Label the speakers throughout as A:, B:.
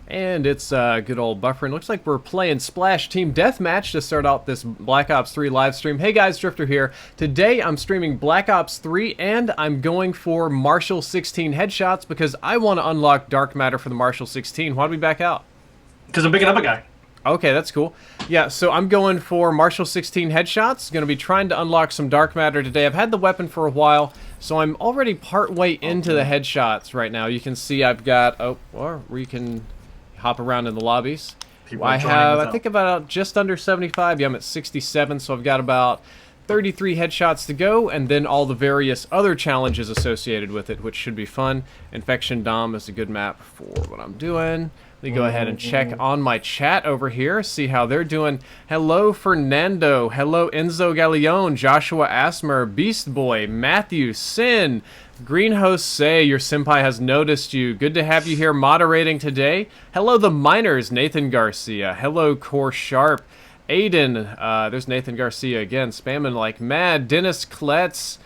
A: And it's good old buffering. Looks like we're playing Splash Team Deathmatch to start out this Black Ops 3 live stream. Hey guys, Drifter here. Today I'm streaming Black Ops 3 and I'm going for Marshal 16 headshots because I want to unlock dark matter for the Marshal 16. Why did we back out?
B: Because I'm picking up a guy.
A: Okay, that's cool. Yeah, so I'm going for Marshal 16 headshots. Going to be trying to unlock some dark matter today. I've had the weapon for a while, so I'm already part way into the headshots right now. You can see I've got, or we can hop around in the lobbies. I have, I think about just under 75. Yeah, I'm at 67, so I've got about 33 headshots to go, and then all the various other challenges associated with it, which should be fun. Infection Dom is a good map for what I'm doing. Let me go ahead and check on my chat over here, see how they're doing. Hello, Fernando. Hello, Enzo Galeon, Joshua Asmer, Beast Boy, Matthew, Sin, Green Host Say, your senpai has noticed you. Good to have you here moderating today. Hello, the Miners, Nathan Garcia. Hello, Core Sharp. Aiden, there's Nathan Garcia again, spamming like mad. Dennis Kletz,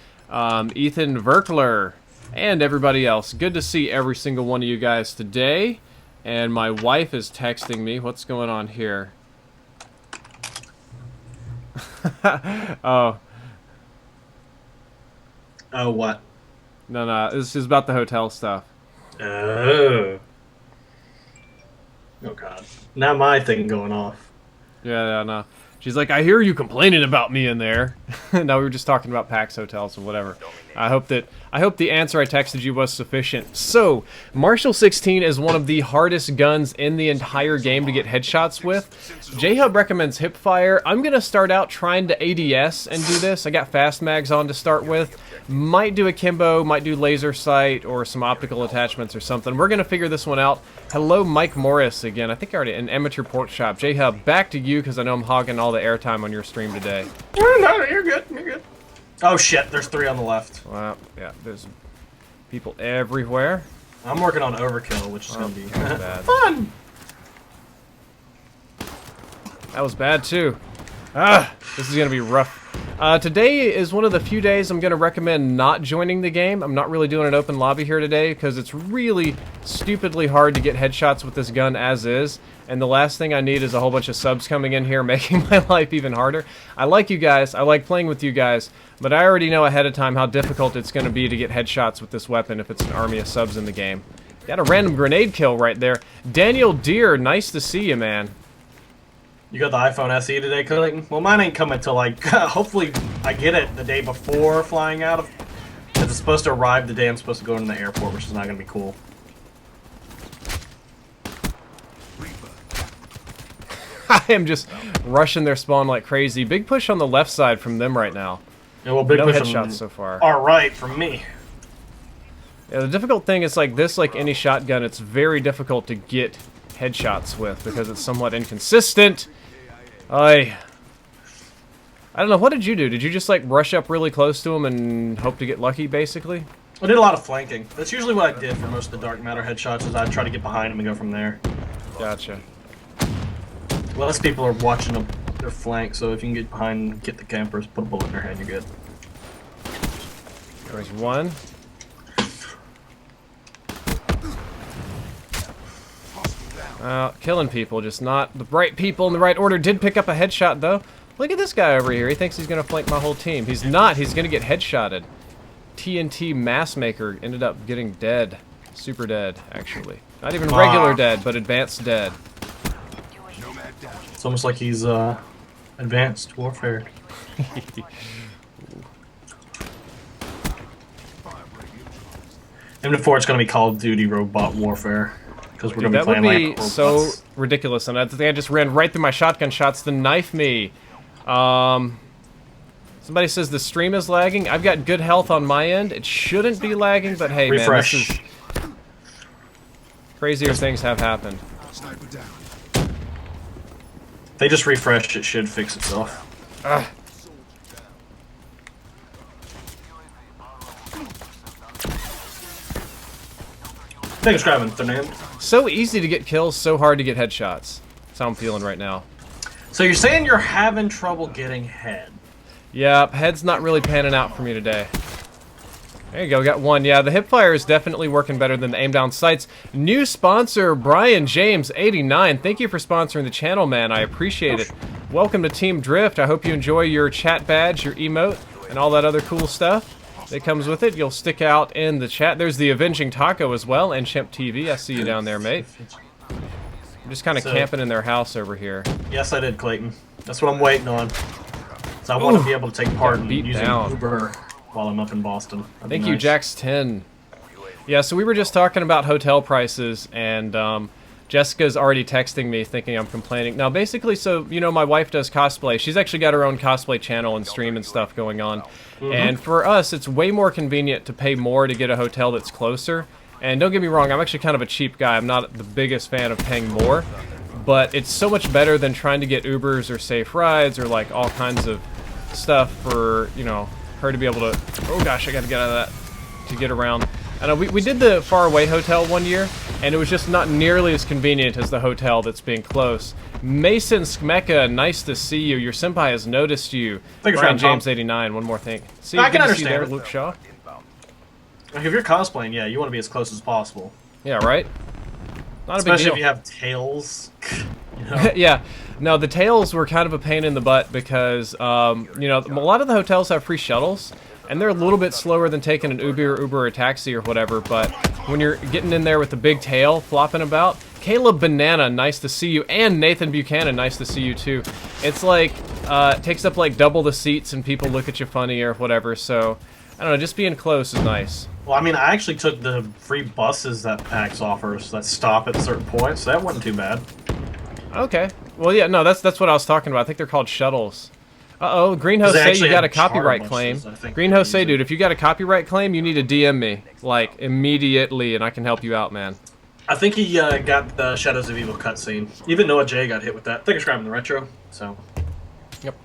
A: Ethan Verkler, and everybody else. Good to see every single one of you guys today. And my wife is texting me. What's going on here? Oh.
B: Oh, what?
A: No, this is about the hotel stuff.
B: Oh. Oh, God. Now my thing going off.
A: Yeah, no. She's like, I hear you complaining about me in there. No, we were just talking about PAX hotels and whatever. I hope the answer I texted you was sufficient. So, Marshal 16 is one of the hardest guns in the entire game to get headshots with. J-Hub recommends hipfire. I'm going to start out trying to ADS and do this. I got fast mags on to start with. Might do a Kimbo, might do laser sight, or some optical attachments or something. We're going to figure this one out. Hello, Mike Morris again. I think I already, an amateur pork shop. J-Hub, back to you because I know I'm hogging all the airtime on your stream today.
B: No, you're good, you're good. Oh shit, there's 3 on the left.
A: Well, yeah, there's people everywhere.
B: I'm working on overkill, which is gonna be
A: bad.
B: fun.
A: That was bad too. This is gonna be rough. Today is one of the few days I'm gonna recommend not joining the game. I'm not really doing an open lobby here today because it's really stupidly hard to get headshots with this gun as is. And the last thing I need is a whole bunch of subs coming in here making my life even harder. I like you guys, I like playing with you guys, but I already know ahead of time how difficult it's going to be to get headshots with this weapon if it's an army of subs in the game. Got a random grenade kill right there. Daniel Deere, nice to see you, man.
B: You got the iPhone SE today, Clayton? Well, mine ain't coming till like, hopefully I get it the day before flying out of, because it's supposed to arrive the day I'm supposed to go into the airport, which is not going to be cool.
A: I am just rushing their spawn like crazy. Big push on the left side from them right now.
B: Yeah, well, big
A: no
B: push
A: headshots so far.
B: All right, from me.
A: Yeah, the difficult thing is like this, like any shotgun, it's very difficult to get headshots with because it's somewhat inconsistent. I don't know. What did you do? Did you just like rush up really close to them and hope to get lucky, basically?
B: I did a lot of flanking. That's usually what I did for most of the dark matter headshots. Is I'd try to get behind them and go from there.
A: Gotcha.
B: Less people are watching them, their flank, so if you can get behind and get the campers, put a bullet in their head, you're good.
A: There's one. Killing people, just not the right people in the right order. Did pick up a headshot, though. Look at this guy over here. He thinks he's going to flank my whole team. He's not. He's going to get headshotted. TNT Mass Maker ended up getting dead. Super dead, actually. Not even regular dead, but advanced dead.
B: It's almost like he's advanced warfare. M4 it's gonna be Call of Duty Robot Warfare because we're gonna be playing like robots.
A: That would be so ridiculous, and I think I just ran right through my shotgun shots to knife me. Somebody says the stream is lagging. I've got good health on my end. It shouldn't be lagging, but hey,
B: refresh.
A: Man, this is crazier things have happened.
B: They just refreshed, it should fix itself.
A: I
B: Thanks, grabbing Fernand.
A: So easy to get kills, so hard to get headshots. That's how I'm feeling right now.
B: So you're saying you're having trouble getting head?
A: Yep, head's not really panning out for me today. There you go, got one. Yeah, the hipfire is definitely working better than the aim down sights. New sponsor, Brian James 89. Thank you for sponsoring the channel, man. I appreciate it. Welcome to Team Drift. I hope you enjoy your chat badge, your emote, and all that other cool stuff that comes with it. You'll stick out in the chat. There's the Avenging Taco as well, and Chimp TV. I see you down there, mate. I'm just kind of camping in their house over here.
B: Yes, I did, Clayton. That's what I'm waiting on. So I want to be able to take part in using Uber while I'm up in Boston.
A: Thank you, Jax10. Yeah, so we were just talking about hotel prices, and Jessica's already texting me thinking I'm complaining. Now, basically, so, you know, my wife does cosplay. She's actually got her own cosplay channel and stream and stuff going on. And for us, it's way more convenient to pay more to get a hotel that's closer. And don't get me wrong, I'm actually kind of a cheap guy. I'm not the biggest fan of paying more. But it's so much better than trying to get Ubers or safe rides or, like, all kinds of stuff for, you know, her to be able to... Oh, gosh, I got to get out of that to get around. I know we did the faraway hotel one year, and it was just not nearly as convenient as the hotel that's being close. Mason Skmeka, nice to see you. Your senpai has noticed you. Brian James 89, one more thing. See,
B: I can understand
A: there, Luke Shaw.
B: Like, if you're cosplaying, yeah, you want to be as close as possible.
A: Yeah, right? Not a big deal.
B: Especially if you have tails. You know?
A: Yeah. No, the tails were kind of a pain in the butt because, you know, a lot of the hotels have free shuttles, and they're a little bit slower than taking an Uber or a taxi or whatever, but when you're getting in there with the big tail flopping about, Caleb Banana, nice to see you, and Nathan Buchanan, nice to see you too. It's like, it takes up like double the seats and people look at you funny or whatever, so, I don't know, just being close is nice.
B: Well, I mean, I actually took the free buses that PAX offers that stop at certain points, so that wasn't too bad.
A: Okay. Well, yeah, no, that's what I was talking about. I think they're called shuttles. Uh-oh, Green Jose, you got a copyright claim. Green Jose, dude, if you got a copyright claim, you need to DM me, like, immediately, and I can help you out, man.
B: I think he got the Shadows of Evil cutscene. Even Noah J got hit with that. I think it's grabbing the retro, so...
A: Yep.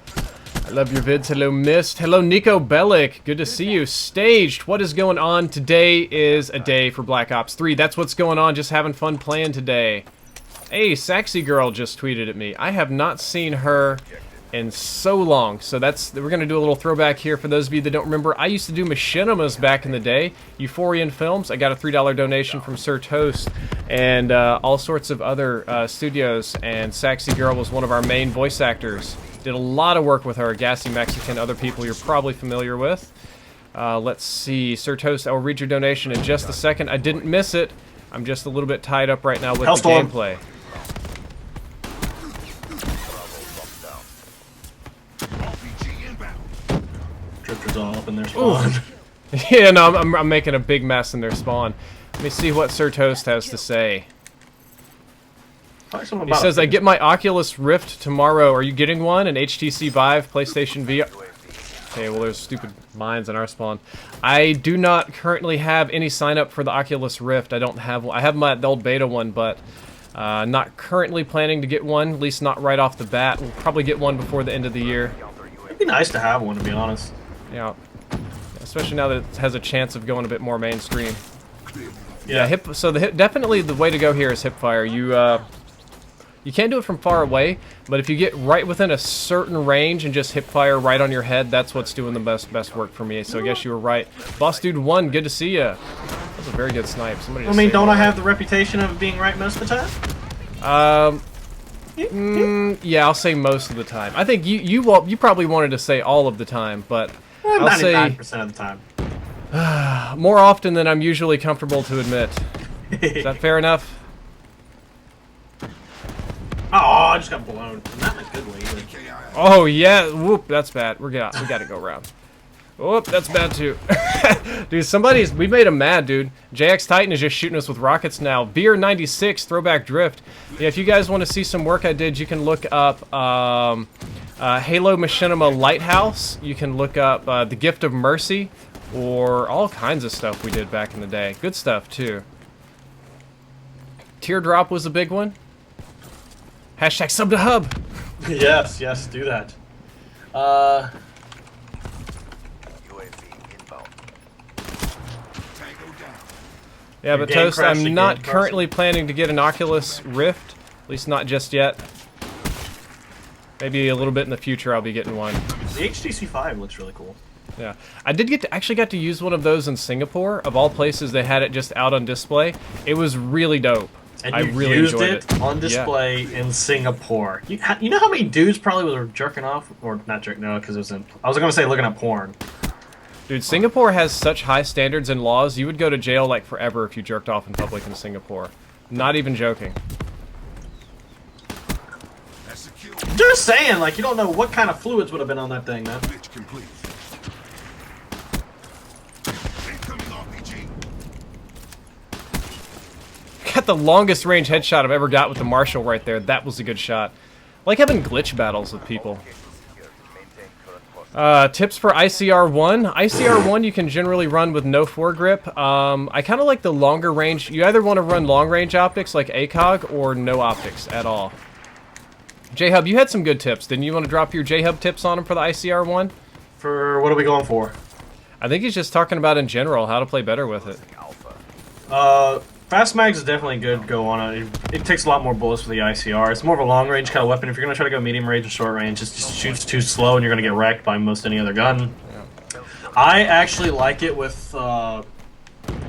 A: I love your vids. Hello, Mist. Hello, Nico Bellic. Good to see you. Staged. What is going on? Today is a day for Black Ops 3. That's what's going on. Just having fun playing today. Hey, Saxy Girl just tweeted at me. I have not seen her in so long. So we're going to do a little throwback here for those of you that don't remember. I used to do machinimas back in the day. Euphorian Films. I got a $3 donation from Sir Toast and all sorts of other studios. And Saxy Girl was one of our main voice actors. Did a lot of work with her. Gassy Mexican, other people you're probably familiar with. Let's see. Sir Toast, I will read your donation in just a second. I didn't miss it. I'm just a little bit tied up right now with the gameplay.
B: Drifters all up in their spawn.
A: Yeah, no, I'm making a big mess in their spawn. Let me see what Sir Toast has to say. He says, I get my Oculus Rift tomorrow. Are you getting one? An HTC Vive, PlayStation VR? Okay, well, there's stupid mines in our spawn. I do not currently have any sign up for the Oculus Rift. I don't have one. I have the old beta one, but not currently planning to get one, at least not right off the bat. We'll probably get one before the end of the year.
B: It'd be nice to have one, to be honest.
A: Yeah. Especially now that it has a chance of going a bit more mainstream. Yeah, definitely the way to go here is hipfire. You can't do it from far away, but if you get right within a certain range and just hipfire right on your head, that's what's doing the best work for me. So I guess you were right. Boss Dude 1, good to see ya. That's a very good snipe. Somebody
B: I mean, don't I have the reputation of being right most of the time?
A: Yeah, I'll say most of the time. I think you probably wanted to say all of the time, but I'll say
B: 99% of the time.
A: more often than I'm usually comfortable to admit. Is that fair enough?
B: Oh, I just got blown. Not in a good way either.
A: Oh yeah, whoop, that's bad. We got to go around. Whoop, that's bad too. Dude, we made him mad, dude. JX Titan is just shooting us with rockets now. Beer 96, Throwback Drift. Yeah, if you guys want to see some work I did, you can look up Halo Machinima Lighthouse. You can look up The Gift of Mercy, or all kinds of stuff we did back in the day. Good stuff too. Teardrop was a big one. Hashtag sub to hub.
B: Yes, do that.
A: Yeah, but Toast, I'm not currently planning to get an Oculus Rift. At least not just yet. Maybe a little bit in the future I'll be getting one.
B: The HTC Vive looks really cool.
A: Yeah, I did actually got to use one of those in Singapore. Of all places, they had it just out on display. It was really dope.
B: And
A: I
B: you
A: really
B: used
A: enjoyed
B: it on display in Singapore. You know how many dudes probably were jerking off, or not jerking? No, because it was in. I was gonna say looking at porn.
A: Dude, Singapore has such high standards and laws. You would go to jail like forever if you jerked off in public in Singapore. Not even joking.
B: Just saying, like you don't know what kind of fluids would have been on that thing, man.
A: Got the longest range headshot I've ever got with the Marshal right there. That was a good shot. Like having glitch battles with people. Tips for ICR1. ICR1 you can generally run with no foregrip. I kind of like the longer range. You either want to run long range optics like ACOG or no optics at all. J-Hub, you had some good tips. Didn't you want to drop your J-Hub tips on him for the ICR1?
B: For what are we going for?
A: I think he's just talking about in general how to play better with it.
B: Fast mags is definitely good to go on it. It takes a lot more bullets for the ICR. It's more of a long range kind of weapon. If you're going to try to go medium range or short range, it just shoots too slow and you're going to get wrecked by most any other gun. Yeah. I actually like it with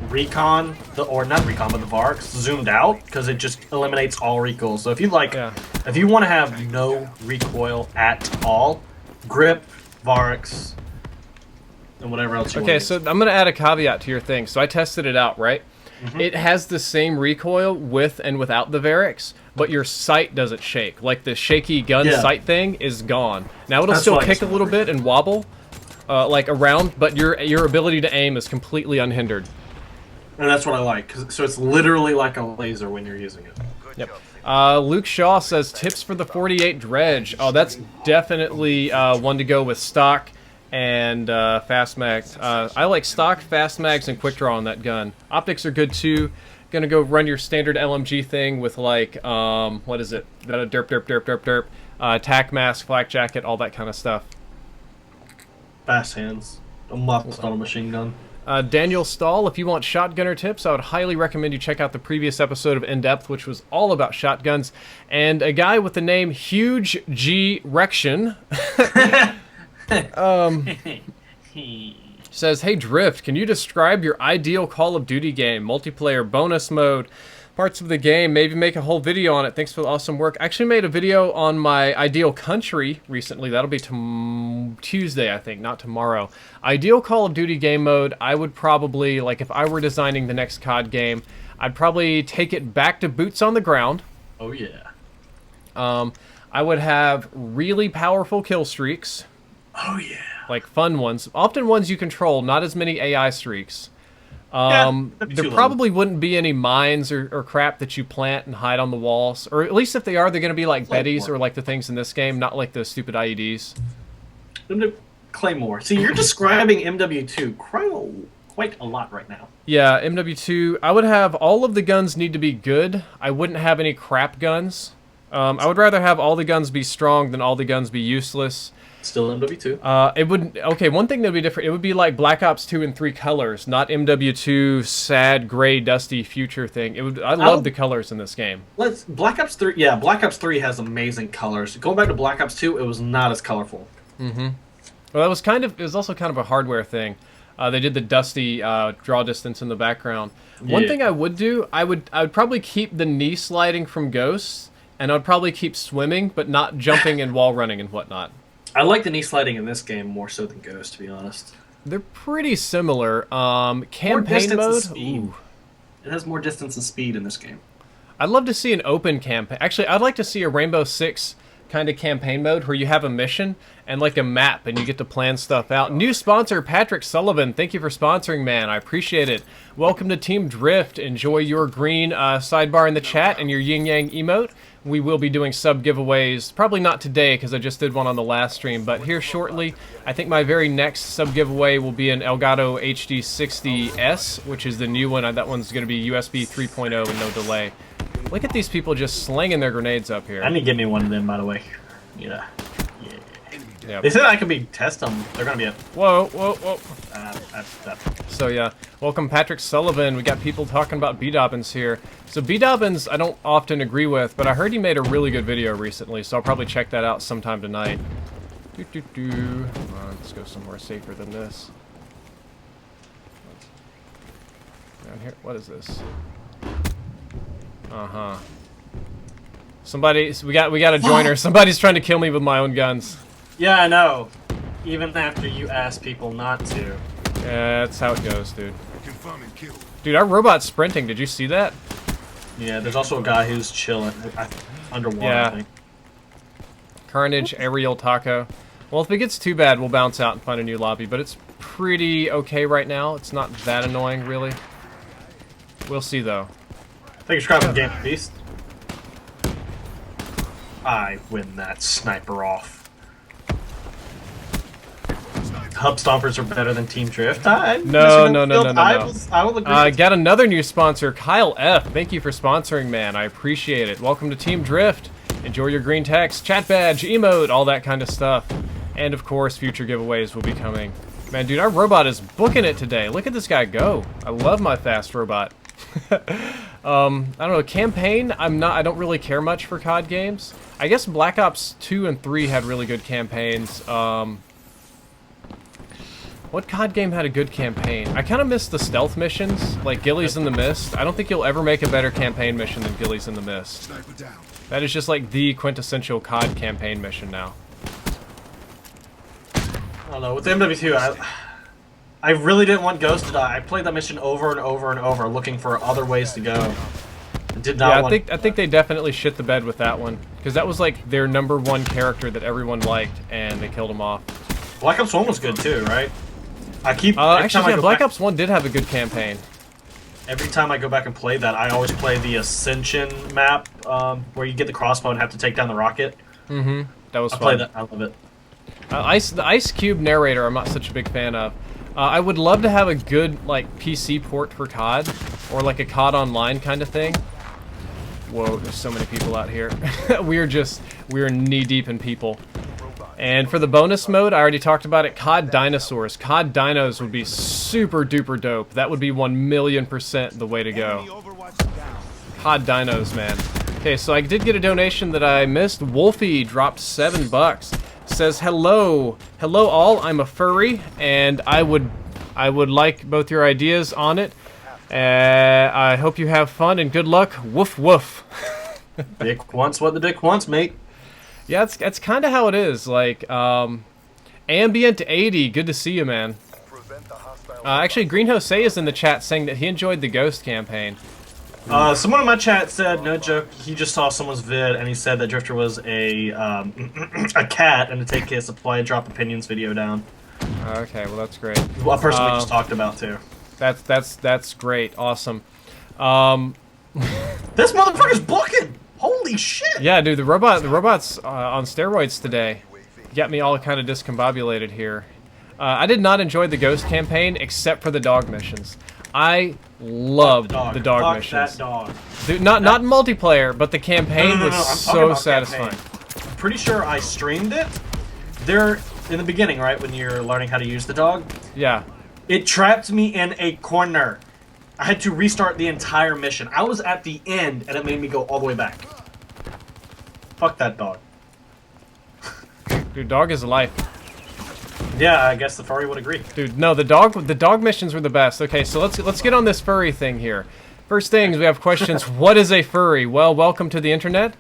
B: recon, or not recon, but the Varks zoomed out because it just eliminates all recoil. So if you like, if you want to have no recoil at all, grip, Varks, and whatever else you want.
A: Okay, so I'm going to add a caveat to your thing. So I tested it out, right? Mm-hmm. It has the same recoil with and without the Variks, but your sight doesn't shake. Like the shaky gun sight thing is gone. Now it'll still kick a little bit and wobble, like around, but your ability to aim is completely unhindered.
B: And that's what I like. So it's literally like a laser when you're using it.
A: Yep. Luke Shaw says tips for the 48 Dredge. Oh, that's definitely one to go with stock and fast mags. I like stock, fast mags, and quick draw on that gun. Optics are good too. Gonna go run your standard LMG thing with like what is it? Derp. Tac mask, flak jacket, all that kind of stuff.
B: Fast hands. A muff on a machine gun.
A: Daniel Stahl, if you want shotgunner tips, I would highly recommend you check out the previous episode of In Depth, which was all about shotguns. And a guy with the name Huge G Rection says, hey Drift, can you describe your ideal Call of Duty game? Multiplayer, bonus mode, parts of the game, maybe make a whole video on it. Thanks for the awesome work. I actually made a video on my ideal country recently. That'll be Tuesday, I think, not tomorrow. Ideal Call of Duty game mode, I would probably, like if I were designing the next COD game, I'd probably take it back to boots on the ground.
B: Oh yeah.
A: I would have really powerful kill streaks.
B: Oh yeah.
A: Like fun ones. Often ones you control, not as many AI streaks. There probably wouldn't be any mines or crap that you plant and hide on the walls. Or at least if they are, they're going to be like Bettys or like the things in this game, not like the stupid IEDs.
B: Claymore. See, you're describing MW2 quite a lot right now.
A: Yeah, MW2. I would have all of the guns need to be good. I wouldn't have any crap guns. I would rather have all the guns be strong than all the guns be useless.
B: Still MW2.
A: It would one thing that would be different. It would be like Black Ops 2 in 3 colors, not MW2 sad gray dusty future thing. It would. I love the colors in this game.
B: Black Ops 3. Yeah, Black Ops 3 has amazing colors. Going back to Black Ops 2, it was not as colorful.
A: Mm-hmm. Well, it was also kind of a hardware thing. They did the dusty draw distance in the background. Yeah. One thing I would do, I would probably keep the knee sliding from Ghosts, and I'd probably keep swimming, but not jumping and wall running and whatnot.
B: I like the knee sliding in this game more so than Ghost, to be honest.
A: They're pretty similar. Campaign mode. Ooh.
B: It has more distance and speed in this game.
A: I'd love to see an open campaign. Actually, I'd like to see a Rainbow Six kind of campaign mode where you have a mission and like a map and you get to plan stuff out. New sponsor, Patrick Sullivan. Thank you for sponsoring, man. I appreciate it. Welcome to Team Drift. Enjoy your green sidebar in the chat and your yin yang emote. We will be doing sub giveaways, probably not today because I just did one on the last stream, but here shortly. I think my very next sub giveaway will be an Elgato HD60S, which is the new one. That one's going to be USB 3.0 and no delay. Look at these people just slinging their grenades up here.
B: I need to get me one of them, by the way. Yeah. Yep. They said I could test them. They're going to be a...
A: Whoa. So yeah, welcome Patrick Sullivan. We got people talking about B Dobbins here. So B Dobbins I don't often agree with, but I heard he made a really good video recently, so I'll probably check that out sometime tonight. on, let's go somewhere safer than this. Down here, what is this? Uh-huh. Somebody, we got a joiner. Somebody's trying to kill me with my own guns.
B: Yeah, I know. Even after you ask people not to.
A: Yeah, that's how it goes, dude. Dude, our robot's sprinting. Did you see that?
B: Yeah, there's also a guy who's chilling underwater,
A: Yeah.
B: I think.
A: Carnage, aerial taco. Well, if it gets too bad, we'll bounce out and find a new lobby, but it's pretty okay right now. It's not that annoying, really. We'll see, though.
B: Thank you for subscribing, Game Beast. I win that sniper off. Hub Stompers are better than Team Drift.
A: No.
B: I will agree.
A: Got another new sponsor, Kyle F. Thank you for sponsoring, man. I appreciate it. Welcome to Team Drift. Enjoy your green text, chat badge, emote, all that kind of stuff. And, of course, future giveaways will be coming. Man, dude, our robot is booking it today. Look at this guy go. I love my fast robot. I don't know, campaign, I don't really care much for COD games. I guess Black Ops 2 and 3 had really good campaigns. What COD game had a good campaign? I kind of miss the stealth missions, like Gillies in the Mist. I don't think you'll ever make a better campaign mission than Gillies in the Mist. That is just like the quintessential COD campaign mission now.
B: I don't know, with the MW2, I really didn't want Ghost to die. I played that mission over and over and over, looking for other ways to go.
A: I think they definitely shit the bed with that one, because that was like their #1 character that everyone liked, and they killed him off.
B: Black Ops 1 was good too, right?
A: Actually, yeah, Black Ops 1 did have a good campaign.
B: Every time I go back and play that, I always play the Ascension map, where you get the crossbow and have to take down the rocket.
A: Mm-hmm. That was
B: I
A: fun.
B: play that. I love it.
A: The Ice Cube narrator, I'm not such a big fan of. I would love to have a good like PC port for COD, or like a COD Online kind of thing. Whoa, there's so many people out here. we're knee deep in people. And for the bonus mode, I already talked about it. COD Dinosaurs. COD Dinos would be super duper dope. That would be 1,000,000% the way to go. COD Dinos, man. Okay, so I did get a donation that I missed. Wolfie dropped $7. Says hello all, I'm a furry, and I would like both your ideas on it. I hope you have fun and good luck. Woof woof.
B: Dick wants what the dick wants, mate.
A: Yeah, that's kind of how it is. Like Ambient 80, good to see you, man. Actually, Green Jose is in the chat saying that he enjoyed the Ghost campaign.
B: Someone in my chat said, no joke, he just saw someone's vid and he said that Drifter was a a cat and to take his apply drop opinions video down.
A: Okay, well that's great.
B: Well, a person we just talked about too.
A: That's great, awesome.
B: This motherfucker's booking. Holy shit!
A: Yeah, dude, the robot's on steroids today. Got me all kind of discombobulated here. I did not enjoy the Ghost campaign except for the dog missions. I loved the dog missions.
B: That dog.
A: Dude, not in multiplayer, but the campaign was so satisfying.
B: I'm pretty sure I streamed it. There, in the beginning, right, when you're learning how to use the dog.
A: Yeah.
B: It trapped me in a corner. I had to restart the entire mission. I was at the end, and it made me go all the way back. Fuck that dog.
A: Dude, dog is life.
B: Yeah, I guess the furry would agree.
A: Dude, no, the dog missions were the best. Okay, so let's get on this furry thing here. First things, we have questions. What is a furry? Well, welcome to the internet.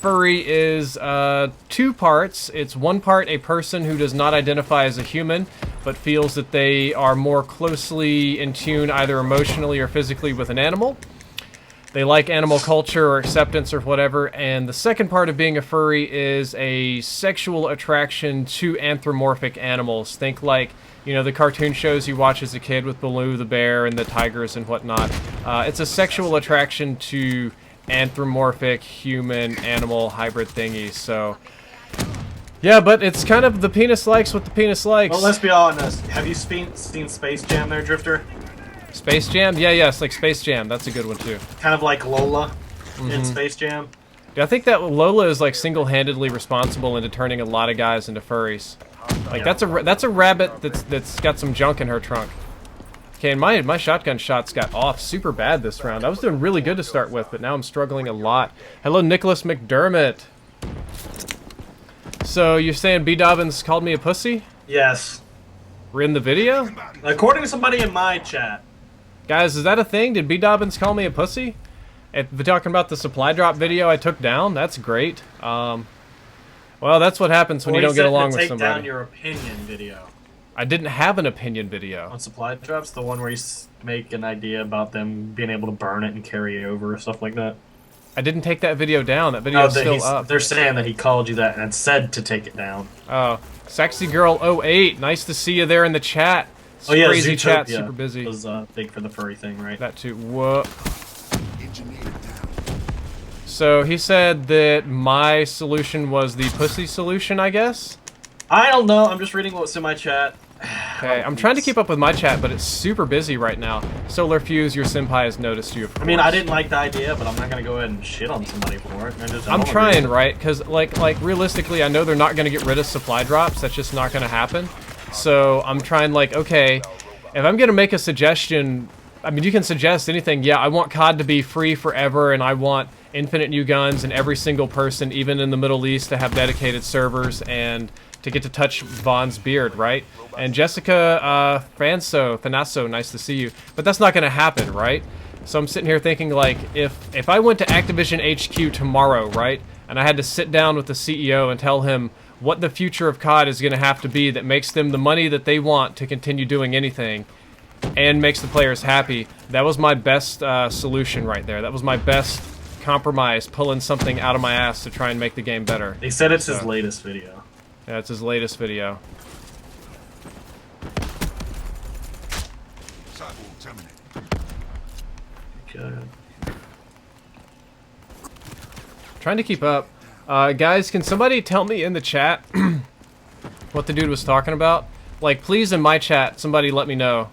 A: Furry is 2 parts. It's 1 part a person who does not identify as a human, but feels that they are more closely in tune either emotionally or physically with an animal. They like animal culture or acceptance or whatever. And the second part of being a furry is a sexual attraction to anthropomorphic animals. Think like, you know, the cartoon shows you watch as a kid with Baloo the bear and the tigers and whatnot. It's a sexual attraction to anthropomorphic human animal hybrid thingies. So yeah, but it's kind of the penis likes what the penis likes.
B: Well, let's be honest. Have you seen Space Jam there, Drifter?
A: Space Jam? Yeah, it's like Space Jam. That's a good one too.
B: Kind of like Lola in Space Jam.
A: Yeah, I think that Lola is like single-handedly responsible into turning a lot of guys into furries. Like that's a rabbit that's got some junk in her trunk. Okay, and my shotgun shots got off super bad this round. I was doing really good to start with, but now I'm struggling a lot. Hello, Nicholas McDermott. So you're saying B. Dobbins called me a pussy?
B: Yes.
A: We're in the video?
B: According to somebody in my chat.
A: Guys, is that a thing? Did B Dobbins call me a pussy? If we're talking about the supply drop video I took down, that's great. Well, that's what happens when you don't get along with somebody.
B: Take down your opinion video.
A: I didn't have an opinion video.
B: On supply drops, the one where you make an idea about them being able to burn it and carry it over or stuff like that.
A: I didn't take that video down. That video is still up.
B: They're saying that he called you that and said to take it down.
A: Oh, Sexy Girl 08, nice to see you there in the chat.
B: Oh yeah,
A: crazy
B: Zootopia
A: chat, super busy.
B: Was big for the furry thing, right?
A: That too. Whoa. So he said that my solution was the pussy solution, I guess?
B: I don't know, I'm just reading what's in my chat.
A: Okay, I'm trying to keep up with my chat, but it's super busy right now. Solar Fuse, your senpai has noticed you, of course.
B: I mean, I didn't like the idea, but I'm not gonna go ahead and shit on somebody for it.
A: I'm trying, right? Because, like realistically, I know they're not gonna get rid of supply drops. That's just not gonna happen. So I'm trying, like, okay, if I'm gonna make a suggestion, I mean, you can suggest anything. Yeah, I want COD to be free forever, and I want infinite new guns, and every single person, even in the Middle East, to have dedicated servers and to get to touch Vaughn's beard, right? And Jessica Fanasso, nice to see you. But that's not gonna happen, right? So I'm sitting here thinking, like, if I went to Activision HQ tomorrow, right, and I had to sit down with the CEO and tell him what the future of COD is gonna have to be that makes them the money that they want to continue doing anything, and makes the players happy, that was my best solution right there. That was my best compromise, pulling something out of my ass to try and make the game better.
B: They said it's his latest video.
A: Yeah, it's his latest video.
B: Good.
A: Trying to keep up. Guys, can somebody tell me in the chat what the dude was talking about? Like, please, in my chat, somebody let me know.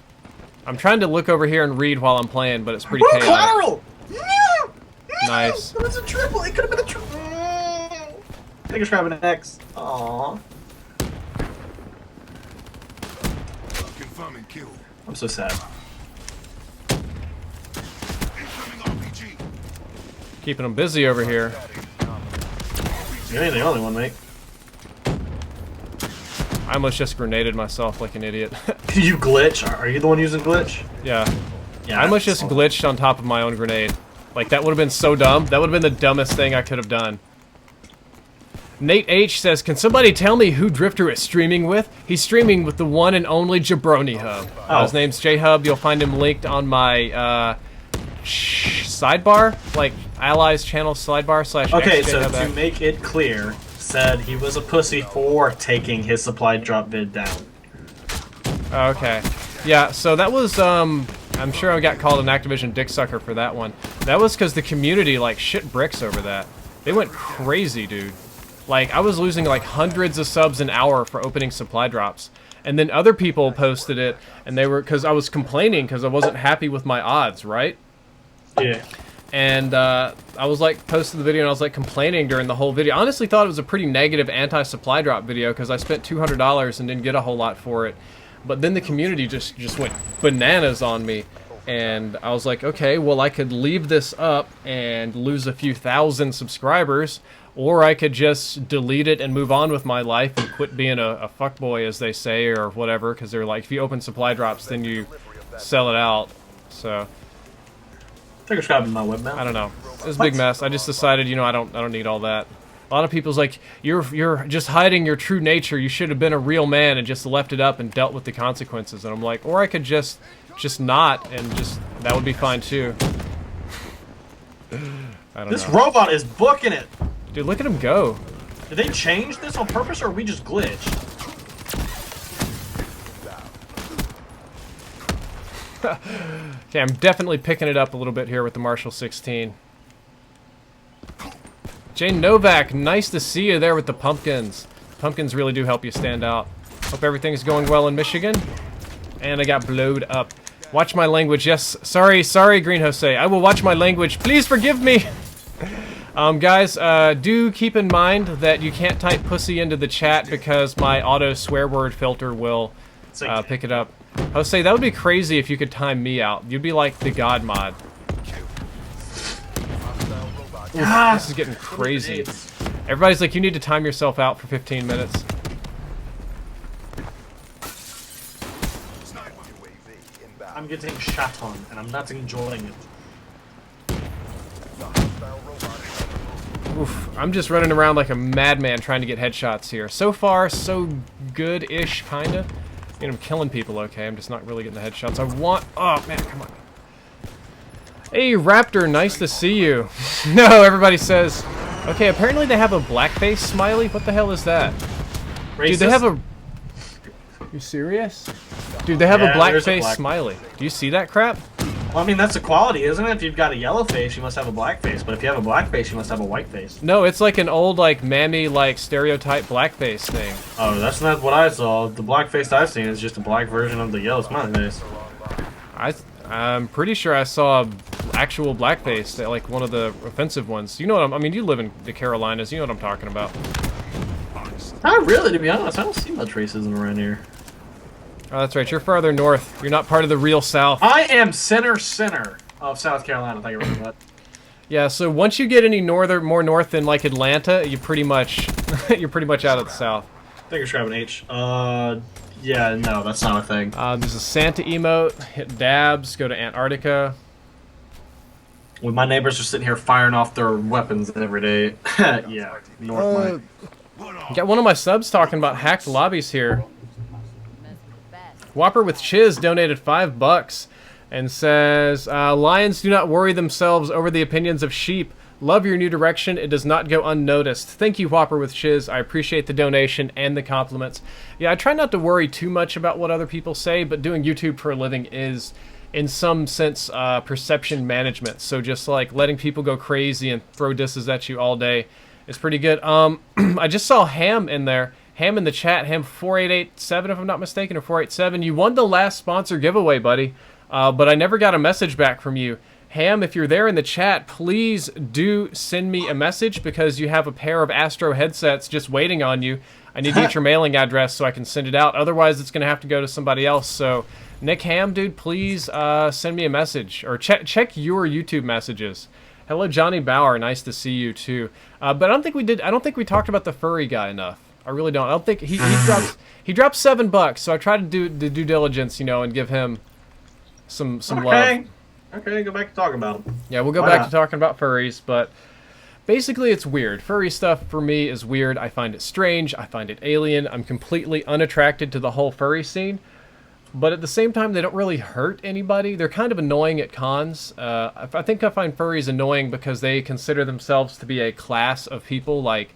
A: I'm trying to look over here and read while I'm playing, but it's pretty chaotic.
B: Collateral! No!
A: Nice.
B: It was a triple. It could have been a triple. I think it's grabbing an X. Aww. I'm so sad.
A: Keeping them busy over here.
B: You ain't the only one, mate.
A: I almost just grenaded myself like an idiot.
B: You glitch? Are you the one using glitch?
A: Yeah.
B: Yeah.
A: I almost just glitched on top of my own grenade. Like, that would have been so dumb. That would have been the dumbest thing I could have done. Nate H says, can somebody tell me who Drifter is streaming with? He's streaming with the one and only Jabroni Hub.
B: Oh.
A: His name's J-Hub. You'll find him linked on my sidebar, like Allies channel sidebar /
B: Okay, so to make it clear, said he was a pussy for taking his supply drop vid down.
A: Okay. Yeah, so that was, I'm sure I got called an Activision dick sucker for that one. That was because the community, like, shit bricks over that. They went crazy, dude. Like, I was losing, like, hundreds of subs an hour for opening supply drops. And then other people posted it, and they were, because I was complaining because I wasn't happy with my odds, right?
B: Yeah.
A: And I was, like, posting the video, and I was, like, complaining during the whole video. I honestly thought it was a pretty negative anti-supply drop video because I spent $200 and didn't get a whole lot for it. But then the community just went bananas on me. And I was like, okay, well, I could leave this up and lose a few thousand subscribers, or I could just delete it and move on with my life and quit being a fuckboy, as they say, or whatever, because they're like, if you open supply drops, then you sell it out. So
B: I think it's grabbing my webmail.
A: I don't know. It was a big mess. I just decided, you know, I don't need all that. A lot of people's like, you're just hiding your true nature. You should have been a real man and just left it up and dealt with the consequences. And I'm like, or I could just not, and just, that would be fine too. I don't know.
B: This robot is booking it.
A: Dude, look at him go.
B: Did they change this on purpose, or are we just glitched?
A: Okay, I'm definitely picking it up a little bit here with the Marshal 16. Jane Novak, nice to see you there with the pumpkins. Pumpkins really do help you stand out. Hope everything's going well in Michigan. And I got blowed up. Watch my language. Yes, sorry, Green Jose. I will watch my language. Please forgive me. Guys, do keep in mind that you can't type pussy into the chat because my auto swear word filter will pick it up. Jose, that would be crazy if you could time me out. You'd be like the God mod. Oof, this is getting crazy. Everybody's like, you need to time yourself out for 15 minutes.
B: getting shot on, and I'm not enjoying it.
A: Oof, I'm just running around like a madman trying to get headshots here. So far, so good-ish, kinda. I mean, I'm killing people okay, I'm just not really getting the headshots I want. Oh, man, come on. Hey, Raptor, nice to see you. No, everybody says... Okay, apparently they have a blackface smiley. What the hell is that?
B: Racist?
A: Dude, they have a... You serious? Dude, they have a blackface smiley. Do you see that crap?
B: Well, I mean, that's equality, isn't it? If you've got a yellow face, you must have a black face. But if you have a black face, you must have a white face.
A: No, it's like an old, like, mammy, like, stereotype blackface thing.
B: Oh, that's not what I saw. The black face I've seen is just a black version of the yellow smiley face.
A: I'm pretty sure I saw actual blackface, like one of the offensive ones. You know what I mean, you live in the Carolinas, you know what I'm talking about.
B: Not really, to be honest. I don't see much racism around here.
A: Oh, that's right. You're farther north. You're not part of the real South.
B: I am center of South Carolina. Thank you very much.
A: Yeah. So once you get any more north than like Atlanta, you pretty much you're pretty much out of the South.
B: I think you're grabbing H. Yeah, no, that's not a thing.
A: There's a Santa emote. Hit dabs. Go to Antarctica.
B: When my neighbors are sitting here firing off their weapons every day. Yeah, north
A: Got one of my subs talking about hacked lobbies here. Whopper with Chiz donated $5 and says, Lions do not worry themselves over the opinions of sheep. Love your new direction. It does not go unnoticed. Thank you, Whopper with Chiz. I appreciate the donation and the compliments. Yeah, I try not to worry too much about what other people say, but doing YouTube for a living is, in some sense, perception management. So just like letting people go crazy and throw disses at you all day is pretty good. I just saw Ham in there. Ham in the chat, Ham4887 if I'm not mistaken, or 487. You won the last sponsor giveaway, buddy, but I never got a message back from you. Ham, if you're there in the chat, please do send me a message because you have a pair of Astro headsets just waiting on you. I need to get your mailing address so I can send it out. Otherwise, it's going to have to go to somebody else. So, Nick Ham, dude, please send me a message or check your YouTube messages. Hello, Johnny Bauer. Nice to see you too. But I don't think we did. I don't think we talked about the furry guy enough. I really don't. I don't think he dropped $7, so I tried to do the due diligence, you know, and give him some love.
B: Okay, go back to talking about him.
A: Yeah, we'll go back to talking about furries, but basically it's weird. Furry stuff for me is weird. I find it strange. I find it alien. I'm completely unattracted to the whole furry scene. But at the same time, they don't really hurt anybody. They're kind of annoying at cons. I think I find furries annoying because they consider themselves to be a class of people like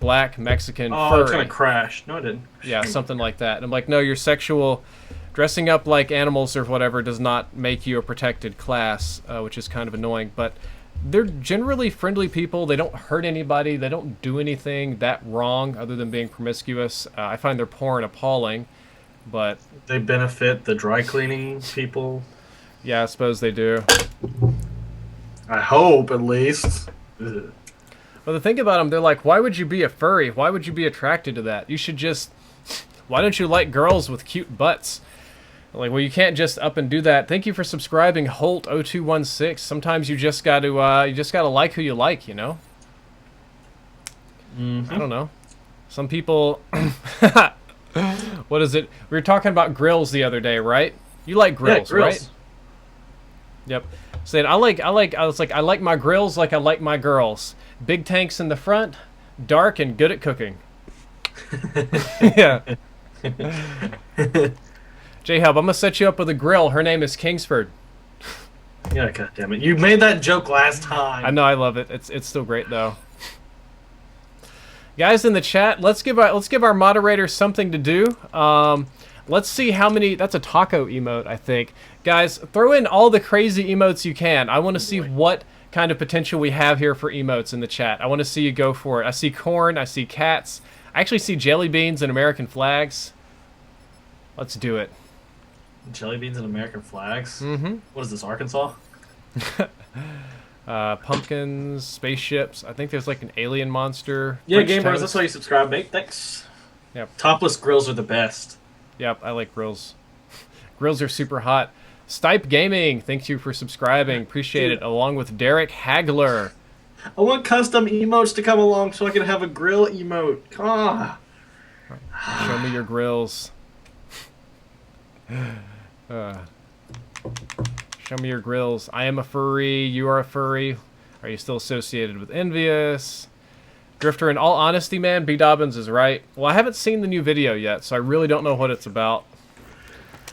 A: black, Mexican, furry.
B: Oh, it's gonna crash. No, it didn't.
A: Yeah, something like that. And I'm like, no, your sexual dressing up like animals or whatever does not make you a protected class, which is kind of annoying. But they're generally friendly people. They don't hurt anybody. They don't do anything that wrong other than being promiscuous. I find their porn appalling, but
B: they benefit the dry cleaning people.
A: Yeah, I suppose they do.
B: I hope, at least. Ugh.
A: Well, the thing about them, they're like, why would you be a furry? Why would you be attracted to that? You should just... Why don't you like girls with cute butts? Like, well, you can't just up and do that. Thank you for subscribing, Holt0216. Sometimes you just got to like who you like, you know? I don't know. Some people... What is it? We were talking about grills the other day, right? You like grills,
B: yeah, grills.
A: Right? Yep. Saying I like my grills like I like my girls. Big tanks in the front, dark and good at cooking. Yeah. J-Hub, I'm gonna set you up with a grill. Her name is Kingsford.
B: Yeah, goddammit. You made that joke last time.
A: I know, I love it. It's still great though. Guys in the chat, let's give our moderators something to do. Let's see how many. That's a taco emote, I think. Guys, throw in all the crazy emotes you can. I want to see what kind of potential we have here for emotes in the chat. I want to see you go for it. I see corn. I see cats. I actually see jelly beans and American flags. Let's do it.
B: Jelly beans and American flags?
A: Mm-hmm.
B: What is this, Arkansas?
A: Pumpkins, spaceships. I think there's like an alien monster.
B: Yeah, Game Bros, that's why you subscribe, mate. Thanks.
A: Yep.
B: Topless grills are the best.
A: Yep, I like grills. Grills are super hot. Stipe Gaming, thank you for subscribing. Appreciate it. Along with Derek Hagler.
B: I want custom emotes to come along so I can have a grill emote. Ah.
A: Show me your grills. Show me your grills. I am a furry. You are a furry. Are you still associated with Envious? Drifter, in all honesty, man, B. Dobbins is right. Well, I haven't seen the new video yet, so I really don't know what it's about.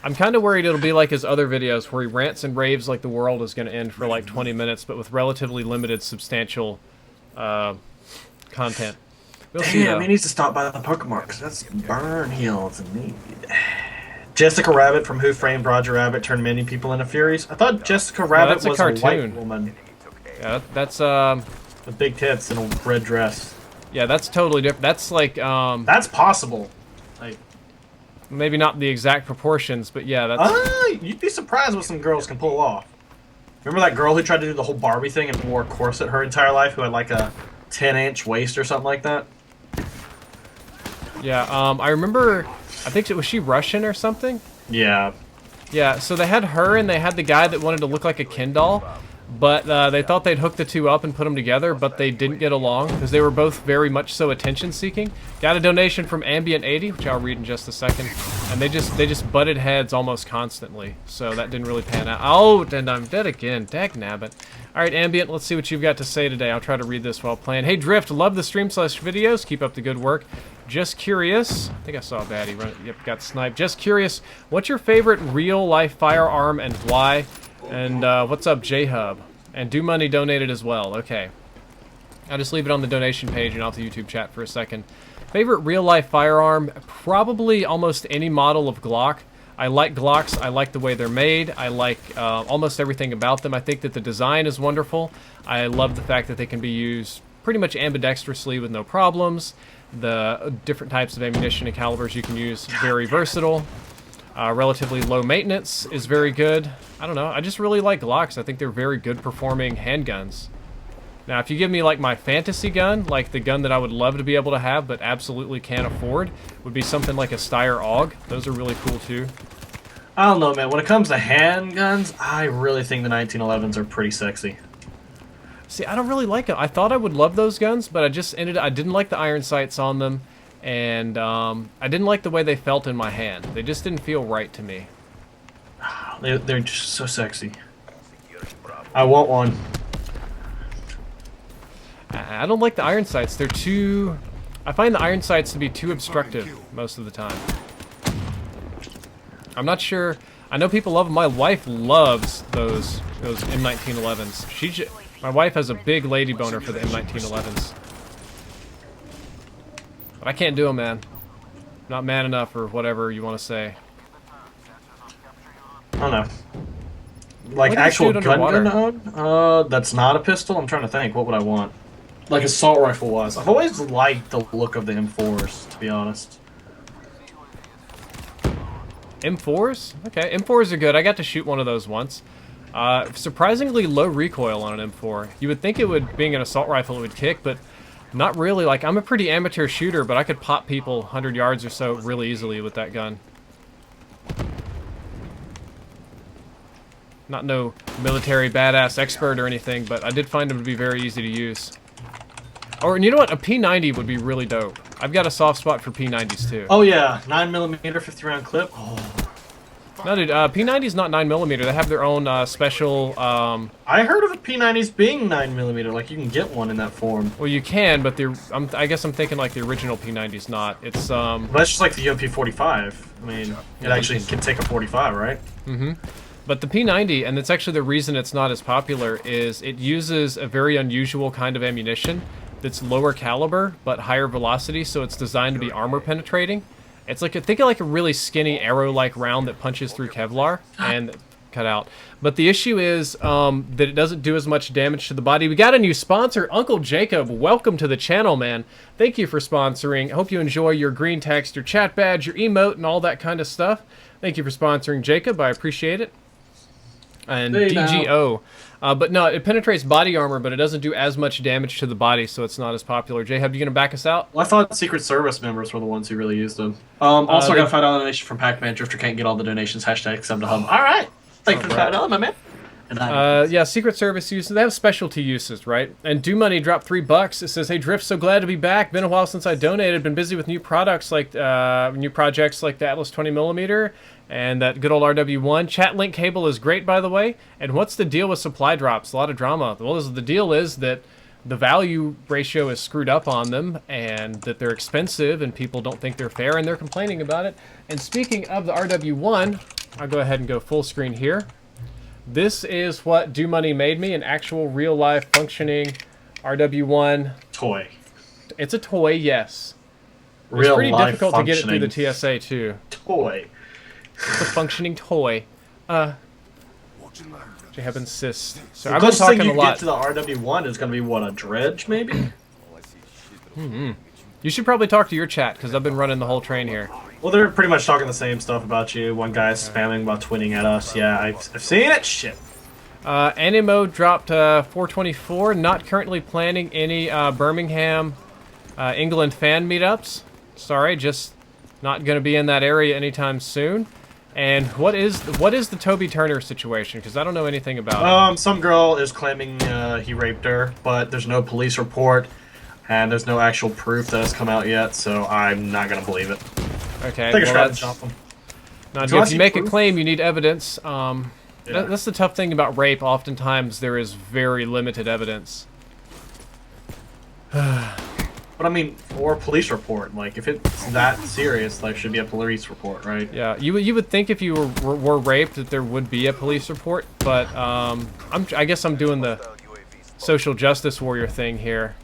A: I'm kind of worried it'll be like his other videos where he rants and raves like the world is going to end for like 20 minutes, but with relatively limited substantial content. We'll see,
B: Damn, he needs to stop by the Pokemon, because that's burn heals and need. Jessica Rabbit from Who Framed Roger Rabbit turned many people into Furies. I thought Jessica Rabbit was a white woman.
A: Yeah, that's
B: with big tits and a red dress.
A: Yeah, that's totally different. That's like
B: that's possible. Like
A: maybe not the exact proportions, but yeah, that's
B: you'd be surprised what some girls can pull off. Remember that girl who tried to do the whole Barbie thing and wore a corset her entire life, who had like a 10-inch waist or something like that?
A: Yeah, I remember, I think, was she Russian or something?
B: Yeah.
A: Yeah, so they had her and they had the guy that wanted to look like a Ken doll, but they thought they'd hook the two up and put them together, but they didn't get along because they were both very much so attention-seeking. Got a donation from Ambient80, which I'll read in just a second, and they just butted heads almost constantly, so that didn't really pan out. Oh, and I'm dead again. Dagnabbit. Alright, Ambient, let's see what you've got to say today. I'll try to read this while playing. Hey, Drift, love the stream/videos. Keep up the good work. Just curious. I think I saw a baddie run. Yep, got sniped. Just curious, what's your favorite real-life firearm and why? And what's up, J-Hub? And Do Money donated as well. Okay. I'll just leave it on the donation page and off the YouTube chat for a second. Favorite real-life firearm? Probably almost any model of Glock. I like Glocks. I like the way they're made. I like almost everything about them. I think that the design is wonderful. I love the fact that they can be used pretty much ambidextrously with no problems. The different types of ammunition and calibers you can use, very versatile. Relatively low maintenance is very good. I don't know, I just really like Glocks. I think they're very good performing handguns. Now, if you give me like my fantasy gun, like the gun that I would love to be able to have but absolutely can't afford, would be something like a Steyr AUG. Those are really cool too.
B: I don't know, man. When it comes to handguns, I really think the 1911s are pretty sexy.
A: See, I don't really like them. I thought I would love those guns, but I didn't like the iron sights on them, and I didn't like the way they felt in my hand. They just didn't feel right to me.
B: They're just so sexy. I want one.
A: I don't like the iron sights. They're too... I find the iron sights to be too obstructive most of the time. I'm not sure... I know people love them. My wife loves those M1911s. My wife has a big lady boner for the M1911s. But I can't do them, man. Not man enough, or whatever you want to say.
B: I don't know. Like actual gun? That's not a pistol? I'm trying to think. What would I want? Like assault rifle was. I've always liked the look of the M4s, to be honest.
A: M4s? Okay, M4s are good. I got to shoot one of those once. Surprisingly low recoil on an M4. You would think it would, being an assault rifle, it would kick, but not really. Like, I'm a pretty amateur shooter, but I could pop people 100 yards or so really easily with that gun. Not no military badass expert or anything, but I did find them to be very easy to use. Or, and you know what? A P90 would be really dope. I've got a soft spot for P90s, too.
B: Oh, yeah. 9mm 50-round clip. Oh.
A: No, dude, P90's not 9mm. They have their own special...
B: I heard of the P90s being 9mm. Like, you can get one in that form.
A: Well, you can, but I guess I'm thinking, like, the original P90's not. It's,
B: Well, that's just like the UMP45. I mean, it actually can take a 45, right?
A: Mm-hmm. But the P90, and it's actually the reason it's not as popular, is it uses a very unusual kind of ammunition that's lower caliber, but higher velocity, so it's designed to be armor penetrating. It's like, think of like a really skinny arrow-like round that punches through Kevlar and cut out. But the issue is that it doesn't do as much damage to the body. We got a new sponsor, Uncle Jacob. Welcome to the channel, man. Thank you for sponsoring. I hope you enjoy your green text, your chat badge, your emote, and all that kind of stuff. Thank you for sponsoring, Jacob. I appreciate it. And DGO. But no, it penetrates body armor, but it doesn't do as much damage to the body, so it's not as popular. J-Hub, you gonna back us out?
B: Well, I thought Secret Service members were the ones who really used them. Also, I got a $5 donation from Pac-Man. Drifter can't get all the donations. Hashtag sub to hub. All right. Thank you for $5, my man.
A: Yeah, Secret Service uses. They have specialty uses, right? And Do Money dropped $3. It says, "Hey Drift, so glad to be back. Been a while since I donated. Been busy with new products like new projects like the Atlas 20mm and that good old RW1. Chat link cable is great, by the way. And what's the deal with supply drops? A lot of drama. Well, the deal is that the value ratio is screwed up on them, and that they're expensive, and people don't think they're fair, and they're complaining about it. And speaking of the RW1, I'll go ahead and go full screen here. This is what Do Money made me, an actual real-life functioning RW1
B: toy.
A: It's a toy, yes. It's pretty difficult to get it through the TSA too.
B: Toy.
A: It's a functioning toy. Jeheb insists. So
B: the
A: I've been
B: closest
A: talking
B: thing you
A: a lot.
B: get to the RW1 is going to be what, a dredge maybe?
A: You should probably talk to your chat because I've been running the whole train here.
B: Well, they're pretty much talking the same stuff about you. One guy's spamming about twinning at us. Yeah, I've seen it. Shit.
A: Animo dropped 424. Not currently planning any Birmingham, England fan meetups. Sorry, just not going to be in that area anytime soon. And what is the Toby Turner situation? Because I don't know anything about it.
B: Some girl is claiming he raped her, but there's no police report, and there's no actual proof that has come out yet. So I'm not going to believe it.
A: Okay,
B: Take a shot
A: well,
B: and jump them.
A: now, if you make a claim, you need evidence. That's the tough thing about rape. Oftentimes, there is very limited evidence.
B: But I mean, or a police report. Like, if it's that serious, like, should be a police report, right?
A: Yeah, you would think if you were raped that there would be a police report, but I guess I'm doing the social justice warrior thing here.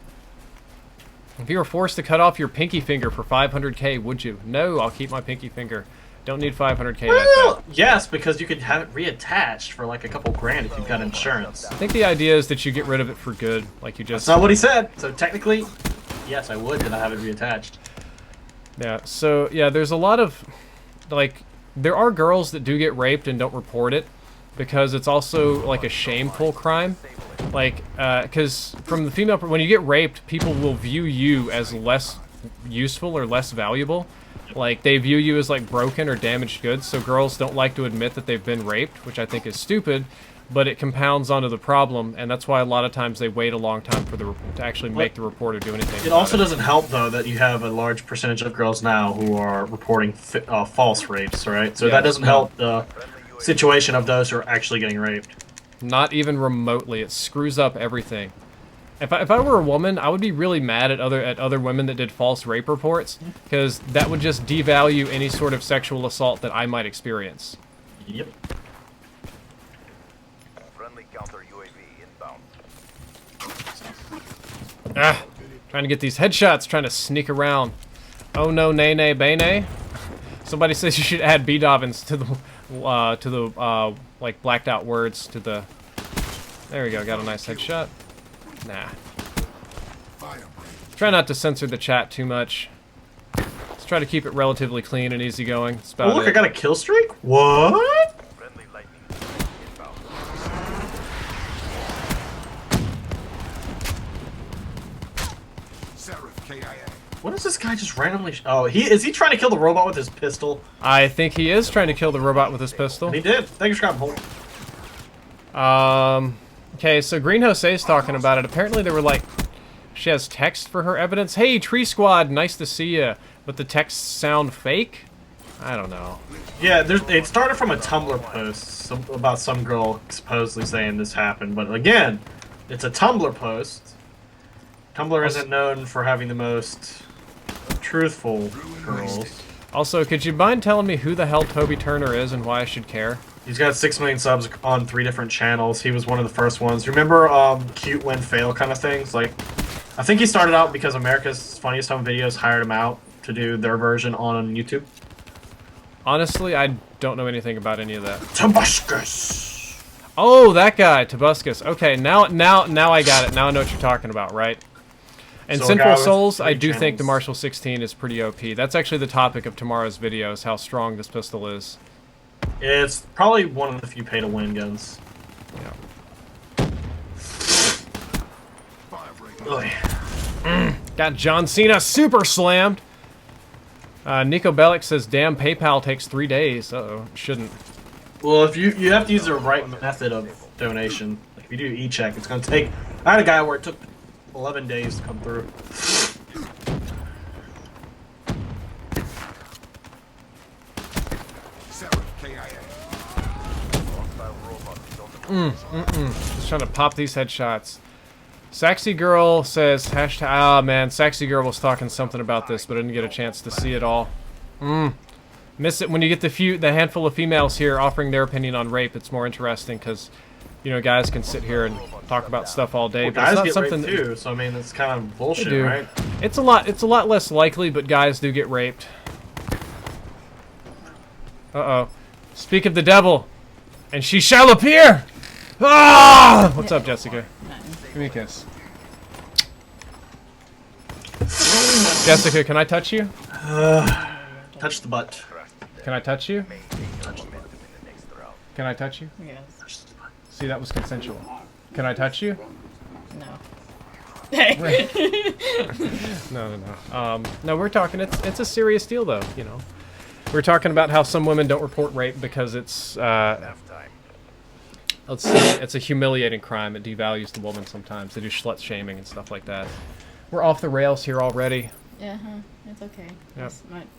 A: If you were forced to cut off your pinky finger for 500K, would you? No, I'll keep my pinky finger. Don't need 500K.
B: Well, yes, because you could have it reattached for like a couple grand if you've got insurance.
A: I think the idea is that you get rid of it for good, like you just.
B: That's not what he said. So technically, yes, I would, and I have it reattached.
A: Yeah. So yeah, there's a lot of, like, there are girls that do get raped and don't report it, because it's also like a shameful crime. Like, because from the female, when you get raped, people will view you as less useful or less valuable. Like, they view you as like broken or damaged goods, so girls don't like to admit that they've been raped, which I think is stupid, but it compounds onto the problem, and that's why a lot of times they wait a long time for to actually make the report or do anything.
B: It also doesn't help, though, that you have a large percentage of girls now who are reporting false rapes, right? So that doesn't help the situation of those who are actually getting raped.
A: Not even remotely. It screws up everything. If I were a woman, I would be really mad at other women that did false rape reports, because that would just devalue any sort of sexual assault that I might experience.
B: Yep.
C: Friendly counter UAV inbound.
A: Ah, trying to get these headshots, trying to sneak around. Oh no, nay nay bene. Somebody says you should add B-dobbins to the like blacked out words to the. There we go. Got a nice headshot. Nah. Try not to censor the chat too much. Let's try to keep it relatively clean and easygoing. That's about
B: Oh, look,
A: it.
B: I got a kill streak? What?
C: Friendly lightning inbound.
B: What is this guy just randomly? Oh, is he trying to kill the robot with his pistol?
A: I think he is trying to kill the robot with his pistol.
B: And he did. Thank you, Scott.
A: Okay, so Green Jose's talking about it. Apparently there were like, she has text for her evidence. Hey, Tree Squad, nice to see ya. But the texts sound fake? I don't know.
B: Yeah, it started from a Tumblr post about some girl supposedly saying this happened. But again, it's a Tumblr post. Tumblr isn't known for having the most truthful girls.
A: Also, could you mind telling me who the hell Toby Turner is and why I should care?
B: He's got 6 million subs on 3 different channels. He was one of the first ones. Remember cute when fail kind of things? Like, I think he started out because America's Funniest Home Videos hired him out to do their version on YouTube.
A: Honestly, I don't know anything about any of that.
B: Tobuscus!
A: Oh, that guy, Tobuscus. Okay, now I got it. Now I know what you're talking about, right? And
B: So
A: Sinful
B: with
A: Souls,
B: 3
A: I do think the
B: channels.
A: Marshal 16 is pretty OP. That's actually the topic of tomorrow's video, is how strong this pistol is.
B: It's probably one of the few pay-to-win guns.
A: Yeah. Got John Cena super slammed. Nico Bellic says, "Damn, PayPal takes 3 days." Uh-oh, shouldn't.
B: Well, if you have to use the right method of donation. Like, if you do e-check, it's gonna take. I had a guy where it took 11 days to come through.
A: Just trying to pop these headshots. Sexy Girl says, hashtag, ah man, Sexy Girl was talking something about this, but I didn't get a chance to see it all. Miss it when you get the handful of females here offering their opinion on rape. It's more interesting because, you know, guys can sit here and talk about stuff all day.
B: Well,
A: but
B: guys
A: it's not
B: get
A: something
B: raped too, so I mean, it's kind of bullshit, right?
A: It's a lot less likely, but guys do get raped. Uh-oh. Speak of the devil, and she shall appear! Ah! What's up, Jessica? Give me a kiss. Jessica, can I touch you?
B: Touch the butt.
A: Can I touch you?
B: Touch the butt.
A: Can I touch you?
D: Yes.
B: Touch the butt.
A: See, that was consensual. Can I touch you?
D: No.
A: No. No, we're talking. It's a serious deal, though. You know, we're talking about how some women don't report rape because it's let's see, it's a humiliating crime. It devalues the woman sometimes. They do slut shaming and stuff like that. We're off the rails here already.
D: Yeah, it's okay.
A: Yep.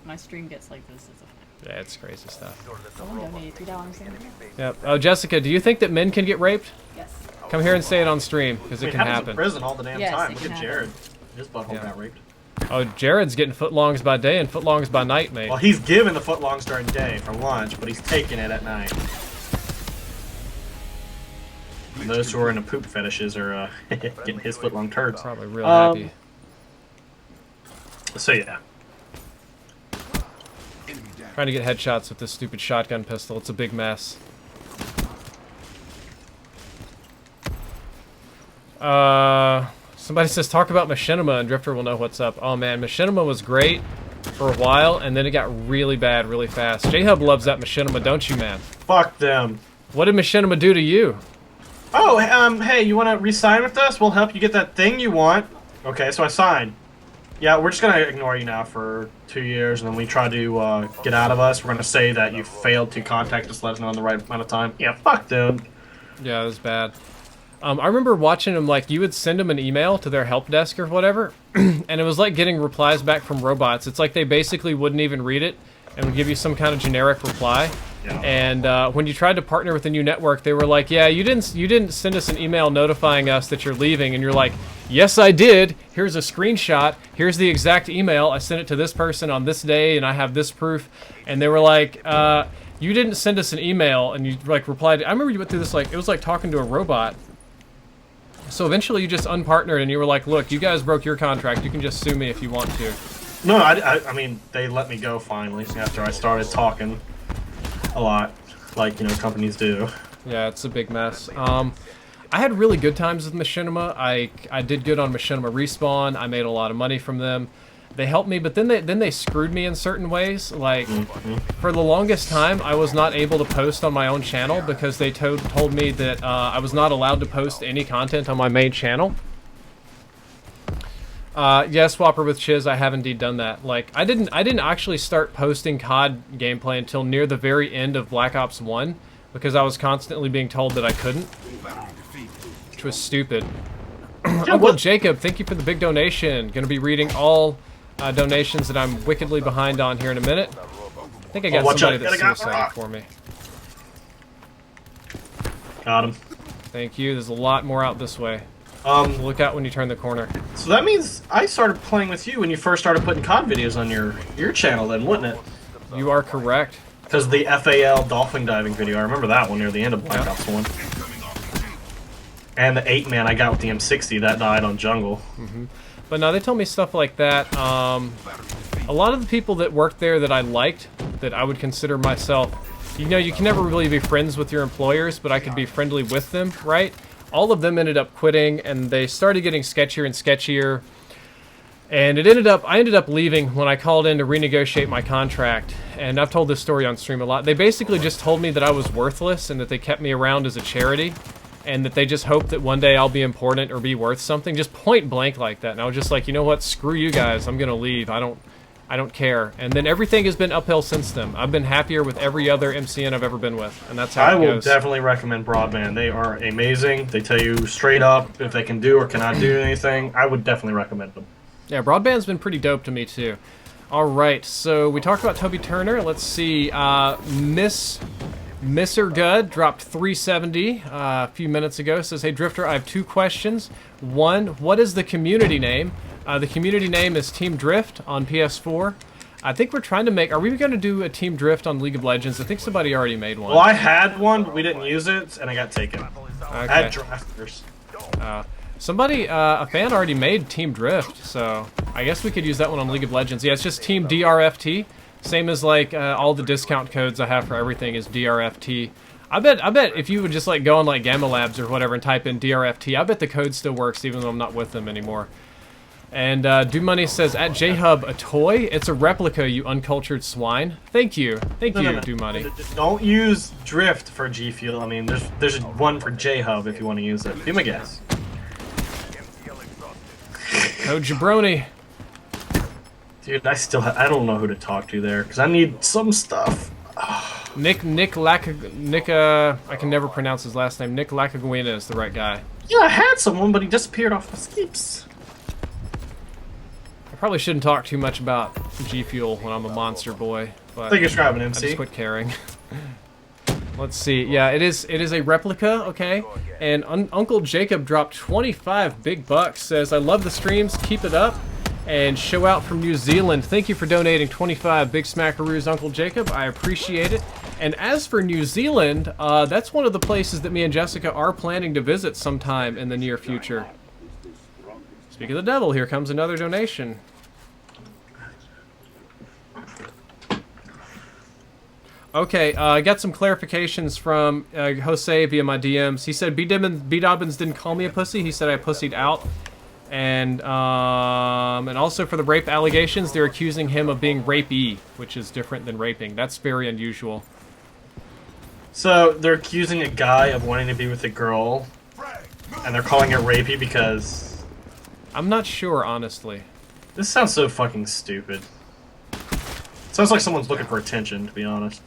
D: My stream gets like this. It's okay.
A: Yeah, it's crazy stuff.
D: Someone donated $3.
A: Yep. Oh, Jessica, do you think that men can get raped?
D: Yes.
A: Come here and say it on stream, because it can
B: happens
A: happen.
B: in prison all the damn
D: Yes,
B: time.
D: it
B: Look
D: can
B: at
D: happen.
B: Jared. His butthole
A: Yeah.
B: got raped.
A: Oh, Jared's getting footlongs by day and footlongs by night, mate.
B: Well, he's giving the footlongs during the day for lunch, but he's taking it at night. And those who are into poop fetishes are getting his footlong turds.
A: Probably real happy.
B: So yeah.
A: Trying to get headshots with this stupid shotgun pistol. It's a big mess. Somebody says talk about Machinima and Drifter will know what's up. Oh man, Machinima was great for a while and then it got really bad really fast. J-Hub loves that Machinima, don't you, man?
B: Fuck them.
A: What did Machinima do to you?
B: Oh, hey, you want to re-sign with us? We'll help you get that thing you want. Okay, so I signed. Yeah, we're just gonna ignore you now for 2 years, and then we try to get out of us. We're gonna say that you failed to contact us, let us know in the right amount of time. Yeah, fuck them.
A: Yeah, it was bad. I remember watching them, like, you would send them an email to their help desk or whatever, and it was like getting replies back from robots. It's like they basically wouldn't even read it and would give you some kind of generic reply.
B: Yeah.
A: And when you tried to partner with a new network, they were like, yeah, you didn't send us an email notifying us that you're leaving. And you're like, yes, I did. Here's a screenshot. Here's the exact email. I sent it to this person on this day, and I have this proof. And they were like, you didn't send us an email. And you, like, replied. I remember you went through this, like, it was like talking to a robot. So eventually you just unpartnered, and you were like, look, you guys broke your contract. You can just sue me if you want to.
B: No, I mean, they let me go finally after I started talking a lot, like, you know, companies do.
A: Yeah, it's a big mess. I had really good times with Machinima. I did good on Machinima Respawn. I made a lot of money from them. They helped me, but then they screwed me in certain ways. Like, for the longest time, I was not able to post on my own channel because they told me that I was not allowed to post any content on my main channel. Yeah, Swapper with Chiz, I have indeed done that. Like, I didn't actually start posting COD gameplay until near the very end of Black Ops 1 because I was constantly being told that I couldn't, which was stupid. Uncle Jacob, thank you for the big donation. Gonna be reading all donations that I'm wickedly behind on here in a minute. I think I got somebody that's suicided for me.
B: Got him.
A: Thank you. There's a lot more out this way. Look out when you turn the corner.
B: So that means I started playing with you when you first started putting COD videos on your channel then, wouldn't it?
A: You are correct.
B: Because the FAL dolphin diving video, I remember that one near the end of Black Ops 1. And the 8-man I got with the M60, that died on Jungle.
A: But no, they told me stuff like that. A lot of the people that worked there that I liked, that I would consider myself, you know, you can never really be friends with your employers, but I could be friendly with them, right? All of them ended up quitting, and they started getting sketchier and sketchier. And I ended up leaving when I called in to renegotiate my contract. And I've told this story on stream a lot. They basically just told me that I was worthless and that they kept me around as a charity. And that they just hope that one day I'll be important or be worth something. Just point blank like that. And I was just like, you know what? Screw you guys. I'm going to leave. I don't I don't care. And then everything has been uphill since then. I've been happier with every other MCN I've ever been with, and that's how
B: I
A: it
B: will
A: goes.
B: definitely recommend Broadband. They are amazing. They tell you straight up if they can do or cannot do anything. I would definitely recommend them.
A: Yeah, Broadband's been pretty dope to me too. All right, so we talked about Toby Turner. Let's see, Mr. Good dropped 370 a few minutes ago. Says, hey Drifter, I have 2 questions. One, what is the community name? The community name is Team Drift on PS4. I think we're trying to make... Are we going to do a Team Drift on League of Legends? I think somebody already made one.
B: Well, I had one, but we didn't use it, and I got taken.
A: Okay.
B: I had drafters.
A: Somebody, a fan already made Team Drift, so I guess we could use that one on League of Legends. Yeah, it's just Team DRFT. Same as, like, all the discount codes I have for everything is DRFT. I bet if you would just, like, go on, like, Gamma Labs or whatever and type in DRFT, I bet the code still works even though I'm not with them anymore. And Do Money says, at J-Hub, a toy? It's a replica, you uncultured swine. Thank you. Thank you, Do Money.
B: Don't use Drift for G Fuel. I mean, there's one for J-Hub if you want to use it. Give me a guess.
A: Code Jabroni.
B: Dude, I don't know who to talk to there, because I need some stuff.
A: I can never pronounce his last name. Nick Lackaguena is the right guy.
B: Yeah, I had someone, but he disappeared off my skips.
A: I probably shouldn't talk too much about G Fuel when I'm a monster boy, but
B: I think you're describing
A: I
B: MC.
A: just quit caring. Let's see. Yeah, it is a replica, okay? And Uncle Jacob dropped 25 big bucks. Says, I love the streams, keep it up. And show out from New Zealand. Thank you for donating 25 big smackaroos, Uncle Jacob. I appreciate it. And as for New Zealand, that's one of the places that me and Jessica are planning to visit sometime in the near future. Speak of the devil, here comes another donation. Okay, I got some clarifications from Jose via my DMs. He said B. Dobbins didn't call me a pussy. He said I pussied out. And also for the rape allegations, they're accusing him of being rapey, which is different than raping. That's very unusual.
B: So they're accusing a guy of wanting to be with a girl, and they're calling it rapey because...
A: I'm not sure, honestly.
B: This sounds so fucking stupid. Sounds like someone's looking for attention, to be honest.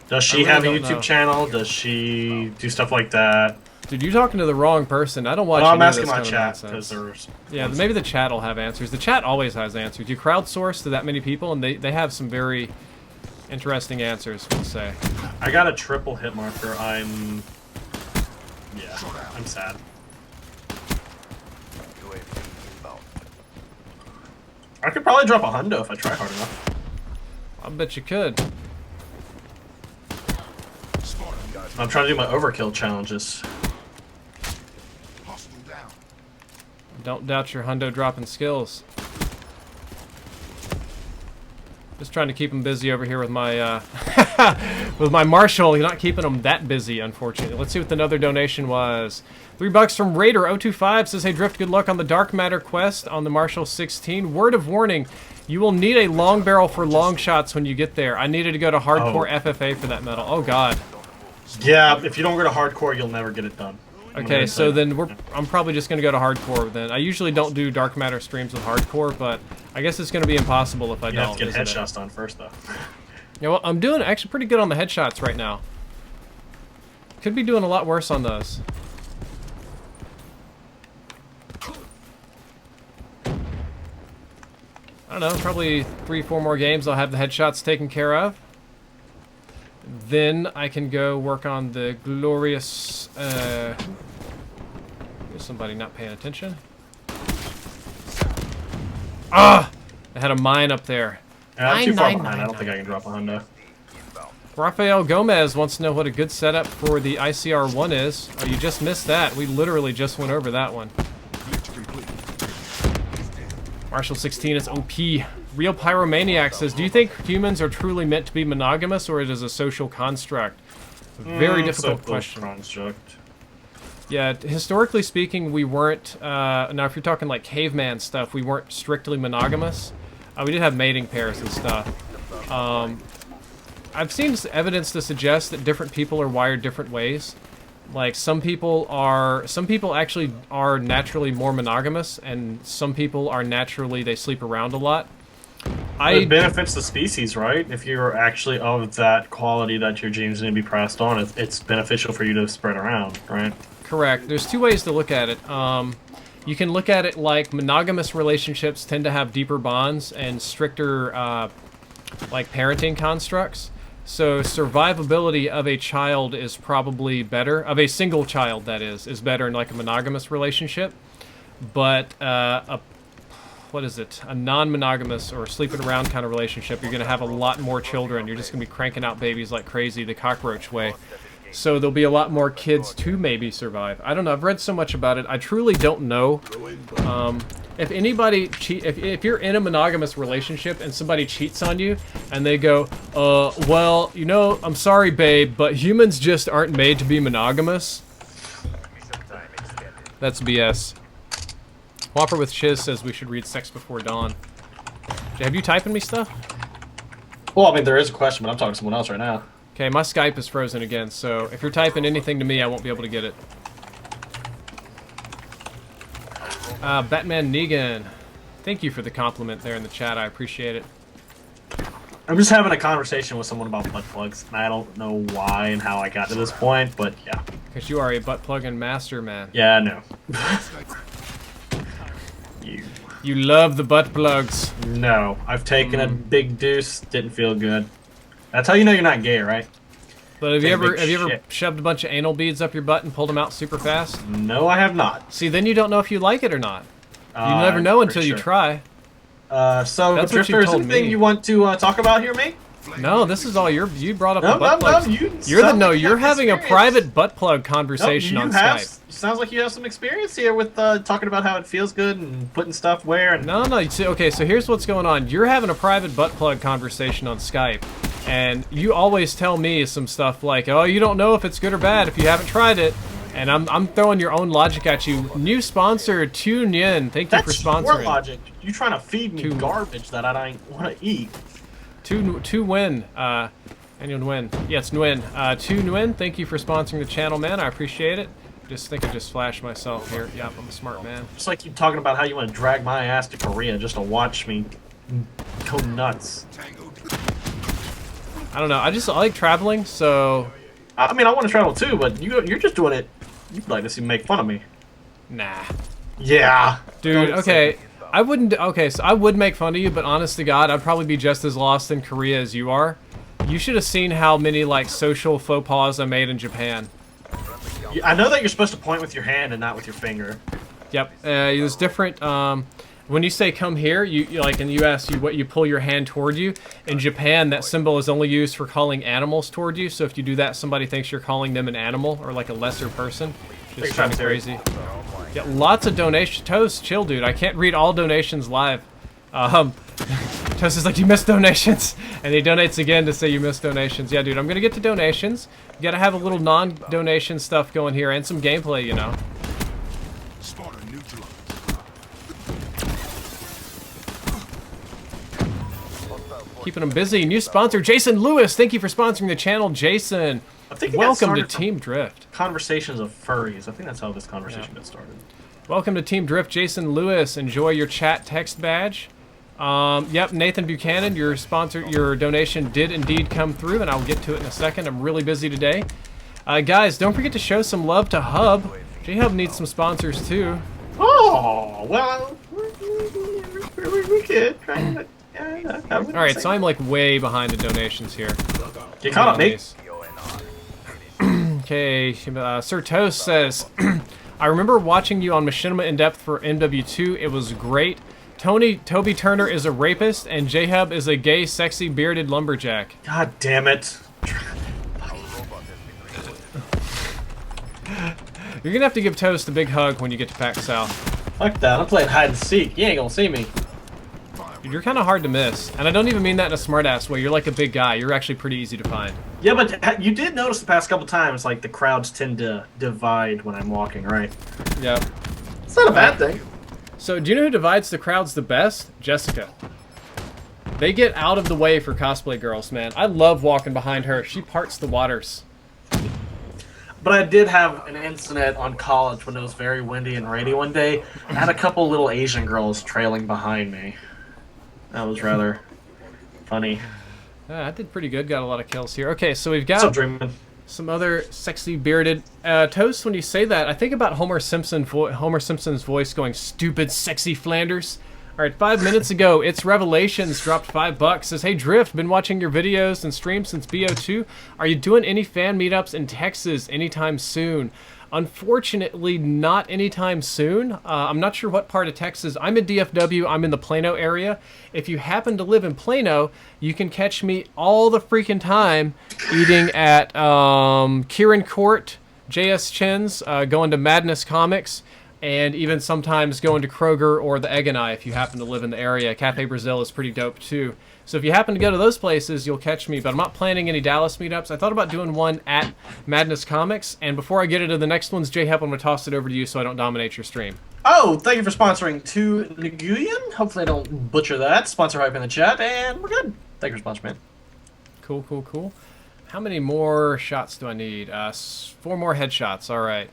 B: Does she have a YouTube channel? Does she do stuff like that?
A: Dude, you're talking to the wrong person. I don't watch.
B: Well,
A: any
B: I'm
A: of
B: asking
A: this
B: my
A: kind of
B: chat
A: nonsense.
B: because there's.
A: Yeah, maybe the chat will have answers. The chat always has answers. You crowdsource to that many people, and they have some very interesting answers. We'll say.
B: I got a triple hit marker. I'm sad. I could probably drop a hundo if I try hard enough.
A: I bet you could.
B: I'm trying to do my overkill challenges.
A: Don't doubt your hundo dropping skills. Just trying to keep him busy over here with my with my Marshal. You're not keeping him that busy, unfortunately. Let's see what another donation was. $3 from Raider025 says, hey Drift, good luck on the Dark Matter quest on the Marshal 16. Word of warning, you will need a long barrel for long shots when you get there. I needed to go to hardcore FFA for that medal. Oh god.
B: Yeah, if you don't go to hardcore, you'll never get it done.
A: Okay, so then I'm probably just going to go to hardcore then. I usually don't do Dark Matter streams with hardcore, but I guess it's going to be impossible if I don't.
B: You have to get headshots done first, though.
A: Yeah, well, I'm doing actually pretty good on the headshots right now. Could be doing a lot worse on those. I don't know, probably 3-4 more games I'll have the headshots taken care of. Then I can go work on the glorious, there's somebody not paying attention. Ah! I had a mine up there.
B: Yeah, I'm too far behind. I don't think I can drop a hundo.
A: Rafael Gomez wants to know what a good setup for the ICR-1 is. Oh, you just missed that. We literally just went over that one. Marshal 16 is OP. Real Pyromaniac says, do you think humans are truly meant to be monogamous, or it is a social construct? Very difficult question.
B: Construct.
A: Yeah, historically speaking, we weren't, now if you're talking like caveman stuff, we weren't strictly monogamous. We did have mating pairs and stuff. I've seen evidence to suggest that different people are wired different ways. Like some people actually are naturally more monogamous, and some people are naturally they sleep around a lot.
B: It benefits the species, right? If you're actually of that quality that your genes need to be passed on, it's beneficial for you to spread around, right?
A: Correct. There's two ways to look at it. You can look at it like monogamous relationships tend to have deeper bonds and stricter, like parenting constructs. So survivability of a child is probably better, of a single child that is better in like a monogamous relationship. But a non-monogamous or sleeping around kind of relationship, you're going to have a lot more children. You're just going to be cranking out babies like crazy the cockroach way. So there'll be a lot more kids to maybe survive. I don't know. I've read so much about it. I truly don't know. If anybody if you're in a monogamous relationship and somebody cheats on you and they go, well, you know, I'm sorry, babe, but humans just aren't made to be monogamous. That's BS. Whopper with Chiz says we should read Sex Before Dawn. Have you typing me stuff?
B: Well, I mean, there is a question, but I'm talking to someone else right now.
A: Okay, my Skype is frozen again, so if you're typing anything to me, I won't be able to get it. Batman Negan, thank you for the compliment there in the chat. I appreciate it.
B: I'm just having a conversation with someone about butt plugs, and I don't know why and how I got to this point, but yeah.
A: Because you are a butt plug-in master, man.
B: Yeah, I know.
A: You love the butt plugs.
B: No, I've taken a big deuce, didn't feel good. That's how you know you're not gay, right?
A: But have you ever shoved a bunch of anal beads up your butt and pulled them out super fast?
B: No, I have not.
A: See, then you don't know if you like it or not. You never know until you try.
B: So, Drifter, is there anything you want to talk about here, mate?
A: No, this is all you brought up the butt plugs. You're having a private butt plug conversation on Skype.
B: Sounds like you have some experience here with talking about how it feels good and putting stuff where. And...
A: No. Okay, so here's what's going on. You're having a private butt plug conversation on Skype, and you always tell me some stuff like, "Oh, you don't know if it's good or bad if you haven't tried it." And I'm throwing your own logic at you. New sponsor, Tune In. Thank you for sponsoring.
B: That's your logic. You trying to feed me garbage that I don't want to eat.
A: To Nguyen, and Nguyen. Yeah, it's Nguyen. To Nguyen, thank you for sponsoring the channel, man. I appreciate it. I just flashed myself here. Yep, I'm a smart man.
B: Just like you talking about how you want to drag my ass to Korea just to watch me go nuts.
A: I don't know. I like traveling, so...
B: I mean, I want to travel too, but you're just doing it. You'd like to see me make fun of me.
A: Nah.
B: Yeah.
A: Dude, okay. I wouldn't... Okay, so I would make fun of you, but honest to God, I'd probably be just as lost in Korea as you are. You should have seen how many, like, social faux pas I made in Japan.
B: I know that you're supposed to point with your hand and not with your finger.
A: Yep. There's different... when you say come here, you like in the U.S., you pull your hand toward you. In Japan, that symbol is only used for calling animals toward you. So if you do that, somebody thinks you're calling them an animal or like a lesser person. It's kind of crazy. Yeah, lots of donations. Toast, chill, dude. I can't read all donations live. Toast is like, you missed donations. And he donates again to say you missed donations. Yeah, dude, I'm going to get to donations. You got to have a little non-donation stuff going here and some gameplay, you know. Keeping them busy. New sponsor, Jason Lewis. Thank you for sponsoring the channel, Jason. Welcome to Team Drift.
B: Conversations of furries. I think that's how this conversation got started.
A: Welcome to Team Drift, Jason Lewis. Enjoy your chat text badge. Yep, Nathan Buchanan, your donation did indeed come through, and I'll get to it in a second. I'm really busy today. Guys, don't forget to show some love to Hub. J-Hub needs some sponsors too.
B: Oh, well, we could try to...
A: Alright, so I'm like way behind the donations here.
B: You caught up, mate.
A: Okay, Sir Toast says, I remember watching you on Machinima in depth for MW2. It was great. Toby Turner is a rapist, and J-Hub is a gay, sexy, bearded lumberjack.
B: God damn it.
A: You're gonna have to give Toast a big hug when you get to PAX South.
B: Fuck that, I'm playing hide and seek. You ain't gonna see me.
A: You're kind of hard to miss, and I don't even mean that in a smartass way. You're like a big guy. You're actually pretty easy to find.
B: Yeah, but you did notice the past couple times, like, the crowds tend to divide when I'm walking, right?
A: Yeah.
B: It's not a bad thing.
A: So, do you know who divides the crowds the best? Jessica. They get out of the way for cosplay girls, man. I love walking behind her. She parts the waters.
B: But I did have an incident on college when it was very windy and rainy one day. I had a couple little Asian girls trailing behind me. That was rather funny.
A: I did pretty good. Got a lot of kills here. Okay, so we've got
B: What's up, Dreamin'?
A: some other sexy bearded Toast. When you say that, I think about Homer Simpson's voice going, "Stupid, sexy Flanders." All right, 5 minutes ago, it's Revelations dropped $5. Says, "Hey Drift, been watching your videos and streams since BO2. Are you doing any fan meetups in Texas anytime soon?" Unfortunately, not anytime soon. I'm not sure what part of Texas. I'm in DFW. I'm in the Plano area. If you happen to live in Plano, you can catch me all the freaking time eating at Kieran Court, JS Chen's, going to Madness Comics, and even sometimes going to Kroger or the Egg and I if you happen to live in the area. Cafe Brazil is pretty dope too. So if you happen to go to those places, you'll catch me, but I'm not planning any Dallas meetups. I thought about doing one at Madness Comics, and before I get into the next ones, J-Hep, I'm going to toss it over to you so I don't dominate your stream.
B: Oh, thank you for sponsoring to Nguyen. Hopefully I don't butcher that. Sponsor hype in the chat, and we're good. Thank you for sponsoring, man.
A: Cool, cool, cool. How many more shots do I need? 4 more headshots, all right.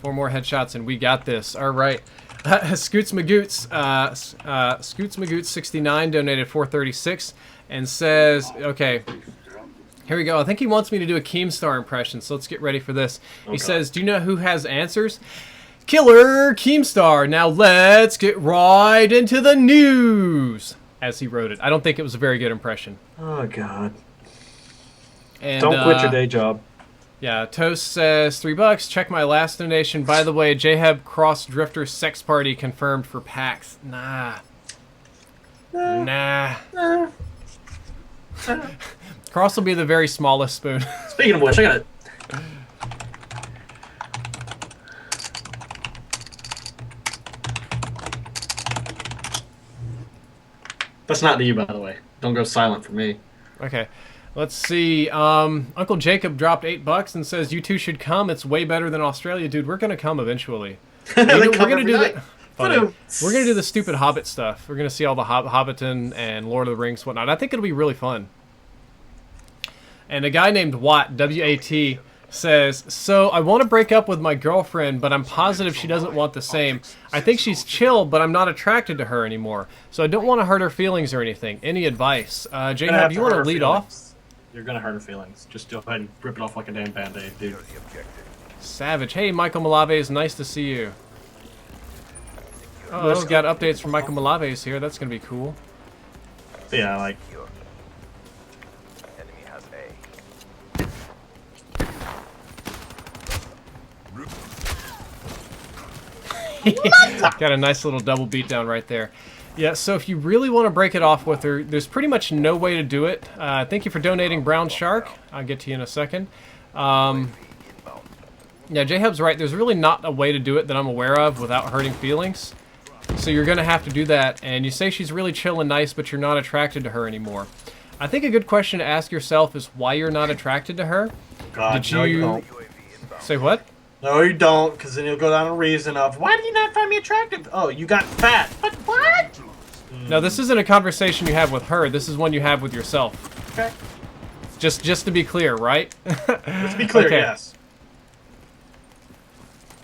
A: 4 more headshots, and we got this. All right. Scoots Magoots 69 donated $4.36 and says, okay, here we go. I think he wants me to do a Keemstar impression, so let's get ready for this. Okay. He says, "Do you know who has answers? Killer Keemstar. Now let's get right into the news," as he wrote it. I don't think it was a very good impression.
B: Oh, God.
A: And,
B: don't quit your day job.
A: Yeah, Toast says, $3. Check my last donation. By the way, J-Heb Cross Drifter Sex Party confirmed for PAX. Nah. Cross will be the very smallest spoon.
B: Speaking of which, I got it. That's not to you, by the way. Don't go silent for me.
A: Okay. Let's see. Uncle Jacob dropped $8 and says, "You two should come. It's way better than Australia, dude. We're gonna come eventually. We're gonna do the We're gonna do the stupid Hobbit stuff. We're gonna see all the Hobbiton and Lord of the Rings, whatnot. I think it'll be really fun." And a guy named Watt, W-A-T, says, "So I want to break up with my girlfriend, but I'm positive she doesn't want the same. I think she's chill, but I'm not attracted to her anymore. So I don't want to hurt her feelings or anything. Any advice?" J-Hab, you want to lead off?
B: You're gonna hurt her feelings. Just go ahead and rip it off like a damn band-aid, dude.
A: Savage. Hey, Michael Malaves, nice to see you. Oh, we've got updates from Michael Malaves here. That's gonna be cool.
B: Yeah, like.
C: Enemy has A.
A: Got a nice little double beatdown right there. Yeah, so if you really want to break it off with her, there's pretty much no way to do it. Thank you for donating, Brown Shark. I'll get to you in a second. Yeah, J-Hub's right. There's really not a way to do it that I'm aware of without hurting feelings. So you're going to have to do that. And you say she's really chill and nice, but you're not attracted to her anymore. I think a good question to ask yourself is why you're not attracted to her.
B: God,
A: Did you
B: don't.
A: Say what?
B: No, you don't, because then you'll go down a reason of, why do you not find me attractive? Oh, you got fat. But what?
A: No, this isn't a conversation you have with her. This is one you have with yourself.
B: Okay.
A: Just to be clear, right?
B: Let's be clear,
A: okay.
B: Yes.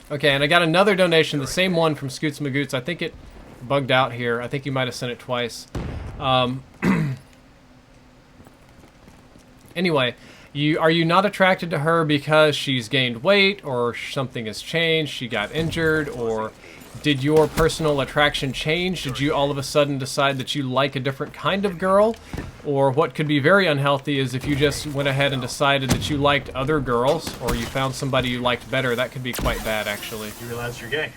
A: Okay, and I got another donation, the same one from Scoots Magoots. I think it bugged out here. I think you might have sent it twice. Anyway, are you not attracted to her because she's gained weight, or something has changed, she got injured, or did your personal attraction change? Did you all of a sudden decide that you like a different kind of girl? Or what could be very unhealthy is if you just went ahead and decided that you liked other girls, or you found somebody you liked better. That could be quite bad, actually.
B: You realize you're gay.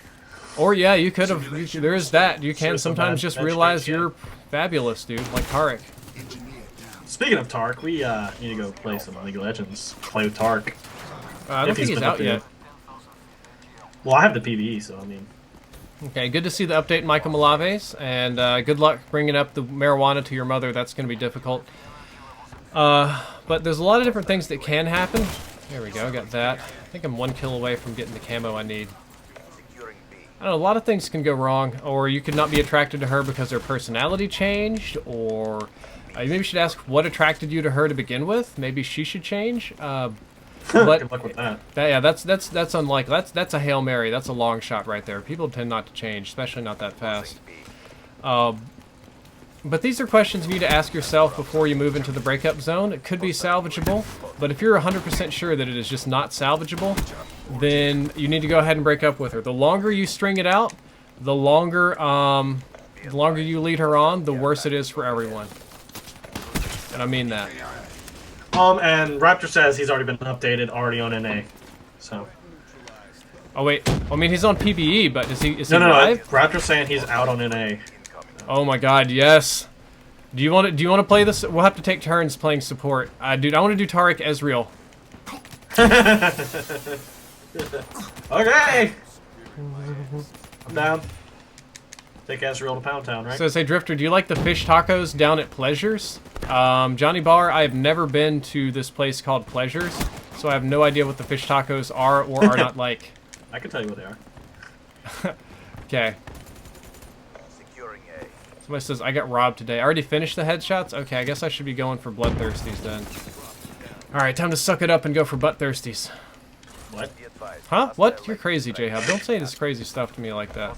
A: Or yeah, you could have. There is that. You can sometimes just realize you're fabulous, dude, like Tarek.
B: Speaking of Tark, we need to go play some League of Legends. Play with Tark.
A: I don't think he's out yet.
B: Well, I have the PvE, so I mean.
A: Okay, good to see the update, Michael Malaves, and good luck bringing up the marijuana to your mother. That's going to be difficult. But there's a lot of different things that can happen. There we go, got that. I think I'm 1 kill away from getting the camo I need. I don't know, a lot of things can go wrong, or you could not be attracted to her because her personality changed, or Maybe you should ask what attracted you to her to begin with. Maybe she should change. But
B: Good luck with that.
A: yeah, that's unlikely. That's a Hail Mary. That's a long shot right there. People tend not to change, especially not that fast. But these are questions you need to ask yourself before you move into the breakup zone. It could be salvageable, but if you're 100% sure that it is just not salvageable, then you need to go ahead and break up with her. The longer you string it out, the longer you lead her on, the worse it is for everyone. And I mean that.
B: And Raptor says he's already been updated, already on NA. So.
A: Oh wait, I mean he's on PBE, but is he
B: No.
A: live?
B: Raptor's saying he's out on NA.
A: Oh my God, yes. Do you want to play this? We'll have to take turns playing support. Dude, I want to do Tariq Ezreal.
B: Okay. I'm down. Take Ezreal to Pound Town, right?
A: So say Drifter, do you like the fish tacos down at Pleasures? Johnny Bar, I have never been to this place called Pleasures, so I have no idea what the fish tacos are or are not like.
B: I can tell you what they are.
A: Okay. Somebody says, I got robbed today. I already finished the headshots? Okay, I guess I should be going for bloodthirsties then. Alright, time to suck it up and go for butt-thirsties.
B: What?
A: Huh? What? You're crazy, J-Hub. Don't say this crazy stuff to me like that.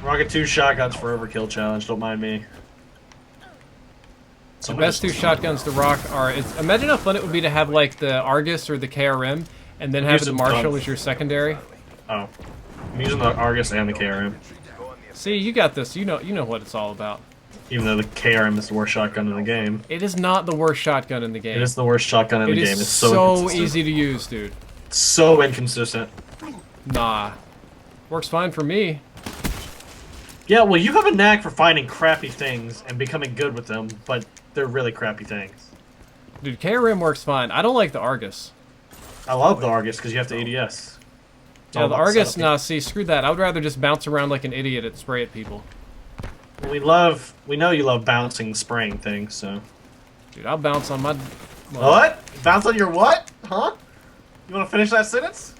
B: Rocket 2 shotguns for overkill challenge, don't mind me.
A: The best 2 shotguns to rock are... imagine how fun it would be to have, like, the Argus or the KRM, and then have the Marshal as your secondary.
B: Oh. I'm using the Argus and the KRM.
A: See, you got this. You know what it's all about.
B: Even though the KRM is the worst shotgun in the game.
A: It is not the worst shotgun in the game.
B: It is the worst shotgun in the game. It's
A: so easy to use, dude.
B: It's so inconsistent.
A: Nah. Works fine for me.
B: Yeah, well, you have a knack for finding crappy things and becoming good with them, but they're really crappy things.
A: Dude, KRM works fine. I don't like the Argus.
B: I love the Argus because you have to ADS.
A: Yeah, the Argus, nah, see, screw that. I would rather just bounce around like an idiot and spray at people.
B: Well, we know you love bouncing, spraying things, so.
A: Dude, I'll bounce on my...
B: Well, what? Bounce on your what? Huh? You want to finish that sentence?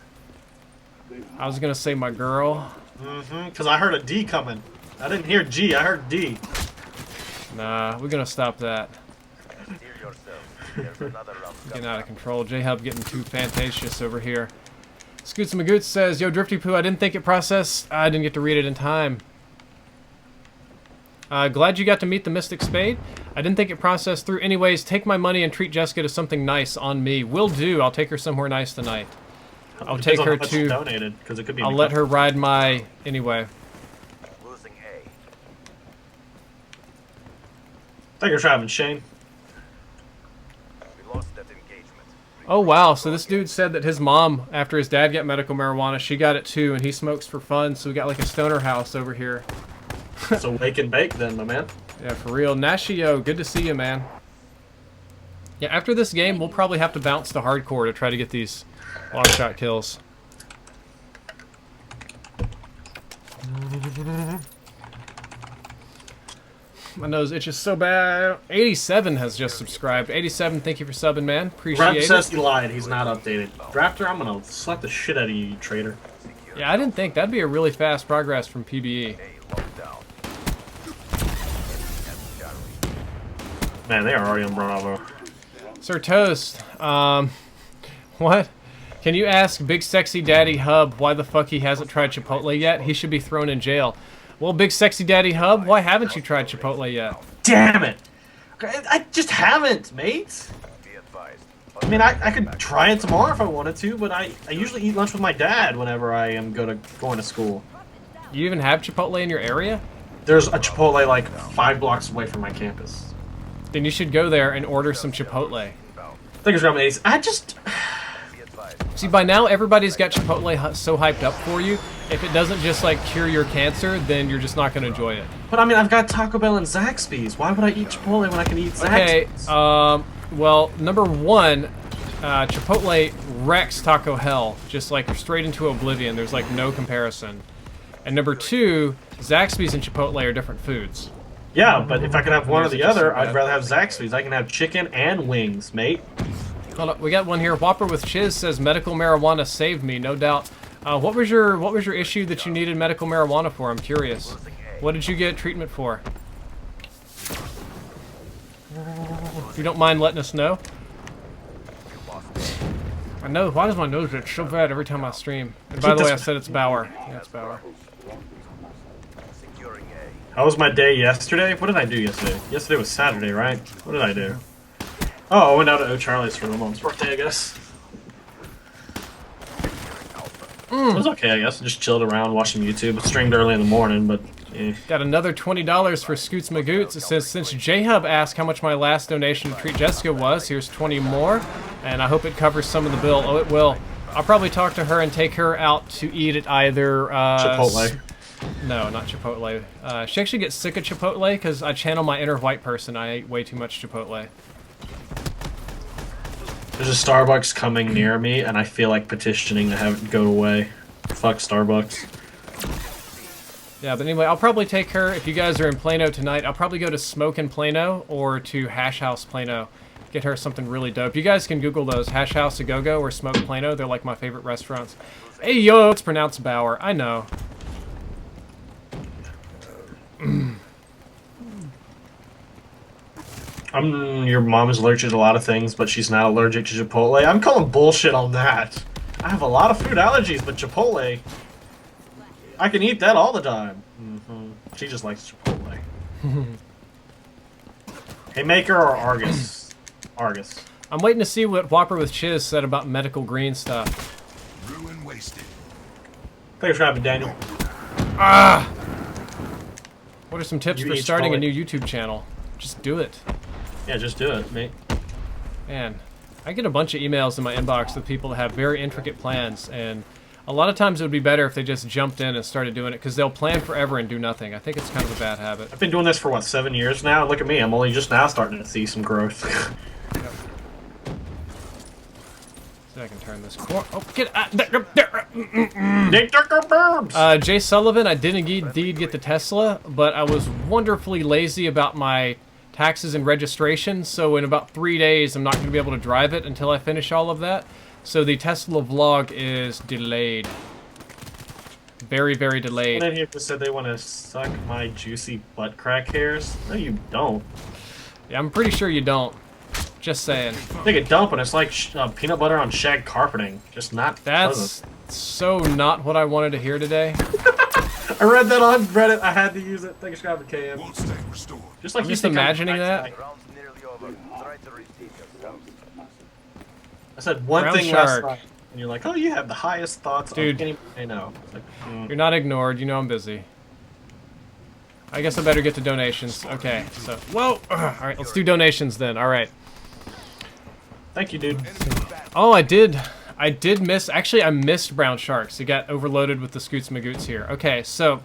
A: I was gonna say my girl.
B: Mm-hmm, because I heard a D coming. I didn't hear G, I heard D.
A: Nah, we're gonna stop that. Getting out of control. J-Hub getting too fantasious over here. Scoots Magoots says, Yo, Drifty Poo, I didn't think it processed. I didn't get to read it in time. Glad you got to meet the Mystic Spade. I didn't think it processed through. Anyways, take my money and treat Jessica to something nice on me. Will do. I'll take her somewhere nice tonight. I'll take her to...
B: Donated, it could be
A: I'll let her ride my... Anyway.
B: Thank you for having Shane.
A: Oh, wow. So this dude said that his mom, after his dad got medical marijuana, she got it too, and he smokes for fun, so we got like a stoner house over here.
B: So wake and bake then, my man.
A: Yeah, for real. Nashio, good to see you, man. Yeah, after this game, we'll probably have to bounce to hardcore to try to get these long shot kills. My nose itches so bad. 87 has just subscribed. 87, thank you for subbing, man. Appreciate it.
B: Raptor says he lied. He's not updated. Raptor, I'm gonna slap the shit out of you, you traitor.
A: Yeah, I didn't think. That'd be a really fast progress from PBE.
B: Man, they are already on Bravo.
A: Sir Toast, what? Can you ask Big Sexy Daddy Hub why the fuck he hasn't tried Chipotle yet? He should be thrown in jail. Well, Big Sexy Daddy Hub, why haven't you tried Chipotle yet?
B: Damn it! I just haven't, mate. I mean, I could try it tomorrow if I wanted to, but I usually eat lunch with my dad whenever I am going to school.
A: You even have Chipotle in your area?
B: There's a Chipotle like 5 blocks away from my campus.
A: Then you should go there and order some Chipotle.
B: Thank you for coming, Ace. I just...
A: See, by now everybody's got Chipotle so hyped up for you. If it doesn't just like cure your cancer, then you're just not going to enjoy it.
B: But I mean, I've got Taco Bell and Zaxby's. Why would I eat Chipotle when I can eat Zaxby's?
A: Okay, well, number one, Chipotle wrecks Taco Hell, just like straight into oblivion. There's like no comparison. And number two, Zaxby's and Chipotle are different foods.
B: Yeah, but if I could have one or the other, I'd rather have Zaxby's. I can have chicken and wings, mate.
A: Hold up, we got one here. Whopper with Chiz says medical marijuana saved me, no doubt. What was your issue that you needed medical marijuana for? I'm curious. What did you get treatment for? If you don't mind letting us know. I know. Why does my nose itch so bad every time I stream? And by the way, I said it's Bauer. Yeah, it's Bauer.
B: How was my day yesterday? What did I do yesterday? Yesterday was Saturday, right? What did I do? Oh, I went out to O'Charlie's for my mom's birthday, I guess. It was okay, I guess. Just chilled around, watching YouTube. Streamed early in the morning, but eh.
A: Got another $20 for Scoots Magoots. It says, since J-Hub asked how much my last donation to Treat Jessica was, here's 20 more. And I hope it covers some of the bill. Oh, it will. I'll probably talk to her and take her out to eat at either...
B: Chipotle.
A: No, not Chipotle. She actually gets sick of Chipotle because I channel my inner white person. I ate way too much Chipotle.
B: There's a Starbucks coming near me, and I feel like petitioning to have it go away. Fuck Starbucks.
A: Yeah, but anyway, I'll probably take her, if you guys are in Plano tonight, I'll probably go to Smoke in Plano or to Hash House Plano. Get her something really dope. You guys can Google those, Hash House A Go-Go or Smoke Plano. They're like my favorite restaurants. Hey, yo, it's pronounced Bauer. I know.
B: Your mom is allergic to a lot of things, but she's not allergic to Chipotle. I'm calling bullshit on that. I have a lot of food allergies, but Chipotle, I can eat that all the time. She just likes Chipotle. Haymaker or Argus? Argus.
A: I'm waiting to see what Whopper with Chiz said about medical green stuff.
C: Ruin wasted.
B: Thanks for having Daniel.
A: Ah! What are some tips
B: You
A: for
B: eat
A: starting a
B: Chipotle.
A: new YouTube channel? Just do it.
B: Yeah, just do it, mate.
A: Man, I get a bunch of emails in my inbox with people that have very intricate plans, and a lot of times it would be better if they just jumped in and started doing it, because they'll plan forever and do nothing. I think it's kind of a bad habit.
B: I've been doing this for, what, 7 years now? Look at me, I'm only just now starting to see some growth.
A: So I can turn this corner. Oh, get out! Jay Sullivan, I did indeed get the Tesla, but I was wonderfully lazy about my taxes and registration, so in about 3 days I'm not going to be able to drive it until I finish all of that. So the Tesla vlog is delayed. Very, very delayed.
B: And then here just said they want to suck my juicy butt crack hairs. No, you don't.
A: Yeah, I'm pretty sure you don't. Just saying.
B: Take a dump and it's like peanut butter on shag carpeting. Just not
A: That's
B: pleasant.
A: so not what I wanted to hear today.
B: I read that on Reddit. I had to use it. Thank you, Scott, for KM.
C: Won't stay restored.
B: Just like
A: I'm
B: you
A: just
B: think
A: imagining that.
B: I said one
A: Brown
B: thing
A: shark.
B: last night, and you're like, "Oh, you have the highest thoughts."
A: Dude.
B: Of I know. It's like,
A: You're not ignored. You know I'm busy. I guess I better get to donations. Okay, so... Whoa! Alright, let's do donations then. Alright.
B: Thank you, dude.
A: Oh, I did miss... Actually, I missed Brown Sharks. It got overloaded with the Scoots Magoots here. Okay, so...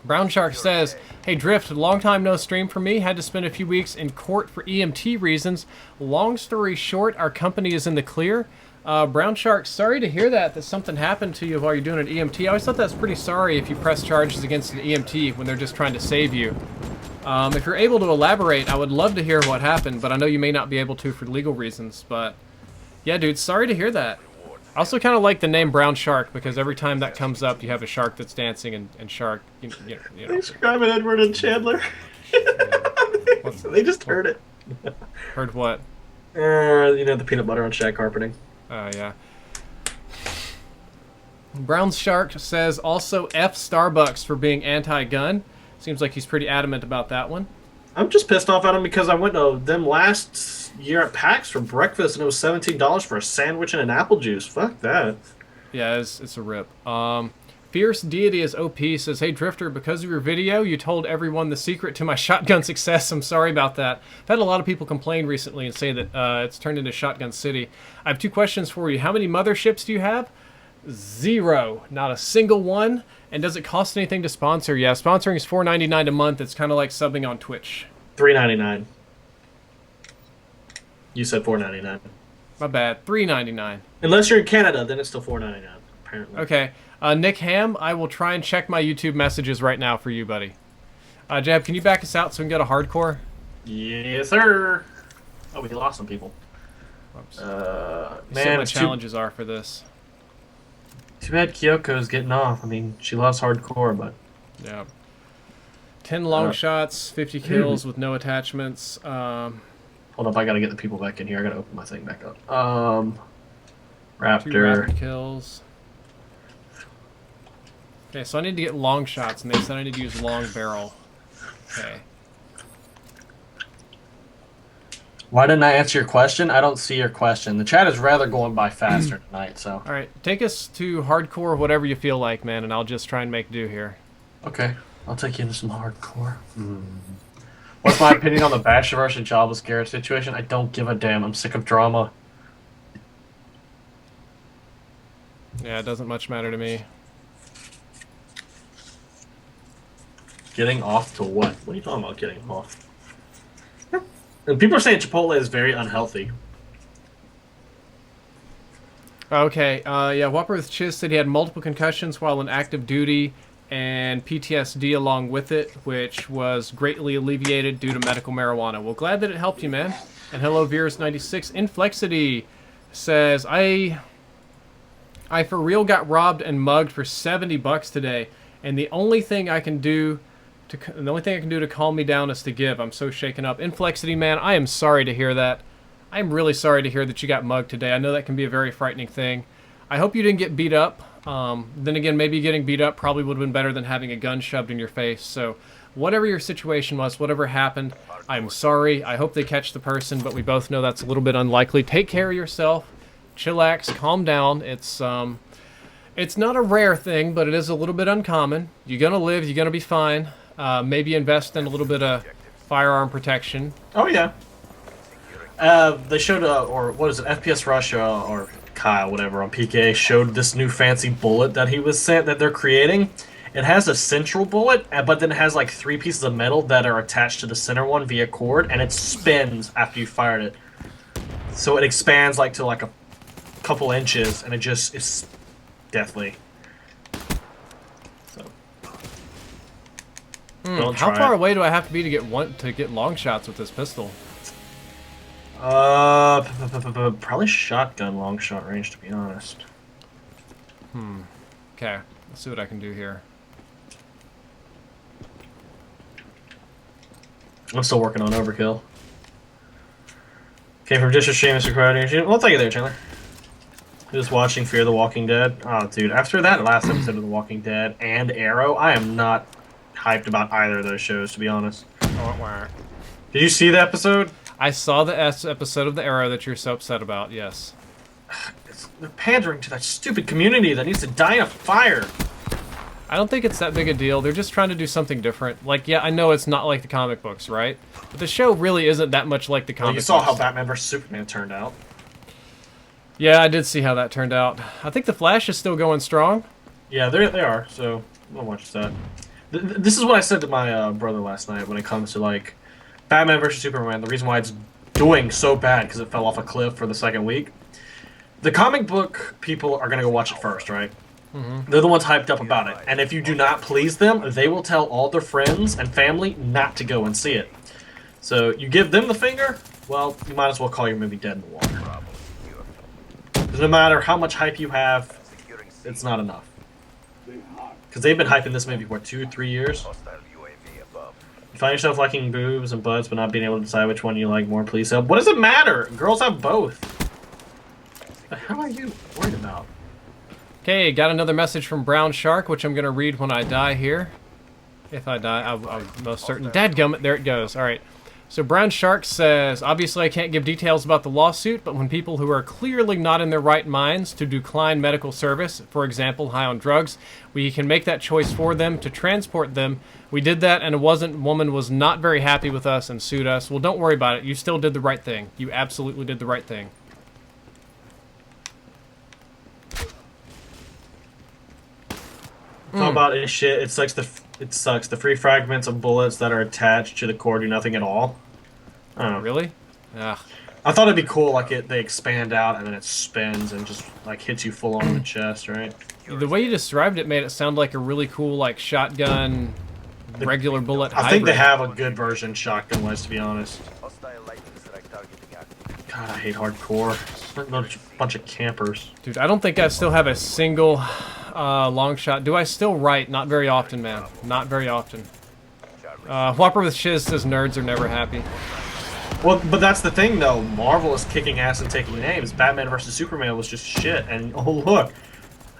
A: Brown Shark says, hey Drift, long time no stream for me. Had to spend a few weeks in court for EMT reasons. Long story short, our company is in the clear. Brown Shark, sorry to hear that something happened to you while you're doing an EMT. I always thought that's pretty sorry if you press charges against an EMT when they're just trying to save you. If you're able to elaborate, I would love to hear what happened, but I know you may not be able to for legal reasons. But yeah, dude, sorry to hear that. I also kind of like the name Brown Shark because every time that comes up, you have a shark that's dancing and shark. You know.
B: Thanks for grabbing Edward and Chandler. They just heard it.
A: Heard what?
B: You know, the peanut butter on shag carpeting.
A: Oh, yeah. Brown Shark says also F Starbucks for being anti-gun. Seems like he's pretty adamant about that one.
B: I'm just pissed off at him because I went to them last year at PAX for breakfast and it was $17 for a sandwich and an apple juice. Fuck that.
A: Yeah, it's a rip. Fierce Deity is OP says, hey Drifter, because of your video, you told everyone the secret to my shotgun success. I'm sorry about that. I've had a lot of people complain recently and say that it's turned into Shotgun City. I have two questions for you. How many motherships do you have? 0. Not a single one. And does it cost anything to sponsor? Yeah, sponsoring is $4.99 a month. It's kind of like subbing on Twitch.
B: $3.99. You said $4.99.
A: My bad. $3.99.
B: Unless you're in Canada, then it's still $4.99. Apparently.
A: Okay. Nick Ham, I will try and check my YouTube messages right now for you, buddy. Jab, can you back us out so we can go to hardcore?
B: Yes, sir. Oh, we lost some people.
A: Oops.
B: Man,
A: what
B: it's
A: challenges are for this.
B: too bad Kyoko's getting off. I mean, she loves hardcore, but
A: Yeah. 10 long shots, 50 kills with no attachments.
B: Hold up, I gotta get the people back in here. I gotta open my thing back up. Raptor.
A: 2 rapid kills. Okay, so I need to get long shots, and they said I need to use long barrel. Okay.
B: Why didn't I answer your question? I don't see your question. The chat is rather going by faster tonight, so.
A: All right, take us to hardcore, whatever you feel like, man, and I'll just try and make do here.
B: Okay, I'll take you into some hardcore. What's my opinion on the Bachelor versus Jobless Garrett situation? I don't give a damn. I'm sick of drama.
A: Yeah, it doesn't much matter to me.
B: Getting off to what? What are you talking about getting off? And people are saying Chipotle is very unhealthy.
A: Okay, yeah, Whopper with Chiz said he had multiple concussions while in active duty and PTSD along with it, which was greatly alleviated due to medical marijuana. Well, glad that it helped you, man. And hello, Veers96. Inflexity says, I for real got robbed and mugged for $70 today, and the only thing I can do to calm me down is to give. I'm so shaken up. Inflexity, man, I am sorry to hear that. I'm really sorry to hear that you got mugged today. I know that can be a very frightening thing. I hope you didn't get beat up. Then again, maybe getting beat up probably would have been better than having a gun shoved in your face. So whatever your situation was, whatever happened, I'm sorry. I hope they catch the person, but we both know that's a little bit unlikely. Take care of yourself. Chillax, calm down. It's not a rare thing, but it is a little bit uncommon. You're gonna live, you're gonna be fine. Maybe invest in a little bit of firearm protection.
B: Oh yeah. They showed, or what is it, FPS Russia or Kyle, whatever, on PK showed this new fancy bullet that he was sent that they're creating. It has a central bullet, but then it has like 3 pieces of metal that are attached to the center one via cord, and it spins after you fired it. So it expands like to like a couple inches, and it just is deathly. So.
A: How far away do I have to be to get long shots with this pistol?
B: Probably shotgun long shot range, to be honest.
A: Okay, let's see what I can do here.
B: I'm still working on overkill. Came from District Seamus required. Well, thank you there, Chandler. Just watching Fear the Walking Dead. Oh, dude, after that last episode of The Walking Dead and Arrow, I am not hyped about either of those shows, to be honest. Did you see the episode?
A: I saw the episode of The Arrow that you're so upset about, yes.
B: They're pandering to that stupid community that needs to die in a fire.
A: I don't think it's that big a deal. They're just trying to do something different. Like, yeah, I know it's not like the comic books, right? But the show really isn't that much like the comic books.
B: You saw how Batman vs. Superman turned out.
A: Yeah, I did see how that turned out. I think The Flash is still going strong.
B: Yeah, they are, so we'll watch that. This is what I said to my brother last night when it comes to, like, Batman vs. Superman. The reason why it's doing so bad because it fell off a cliff for the second week. The comic book people are going to go watch it first, right? They're the ones hyped up about it. And if you do not please them, they will tell all their friends and family not to go and see it. So you give them the finger, well, you might as well call your movie dead in the water. Because no matter how much hype you have, it's not enough. Because they've been hyping this movie for, what, 2-3 years? You find yourself liking boobs and butts, but not being able to decide which one you like more, please help. What does it matter? Girls have both. What the hell are you worried about?
A: Okay, got another message from Brown Shark, which I'm going to read when I die here. If I die, I'm most certain. Dadgummit, there it goes. All right. So Brown Shark says, obviously I can't give details about the lawsuit, but when people who are clearly not in their right minds to decline medical service, for example, high on drugs, we can make that choice for them to transport them. We did that, and a woman was not very happy with us and sued us. Well, don't worry about it. You still did the right thing. You absolutely did the right thing.
B: Talk about this shit. It sucks. The free fragments of bullets that are attached to the core do nothing at all. I don't know.
A: Really? Ugh.
B: I thought it'd be cool, like they expand out and then it spins and just like hits you full on the chest, right?
A: The way you described it made it sound like a really cool, like, shotgun, regular bullet hybrid.
B: I think they have a good version shotgun-wise, to be honest. God, I hate hardcore. It's a bunch of campers.
A: Dude, I don't think I still have a single long shot. Do I still write? Not very often, man. Not very often. Whopper with Shiz says nerds are never happy.
B: Well, but that's the thing, though. Marvel is kicking ass and taking names. Batman vs Superman was just shit, and oh look,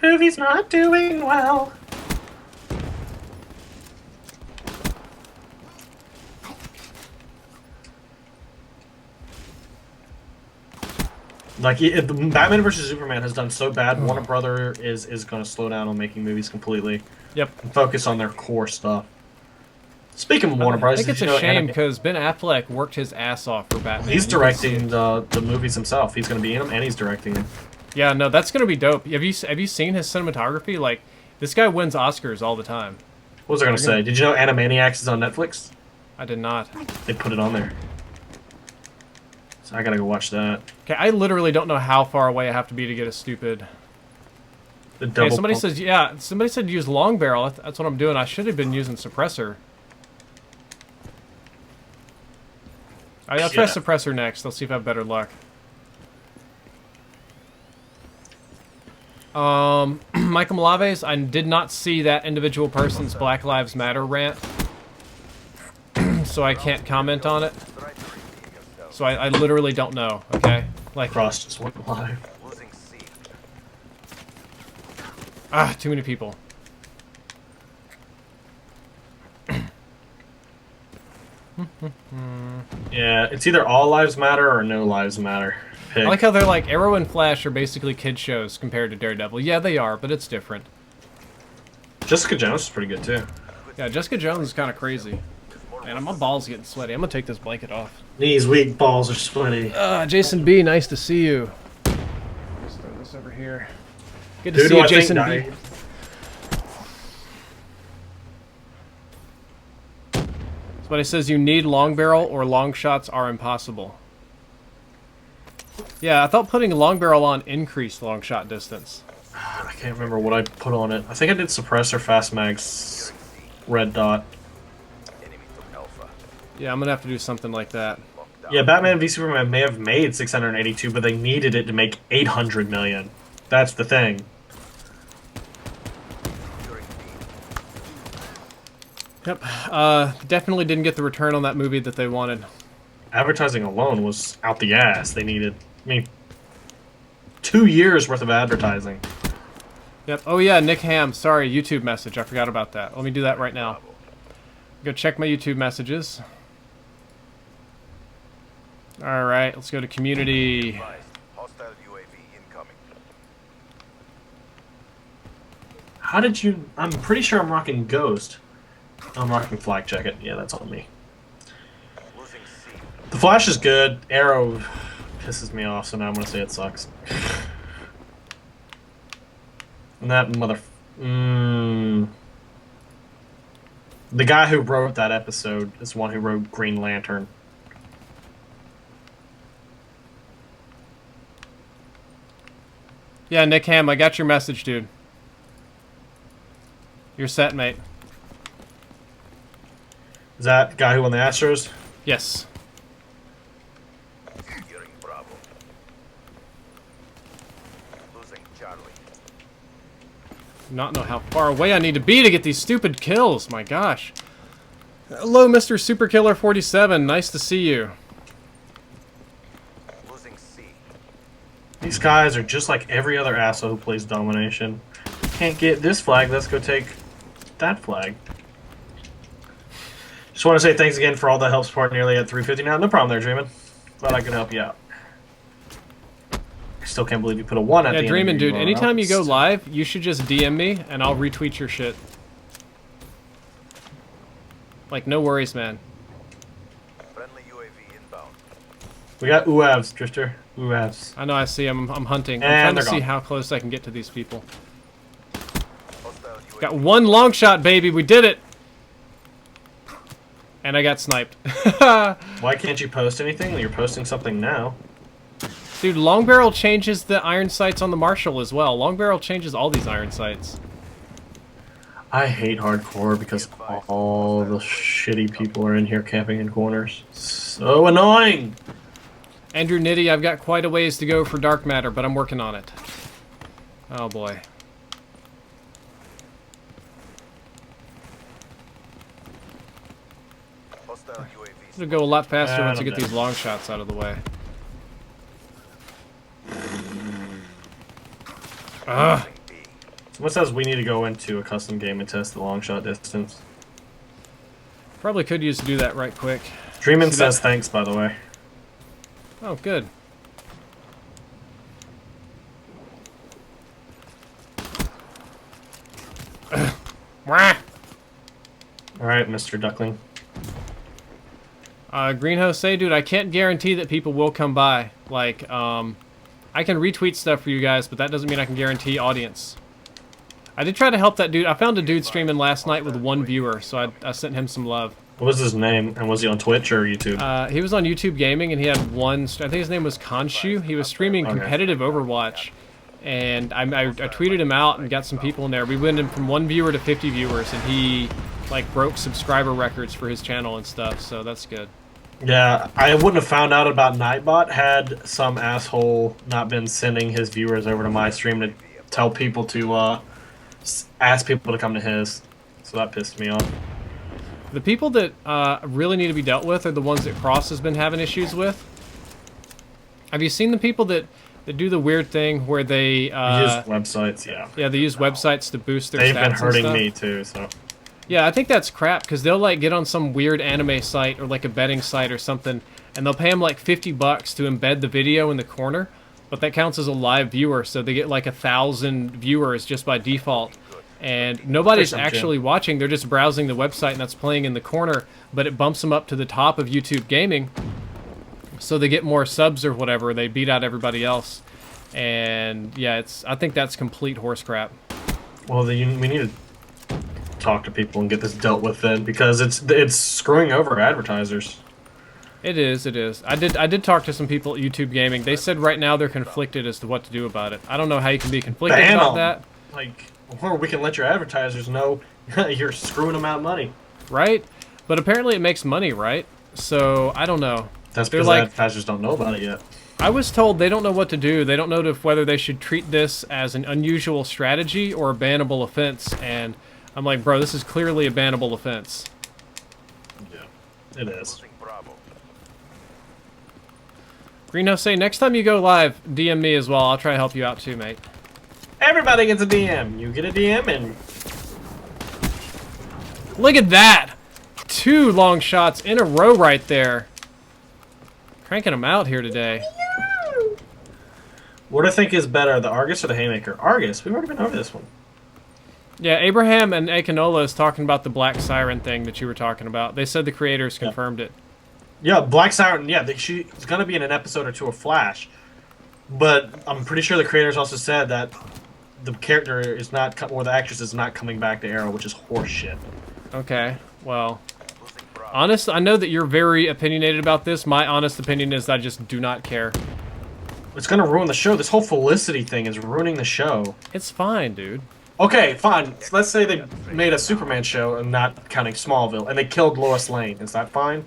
B: movie's not doing well. Like, Batman vs Superman has done so bad. Warner Brother is going to slow down on making movies completely.
A: Yep.
B: And focus on their core stuff. Speaking of Warner Bros.,
A: I think it's a shame because Ben Affleck worked his ass off for Batman.
B: He's directing the movies himself. He's going to be in them, and he's directing them.
A: Yeah, no, that's going to be dope. Have you seen his cinematography? Like, this guy wins Oscars all the time.
B: What was I going to say? Did you know Animaniacs is on Netflix?
A: I did not.
B: They put it on there. So I gotta go watch that.
A: Okay, I literally don't know how far away I have to be to get a stupid... Okay, somebody says, yeah, somebody said use long barrel. That's what I'm doing. I should have been using suppressor. I'll try suppressor next. I'll see if I have better luck. Michael Malaves, I did not see that individual person's Black Lives Matter rant, so I can't comment on it. So I literally don't know, okay? Like,
B: Cross just went live.
A: Ah, too many people.
B: Yeah, it's either all lives matter or no lives matter. Pick.
A: I like how they're like, Arrow and Flash are basically kid shows compared to Daredevil. Yeah, they are, but it's different.
B: Jessica Jones is pretty good, too.
A: Yeah, Jessica Jones is kind of crazy. Man, my balls getting sweaty. I'm gonna take this blanket off.
B: Knees weak, balls are sweaty.
A: Jason B, nice to see you. Let's throw this over here. Good to see you, Jason B. Somebody says you need long barrel or long shots are impossible. Yeah, I thought putting long barrel on increased long shot distance.
B: I can't remember what I put on it. I think I did suppressor, fast mags, red dot.
A: Yeah, I'm gonna have to do something like that.
B: Yeah, Batman v Superman may have made 682, but they needed it to make 800 million. That's the thing.
A: Yep. Definitely didn't get the return on that movie that they wanted.
B: Advertising alone was out the ass. They needed, I mean, 2 years worth of advertising.
A: Yep. Oh yeah, Nick Ham. Sorry, YouTube message. I forgot about that. Let me do that right now. Go check my YouTube messages. Alright, let's go to community.
B: How did you... I'm pretty sure I'm rocking Ghost. I'm rocking Flak Jacket. Yeah, that's on me. The Flash is good. Arrow pisses me off, so now I'm going to say it sucks. And that mother... The guy who wrote that episode is the one who wrote Green Lantern.
A: Yeah, Nick Ham, I got your message, dude. You're set, mate.
B: Is that the guy who won the Astros?
A: Yes. Not know how far away I need to be to get these stupid kills. My gosh. Hello, Mr. Superkiller 47. Nice to see you.
B: These guys are just like every other asshole who plays Domination. Can't get this flag, let's go take that flag. Just want to say thanks again for all the help support nearly at 350 now. No problem there, Dreamin'. Glad I could help you out. I still can't believe you put a 1 at the end.
A: Yeah, Dreamin', dude, anytime you go live, you should just DM me and I'll retweet your shit. Like, no worries, man.
B: We got UAVs, Drifter. UAVs.
A: I know, I see him. I'm hunting. I'm trying to see how close I can get to these people. Got one long shot, baby. We did it. And I got sniped.
B: Why can't you post anything? You're posting something now.
A: Dude, long barrel changes the iron sights on the Marshal as well. Long barrel changes all these iron sights.
B: I hate hardcore because all the shitty people are in here camping in corners. So annoying!
A: Andrew Nitty, I've got quite a ways to go for dark matter, but I'm working on it. Oh boy. It'll go a lot faster once you
B: don't
A: get these long shots out of the way. Ugh.
B: What says we need to go into a custom game and test the long shot distance?
A: Probably could use to do that right quick.
B: Dreamin says thanks, by the way.
A: Oh, good. Wah!
B: Alright, Mr. Duckling.
A: Greenhouse say, dude, I can't guarantee that people will come by. Like, I can retweet stuff for you guys, but that doesn't mean I can guarantee audience. I did try to help that dude. I found a dude streaming last night with 1 viewer, so I sent him some love.
B: What was his name? And was he on Twitch or YouTube?
A: He was on YouTube Gaming, and he had I think his name was Konshu. He was streaming competitive Overwatch, and I tweeted him out and got some people in there. We went in from 1 viewer to 50 viewers, and he, like, broke subscriber records for his channel and stuff, so that's good.
B: Yeah, I wouldn't have found out about Nightbot had some asshole not been sending his viewers over to my stream to tell people to, ask people to come to his. So that pissed me off.
A: The people that really need to be dealt with are the ones that Cross has been having issues with. Have you seen the people that do the weird thing where they...
B: use websites, yeah.
A: Yeah, they use websites to boost their
B: They've
A: stats
B: been hurting
A: and stuff.
B: me, too, so...
A: Yeah, I think that's crap, because they'll, like, get on some weird anime site or, like, a betting site or something, and they'll pay them, like, $50 to embed the video in the corner, but that counts as a live viewer, so they get, like, 1,000 viewers just by default. And nobody's actually watching, they're just browsing the website, and that's playing in the corner, but it bumps them up to the top of YouTube Gaming, so they get more subs or whatever, they beat out everybody else. And, yeah, I think that's complete horse crap.
B: Well, we need to talk to people and get this dealt with then, because it's screwing over advertisers.
A: It is, it is. I did talk to some people at YouTube Gaming. They said right now they're conflicted as to what to do about it. I don't know how you can be conflicted about that.
B: Like, or we can let your advertisers know you're screwing them out of money.
A: Right? But apparently it makes money, right? So, I don't know.
B: That's because advertisers don't know about it yet.
A: I was told they don't know what to do. They don't know whether they should treat this as an unusual strategy or a bannable offense. And I'm like, bro, this is clearly a bannable offense.
B: Yeah, it is.
A: Greenhouse say, next time you go live, DM me as well. I'll try to help you out too, mate.
B: Everybody gets a DM. You get a DM and...
A: Look at that! 2 long shots in a row right there. Cranking them out here today.
B: What do you think is better, the Argus or the Haymaker? Argus. We've already been over this one.
A: Yeah, Abraham and Akinola is talking about the Black Siren thing that you were talking about. They said the creators confirmed it.
B: Yeah, Black Siren, yeah, she's going to be in an episode or 2 of Flash. But I'm pretty sure the creators also said that the character is not, or the actress is not coming back to Arrow, which is horseshit.
A: Okay, well, honest, I know that you're very opinionated about this. My honest opinion is I just do not care.
B: It's going to ruin the show. This whole Felicity thing is ruining the show.
A: It's fine, dude.
B: Okay, fine. So let's say they made a Superman show, and not counting Smallville, and they killed Lois Lane. Is that fine?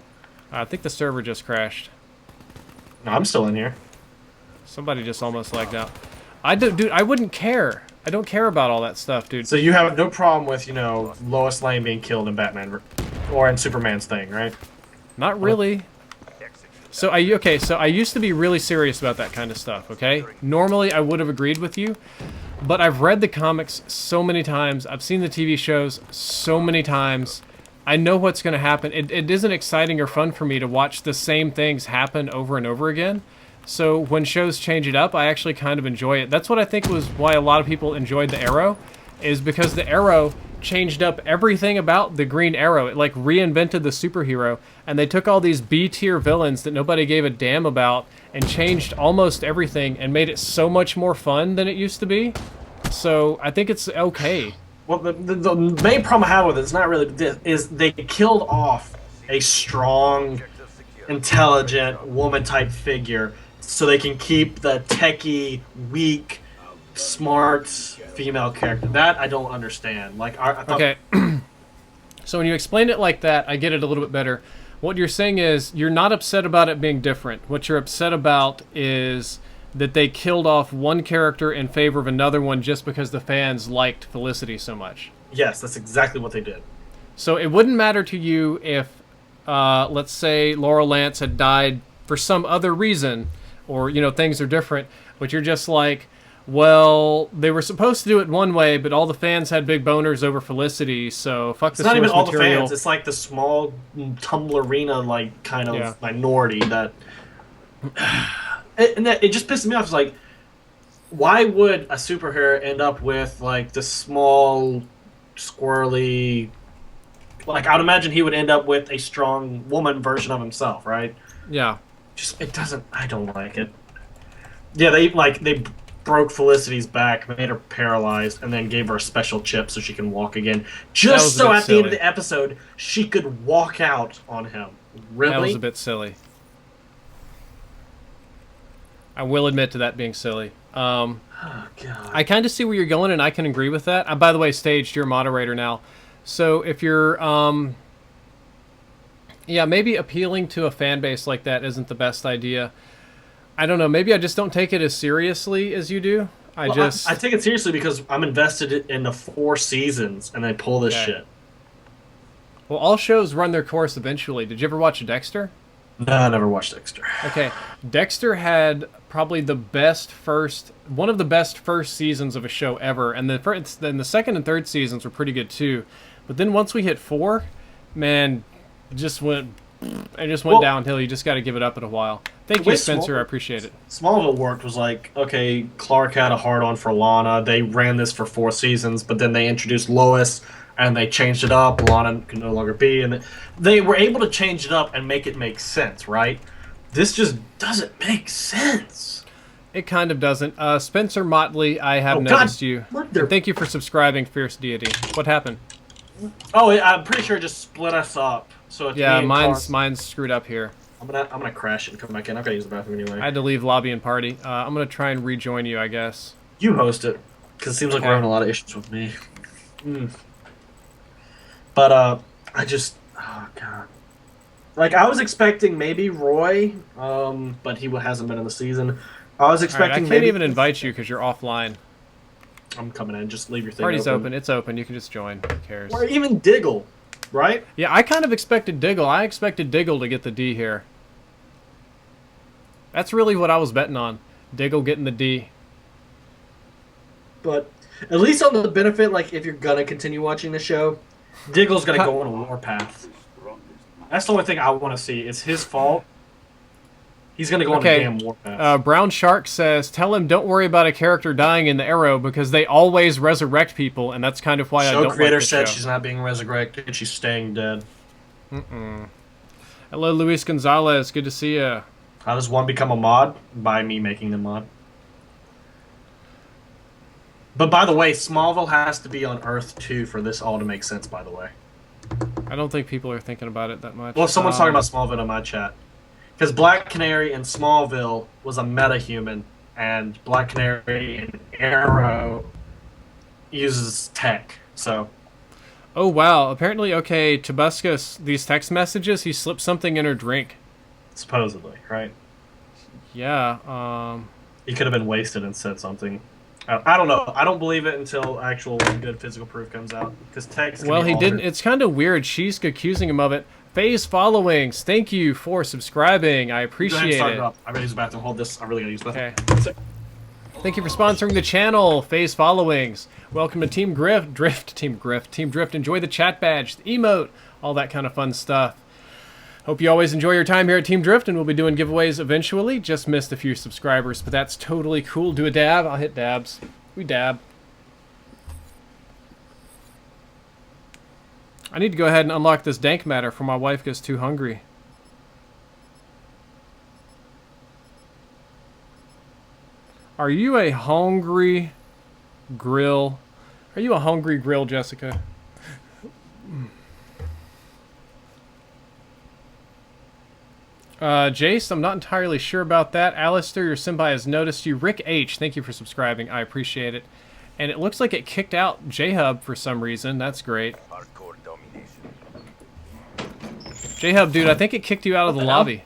A: I think the server just crashed.
B: No, I'm still in here.
A: Somebody just almost lagged out. Dude, I wouldn't care. I don't care about all that stuff, dude.
B: So you have no problem with, you know, Lois Lane being killed in Batman, or in Superman's thing, right?
A: Not really. So I used to be really serious about that kind of stuff, okay? Normally I would have agreed with you, but I've read the comics so many times, I've seen the TV shows so many times, I know what's going to happen. It isn't exciting or fun for me to watch the same things happen over and over again. So when shows change it up, I actually kind of enjoy it. That's what I think was why a lot of people enjoyed the Arrow, is because the Arrow changed up everything about the Green Arrow. It like reinvented the superhero, and they took all these B-tier villains that nobody gave a damn about and changed almost everything and made it so much more fun than it used to be. So I think it's okay.
B: Well, the main problem I have with it is not really this, is they killed off a strong, intelligent, woman-type figure so they can keep the techie, weak, smart female character. That I don't understand. Like, I thought...
A: Okay. So when you explain it like that, I get it a little bit better. What you're saying is you're not upset about it being different. What you're upset about is that they killed off one character in favor of another one just because the fans liked Felicity so much.
B: Yes, that's exactly what they did.
A: So it wouldn't matter to you if let's say Laurel Lance had died for some other reason, or, you know, things are different, but you're just like, well, they were supposed to do it one way, but all the fans had big boners over Felicity, so fuck the source material.
B: It's not even all the fans. It's like the small Tumblr-arena, like, kind of minority that... It just pisses me off. It's like, why would a superhero end up with, like, the small, squirrely... Like, I would imagine he would end up with a strong woman version of himself, right?
A: Yeah.
B: Just, it doesn't... I don't like it. Yeah, they broke Felicity's back, made her paralyzed, and then gave her a special chip so she can walk again. Just so at the end of the episode, she could walk out on him. Really?
A: That was a bit silly. I will admit to that being silly.
B: Oh, God.
A: I kind of see where you're going, and I can agree with that. By the way, Staged, you're a moderator now. So if you're, yeah, maybe appealing to a fan base like that isn't the best idea. I don't know. Maybe I just don't take it as seriously as you do. I
B: take it seriously because I'm invested in the 4 seasons, and they pull this shit.
A: Well, all shows run their course eventually. Did you ever watch Dexter?
B: No, I never watched Dexter.
A: Okay, Dexter had probably one of the best first seasons of a show ever, and then the second and third seasons were pretty good too. But then once we hit 4, man, it just went downhill. You just got to give it up in a while. Thank you, Spencer. I appreciate it.
B: Smallville worked was like, okay, Clark had a hard-on for Lana. They ran this for 4 seasons, but then they introduced Lois, and they changed it up. Lana can no longer be, and they were able to change it up and make it make sense, right? This just doesn't make sense.
A: It kind of doesn't. Spencer Motley, I have noticed you. Thank you for subscribing, Fierce Deity. What happened?
B: Oh, I'm pretty sure it just split us up. So it's
A: yeah, mine's screwed up here.
B: I'm gonna crash it and come back in. I've got to use the bathroom anyway.
A: I had to leave lobby and party. I'm gonna try and rejoin you, I guess.
B: You host it, because it seems like we're having a lot of issues with me. But I just, oh god, like I was expecting maybe Roy, but he hasn't been in the season. I was expecting.
A: I can't even invite you because you're offline.
B: I'm coming in. Just leave your thing.
A: Party's open. It's open. You can just join. Who cares?
B: Or even Diggle. Right?
A: Yeah, I kind of expected Diggle. I expected Diggle to get the D here. That's really what I was betting on. Diggle getting the D.
B: But at least on the benefit, like if you're gonna continue watching the show, Diggle's gonna go on a warpath. That's the only thing I want to see. It's his fault. He's gonna go on a damn warpath.
A: Brown Shark says, "Tell him don't worry about a character dying in the Arrow because they always resurrect people, and that's kind of why I don't like the show."
B: Show creator said she's not being resurrected; she's staying dead.
A: Hello, Luis Gonzalez. Good to see you.
B: How does one become a mod? By me making the mod. But by the way, Smallville has to be on Earth too for this all to make sense. By the way,
A: I don't think people are thinking about it that much.
B: Well, someone's talking about Smallville in my chat. Because Black Canary in Smallville was a metahuman, and Black Canary in Arrow uses tech, so...
A: Oh, wow. Apparently, okay, Chubuscus, these text messages, he slipped something in her drink.
B: Supposedly, right?
A: Yeah,
B: He could have been wasted and said something. I don't know. I don't believe it until actual good physical proof comes out. Because text
A: well, he didn't... It's kind of weird. She's accusing him of it. Phase Followings, thank you for subscribing. I appreciate it.
B: I gotta use the bathroom. Hold this. I really gotta use the bathroom.
A: Okay. Thank you for sponsoring the channel, Phase Followings. Welcome to Team Drift. Enjoy the chat badge, the emote, all that kind of fun stuff. Hope you always enjoy your time here at Team Drift, and we'll be doing giveaways eventually. Just missed a few subscribers, but that's totally cool. Do a dab. I'll hit dabs. We dab. I need to go ahead and unlock this dank matter before my wife gets too hungry. Are you a hungry grill? Are you a hungry grill, Jessica? Jace, I'm not entirely sure about that. Alistair, your senpai has noticed you. Rick H, thank you for subscribing. I appreciate it. And it looks like it kicked out J-Hub for some reason. That's great. J-Hub, dude, I think it kicked you out of the lobby.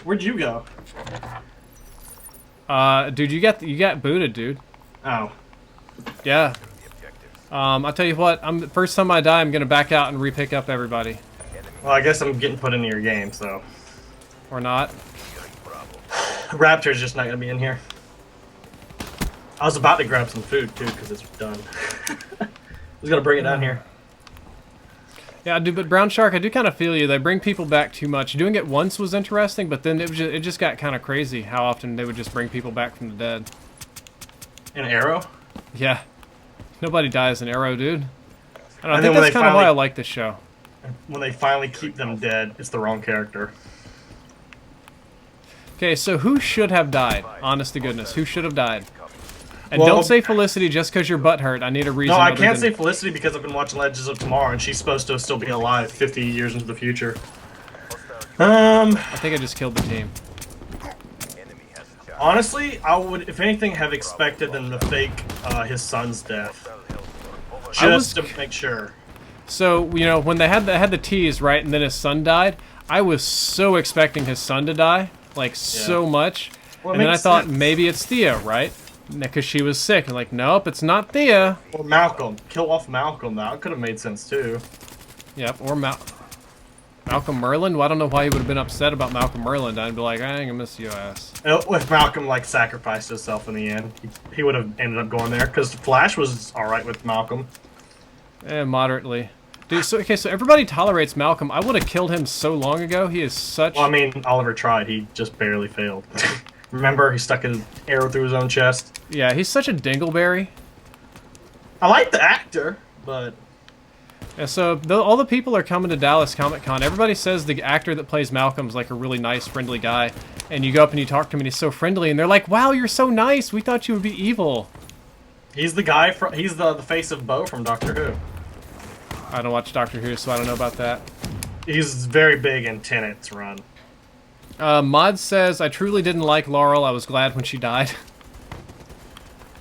B: Where'd you go?
A: Dude, you got booted, dude.
B: Oh.
A: Yeah. I'll tell you what. First time I die, I'm gonna back out and re-pick up everybody.
B: Well, I guess I'm getting put into your game, so.
A: Or not.
B: Raptor's just not gonna be in here. I was about to grab some food too, because it's done. I was gonna bring it down here.
A: Yeah, dude, but Brown Shark, I do kind of feel you. They bring people back too much. Doing it once was interesting, but then it just got kind of crazy how often they would just bring people back from the dead.
B: An arrow?
A: Yeah. Nobody dies in Arrow, dude. I think that's kind of why I like this show.
B: When they finally keep them dead, it's the wrong character.
A: Okay, so who should have died? Honest to goodness, who should have died? And
B: Well,
A: don't say Felicity just because your butt hurt. I need a reason.
B: No, I can't say Felicity because I've been watching Legends of Tomorrow, and she's supposed to still be alive 50 years into the future.
A: I think I just killed the team.
B: Honestly, I would, if anything, have expected them to fake his son's death, just to make sure.
A: So you know when they had the tease right, and then his son died, I was so expecting his son to die, like so much,
B: Well,
A: and then I thought
B: sense.
A: maybe it's Thea, right? Because she was sick, and like, nope, it's not Thea.
B: Or Malcolm. Kill off Malcolm. That could have made sense too.
A: Yep, or Malcolm Merlin. Well, I don't know why he would have been upset about Malcolm Merlin. I'd be like, I ain't gonna miss your ass.
B: If Malcolm like sacrificed himself in the end, he would have ended up going there because Flash was all right with Malcolm.
A: Moderately. Dude, so everybody tolerates Malcolm. I would have killed him so long ago. He is such.
B: Well, I mean, Oliver tried. He just barely failed. Remember, he stuck his arrow through his own chest.
A: Yeah, he's such a dingleberry.
B: I like the actor, but
A: Yeah, so all the people are coming to Dallas Comic Con. Everybody says the actor that plays Malcolm's like a really nice, friendly guy. And you go up and you talk to him, and he's so friendly. And they're like, "Wow, you're so nice. We thought you would be evil."
B: he's the guy from. He's the face of Bo from Doctor Who.
A: I don't watch Doctor Who, so I don't know about that.
B: He's very big in Tenet's run.
A: Mod says, I truly didn't like Laurel. I was glad when she died.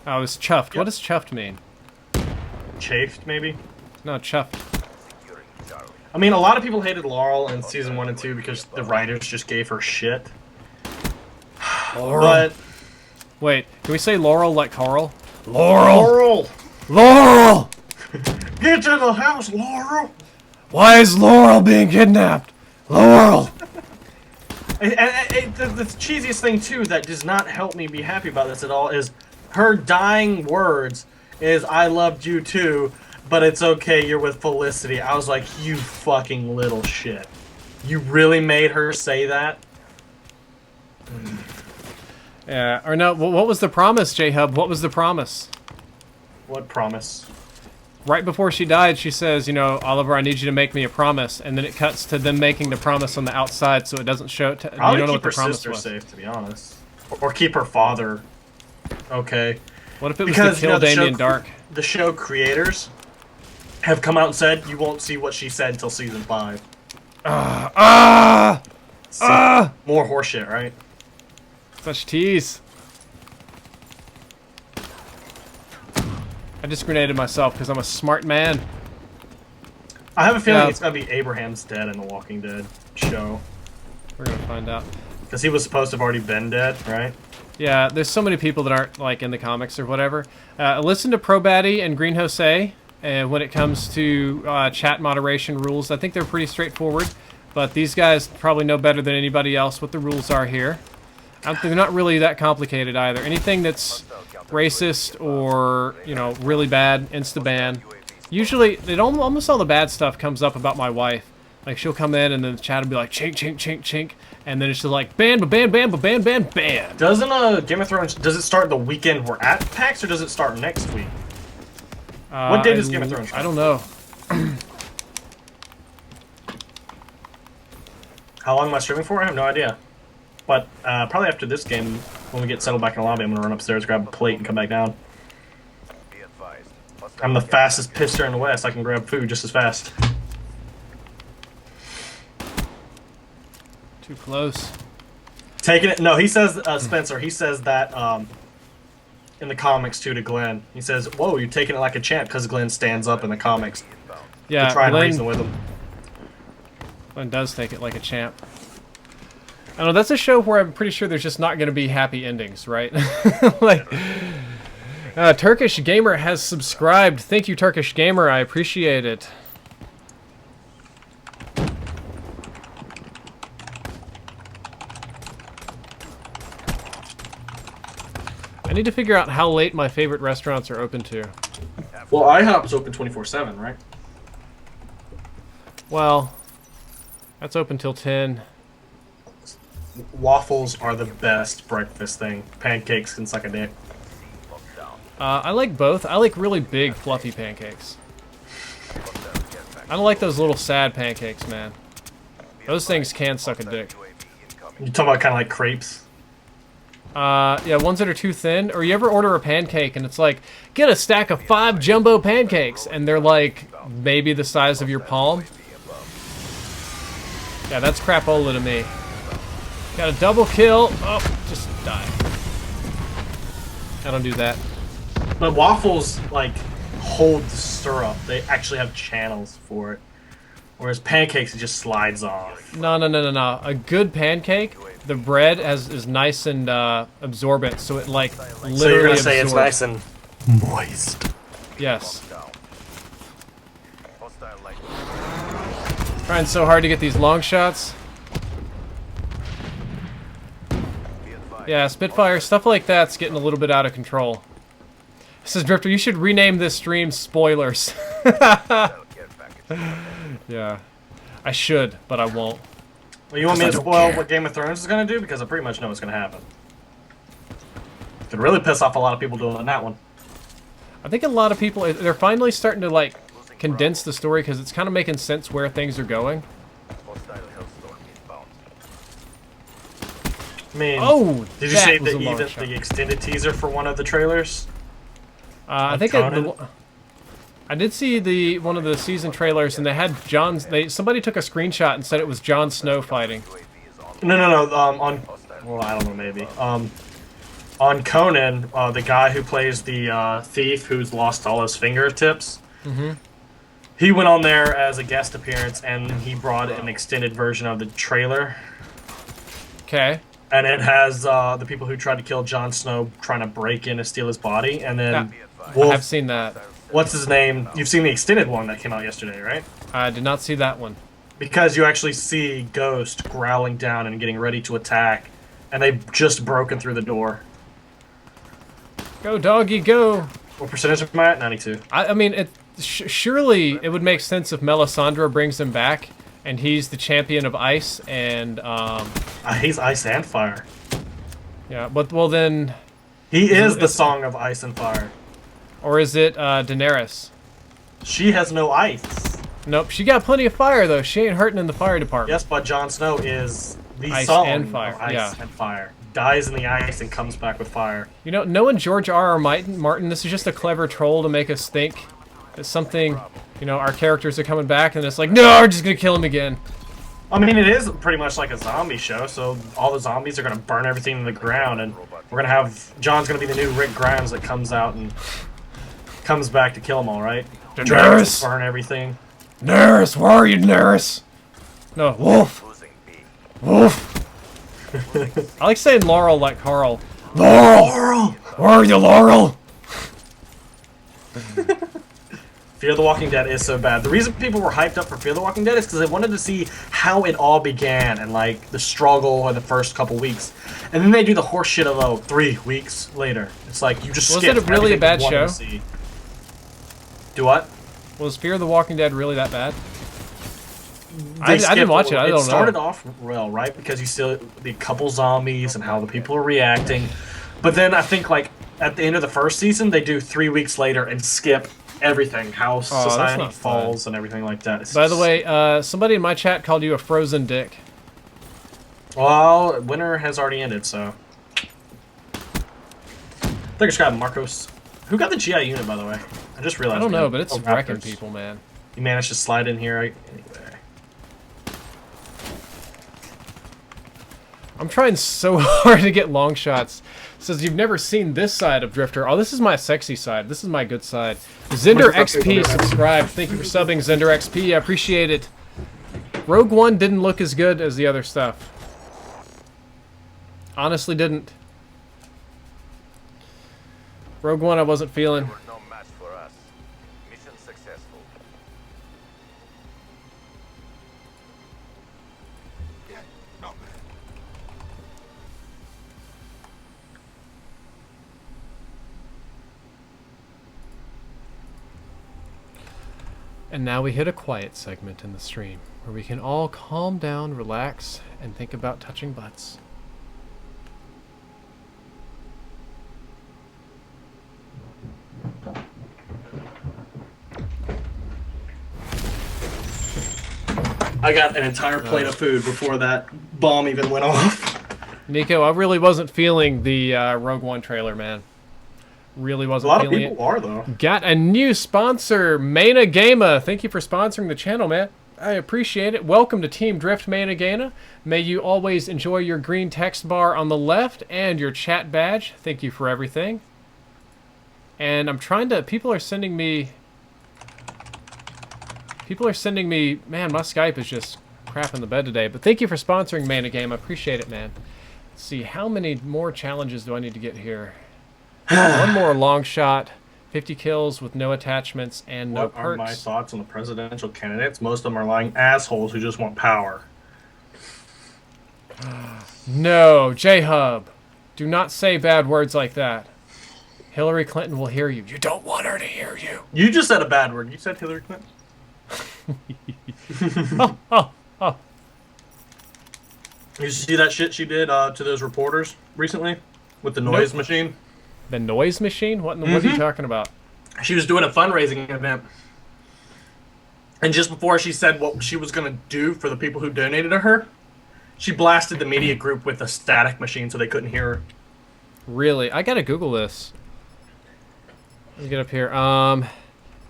A: I was chuffed.
B: Yep.
A: What does chuffed mean?
B: Chafed, maybe?
A: No, chuffed.
B: I mean, a lot of people hated Laurel in season 1 and 2 because the writers just gave her shit.
A: Laurel.
B: But
A: Wait, can we say Laurel like Carl? Laurel!
B: Laurel!
A: Laurel!
B: Get to the house, Laurel!
A: Why is Laurel being kidnapped? Laurel!
B: And the cheesiest thing, too, that does not help me be happy about this at all is her dying words is, I loved you too, but it's okay, you're with Felicity. I was like, you fucking little shit. You really made her say that?
A: Yeah, or no, what was the promise, J-Hub? What was the promise?
B: What promise?
A: Right before she died, she says, you know, Oliver, I need you to make me a promise. And then it cuts to them making the promise on the outside so it doesn't show it. You don't know what the promise was.
B: Safe, to be honest. Or keep her father okay.
A: What if it was to kill Damien Dark?
B: The show creators have come out and said you won't see what she said until season 5. More horseshit, right?
A: Such tease. I just grenaded myself because I'm a smart man.
B: I have a feeling it's gonna be Abraham's dead in the Walking Dead show.
A: We're gonna find out.
B: Because he was supposed to have already been dead, right?
A: Yeah, there's so many people that aren't like in the comics or whatever. Listen to Probatty and Green Jose when it comes to chat moderation rules. I think they're pretty straightforward, but these guys probably know better than anybody else what the rules are here. They're not really that complicated either. Anything that's racist or, you know, really bad, insta-ban. Usually, almost all the bad stuff comes up about my wife. Like, she'll come in and then the chat will be like, chink, chink, chink, chink. And then it's just like, ban, ban, ban, ban, ban, ban.
B: Doesn't Game of Thrones, does it start the weekend we're at PAX or does it start next week? What day does Game of Thrones start?
A: I don't know.
B: How long am I streaming for? I have no idea. But probably after this game, when we get settled back in the lobby, I'm going to run upstairs, grab a plate, and come back down. I'm the fastest pisser in the West. I can grab food just as fast.
A: Too close.
B: Taking it. No, he says, Spencer, he says that in the comics, too, to Glenn. He says, whoa, you're taking it like a champ, because Glenn stands up in the comics
A: Yeah,
B: to try and reason with him.
A: Glenn does take it like a champ. I don't know, that's a show where I'm pretty sure there's just not going to be happy endings, right? Like, Turkish Gamer has subscribed. Thank you, Turkish Gamer. I appreciate it. need to figure out how late my favorite restaurants are open to.
B: Well, IHOP's open 24/7, right?
A: Well, that's open till 10.
B: Waffles are the best breakfast thing. Pancakes can suck a dick.
A: I like both. I like really big, fluffy pancakes. I don't like those little sad pancakes, man. Those things can suck a dick.
B: You talking about kind of like crepes?
A: Yeah, ones that are too thin. Or you ever order a pancake and it's like, get a stack of 5 jumbo pancakes, and they're like maybe the size of your palm. Yeah, that's crapola to me. Got a double kill. Oh, just die. I don't do that.
B: But waffles, like, hold the syrup. They actually have channels for it. Whereas pancakes, it just slides off.
A: No. A good pancake, the bread is nice and absorbent, so it like literally
B: So you're gonna
A: absorbs.
B: say it's nice and moist.
A: Yes. Trying so hard to get these long shots. Yeah, Spitfire, stuff like that's getting a little bit out of control. Says Drifter, you should rename this stream Spoilers. Yeah. I should, but I won't.
B: Well, you want me to spoil what Game of Thrones is gonna do? Because I pretty much know what's gonna happen. Could really piss off a lot of people doing that one.
A: I think a lot of people, they're finally starting to, like, condense the story because it's kind of making sense where things are going.
B: I mean,
A: Oh,
B: did you see the extended teaser for one of the trailers?
A: I think I did see one of the season trailers, and they had somebody took a screenshot and said it was Jon Snow fighting.
B: No. Well, I don't know, maybe. On Conan, the guy who plays the thief who's lost all his fingertips.
A: Mm-hmm.
B: He went on there as a guest appearance, and he brought an extended version of the trailer.
A: Okay.
B: And it has the people who tried to kill Jon Snow trying to break in to steal his body, and then
A: I have seen that.
B: What's his name? You've seen the extended one that came out yesterday, right?
A: I did not see that one.
B: Because you actually see Ghost growling down and getting ready to attack, and they've just broken through the door.
A: Go, doggy, go!
B: What percentage am I at? 92.
A: I mean, surely it would make sense if Melisandre brings him back, and he's the champion of ice, and
B: he's ice and fire.
A: Yeah, but well then,
B: he is the song of ice and fire.
A: Or is it Daenerys?
B: She has no ice.
A: Nope, she got plenty of fire though. She ain't hurting in the fire department.
B: Yes, but Jon Snow is the
A: ice
B: song
A: and fire.
B: of ice
A: Yeah.
B: and fire. Dies in the ice and comes back with fire.
A: You know, knowing George R.R. Martin, this is just a clever troll to make us think that something, you know, our characters are coming back, and it's like, no, we're just gonna kill him again.
B: I mean, it is pretty much like a zombie show, so all the zombies are gonna burn everything to the ground, and we're gonna have John's gonna be the new Rick Grimes that comes out and comes back to kill them all, right?
A: Daenerys!
B: Burn everything.
A: Daenerys, where are you, Daenerys? No, Wolf! Wolf! I like saying Laurel like Carl. Laurel! Where are you, Laurel?
B: Fear the Walking Dead is so bad. The reason people were hyped up for Fear the Walking Dead is because they wanted to see how it all began and, like, the struggle in the first couple weeks. And then they do the horse shit of, 3 weeks later. It's like, you just skipped
A: Was it really a bad show?
B: Do what?
A: Was Fear the Walking Dead really that bad? I didn't watch it. I don't know.
B: It started off well, right? Because you see the couple zombies and how the people are reacting. But then I think, like, at the end of the first season, they do 3 weeks later and skip everything. How society falls and everything like that.
A: By the way, somebody in my chat called you a frozen dick.
B: Well, winter has already ended, so. I think I just got Marcos. Who got the GI unit, by the way? I just realized.
A: I don't know, but it's wrecking people, man.
B: You managed to slide in here. Anyway.
A: I'm trying so hard to get long shots. Says you've never seen this side of Drifter. Oh, this is my sexy side. This is my good side. Zender XP subscribed. Thank you for subbing, Zender XP. I appreciate it. Rogue One didn't look as good as the other stuff. Honestly, didn't. Rogue One I wasn't feeling. And now we hit a quiet segment in the stream, where we can all calm down, relax, and think about touching butts.
B: I got an entire plate of food before that bomb even went off.
A: Nico, I really wasn't feeling the Rogue One trailer, man. Really wasn't feeling it.
B: A lot of people are, though.
A: Got a new sponsor, Monogamy. Thank you for sponsoring the channel, man. I appreciate it. Welcome to Team Drift Monogamy. May you always enjoy your green text bar on the left and your chat badge. Thank you for everything. And I'm trying to... People are sending me... Man, my Skype is just crap in the bed today. But thank you for sponsoring Monogamy. I appreciate it, man. Let's see, how many more challenges do I need to get here? One more long shot, 50 kills with no attachments and no
B: perks. What are my
A: perks.
B: thoughts on the presidential candidates? Most of them are lying assholes who just want power.
A: No, J-Hub. Do not say bad words like that. Hillary Clinton will hear you. You don't want her to hear you.
B: You just said a bad word. You said Hillary Clinton.
A: Oh.
B: You see that shit she did to those reporters recently with the noise machine?
A: The noise machine? What are you talking about?
B: She was doing a fundraising event. And just before she said what she was going to do for the people who donated to her, she blasted the media group with a static machine so they couldn't hear her.
A: Really? I gotta Google this. Let me get up here.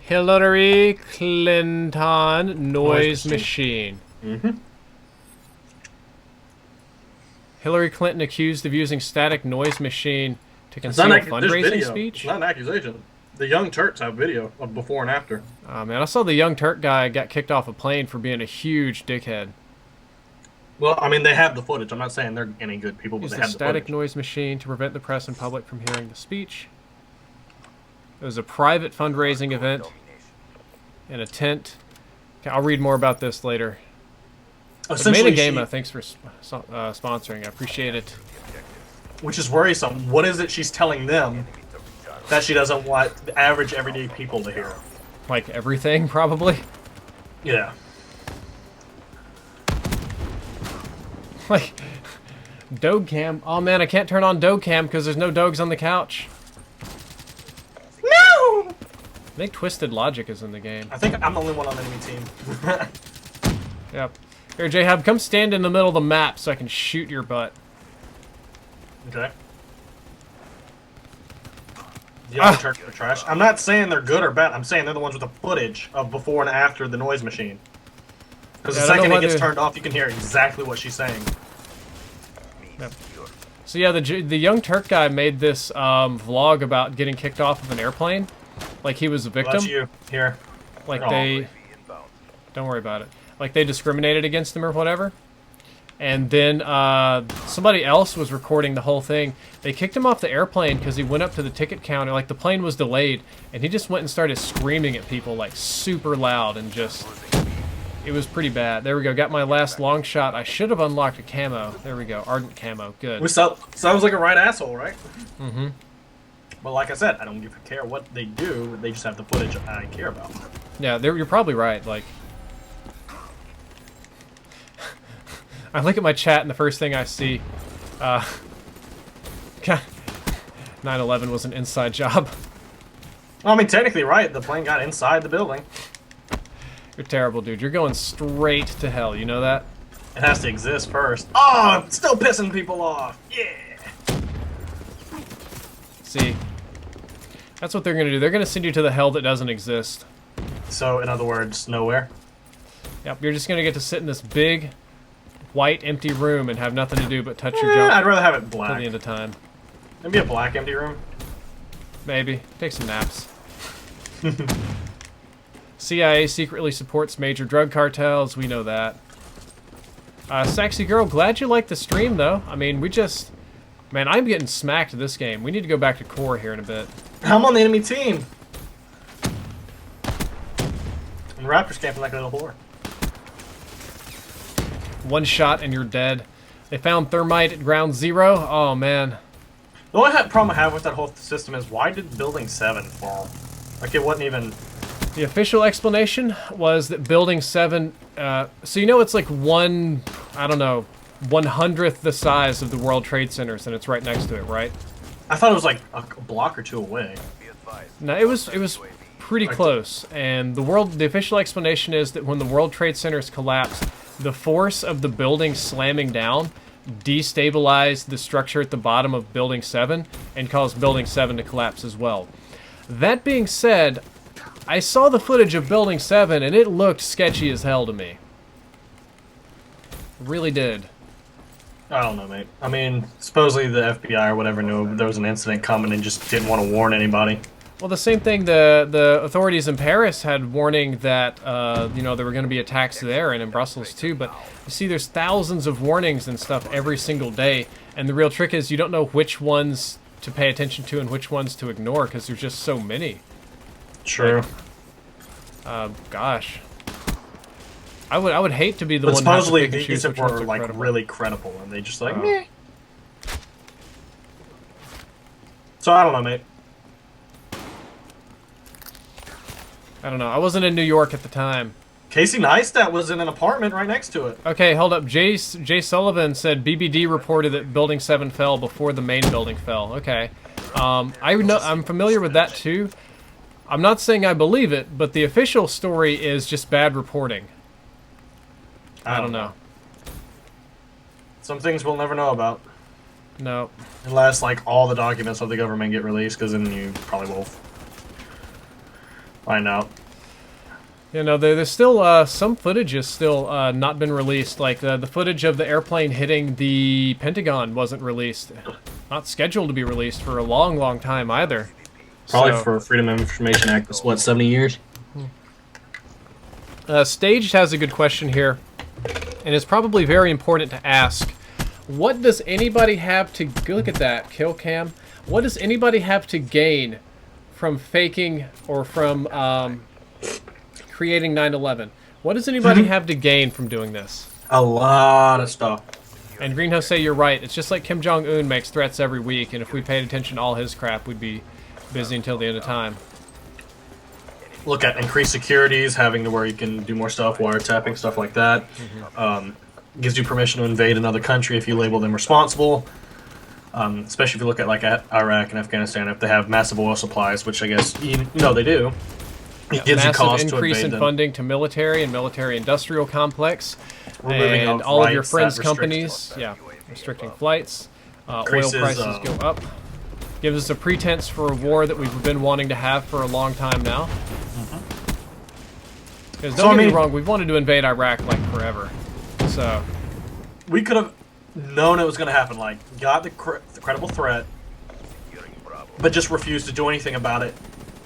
A: Hillary Clinton noise machine. Hillary Clinton accused of using static noise machine to conceal fundraising speech?
B: It's not an accusation. The Young Turks have video of before and after.
A: Oh, man, I saw the Young Turk guy got kicked off a plane for being a huge dickhead.
B: Well, I mean, they have the footage. I'm not saying they're any good people, but
A: Used
B: they
A: a
B: have the
A: static
B: footage.
A: noise machine to prevent the press and public from hearing the speech. It was a private fundraising event in a tent. Okay, I'll read more about this later.
B: Essentially,
A: Monogamy, thanks for sponsoring. I appreciate it.
B: Which is worrisome. What is it she's telling them that she doesn't want the average, everyday people to hear?
A: Like everything, probably?
B: Yeah.
A: Like, Dog Cam. Oh man, I can't turn on Dog Cam because there's no dogs on the couch.
B: No!
A: I think Twisted Logic is in the game.
B: I think I'm the only one on the enemy team.
A: Yep. Here, J-Hub, come stand in the middle of the map so I can shoot your butt.
B: Okay. The other Turks are trash. I'm not saying they're good or bad. I'm saying they're the ones with the footage of before and after the noise machine. Because the second it gets turned off, you can hear exactly what she's saying.
A: Yep. So yeah, the Young Turk guy made this vlog about getting kicked off of an airplane. Like he was a victim.
B: That's you. Here.
A: Like they... Don't worry about it. Like they discriminated against him or whatever. And then somebody else was recording the whole thing. They kicked him off the airplane because he went up to the ticket counter. Like the plane was delayed. And he just went and started screaming at people like super loud and just... It was pretty bad. There we go. Got my last long shot. I should have unlocked a camo. There we go. Ardent camo. Good.
B: Sounds like a right asshole, right?
A: Mm-hmm.
B: But like I said, I don't care what they do. They just have the footage I care about.
A: Yeah, you're probably right. Like, I look at my chat and the first thing I see, 9/11 was an inside job.
B: Well, I mean, technically, right. The plane got inside the building.
A: You're terrible, dude. You're going straight to hell. You know that?
B: It has to exist first. Oh, I'm still pissing people off. Yeah.
A: See, that's what they're gonna do. They're gonna send you to the hell that doesn't exist.
B: So, in other words, nowhere.
A: Yep. You're just gonna get to sit in this big, white, empty room and have nothing to do but touch your junk
B: I'd rather have it
A: till
B: black.
A: the end of time.
B: Maybe a black empty room.
A: Maybe. Take some naps. CIA secretly supports major drug cartels. We know that. Sexy girl, glad you liked the stream, though. I mean, we just... Man, I'm getting smacked this game. We need to go back to core here in a bit.
B: I'm on the enemy team. And Raptor's camping like a little whore.
A: One shot and you're dead. They found thermite at ground zero. Oh, man.
B: The only problem I have with that whole system is why did building 7 fall? Like, it wasn't even...
A: The official explanation was that Building 7, so you know it's like one, I don't know, 1/100th the size of the World Trade Centers, and it's right next to it, right?
B: I thought it was like a block or two away.
A: No, it was pretty close, and the official explanation is that when the World Trade Centers collapsed, the force of the building slamming down destabilized the structure at the bottom of Building 7 and caused Building 7 to collapse as well. That being said, I saw the footage of Building 7 and it looked sketchy as hell to me. Really did.
B: I don't know, mate. I mean, supposedly the FBI or whatever knew there was an incident coming and just didn't want to warn anybody.
A: Well, the same thing, the authorities in Paris had warning that, you know, there were going to be attacks there and in Brussels too, but you see there's thousands of warnings and stuff every single day, and the real trick is you don't know which ones to pay attention to and which ones to ignore because there's just so many.
B: True.
A: Gosh. I would hate to be the
B: But
A: one to have to
B: supposedly
A: pick and choose
B: these
A: which ones
B: were
A: are
B: like
A: credible.
B: really credible, and they just like, meh. So I don't know, mate.
A: I don't know. I wasn't in New York at the time.
B: Casey Neistat was in an apartment right next to it.
A: Okay, hold up. Jay Sullivan said BBD reported that Building 7 fell before the main building fell. Okay. I'm familiar with that too. I'm not saying I believe it, but the official story is just bad reporting. I don't know.
B: Some things we'll never know about.
A: No.
B: Unless, like, all the documents of the government get released, because then you probably will find out.
A: You know, there's still some footage is still not been released. Like the footage of the airplane hitting the Pentagon wasn't released. Not scheduled to be released for a long, long time either.
B: Probably
A: So,
B: for Freedom of Information Act, was what, 70 years?
A: Staged has a good question here, and it's probably very important to ask. What does anybody have to... Look at that, kill cam. What does anybody have to gain from faking or from creating 9/11? What does anybody have to gain from doing this?
B: A lot of stuff.
A: And Greenhouse say you're right. It's just like Kim Jong-un makes threats every week, and if we paid attention to all his crap, we'd be busy until the end of time.
B: Look at increased securities, having to where you can do more stuff, wiretapping, stuff like that. Gives you permission to invade another country if you label them responsible. Especially if you look at like Iraq and Afghanistan, if they have massive oil supplies, which I guess you know they do. It gives you
A: Massive
B: cause to
A: increase
B: invade
A: in
B: them.
A: funding to military and military-industrial complex,
B: Removing
A: and
B: of
A: all of your
B: rights
A: friends'
B: that restrict
A: companies, restricting flights. Oil
B: Increases,
A: prices go up. Gives us a pretense for a war that we've been wanting to have for a long time now. Because don't get me wrong, we've wanted to invade Iraq like forever. So
B: we could have known it was going to happen. Like, got the credible threat, but just refused to do anything about it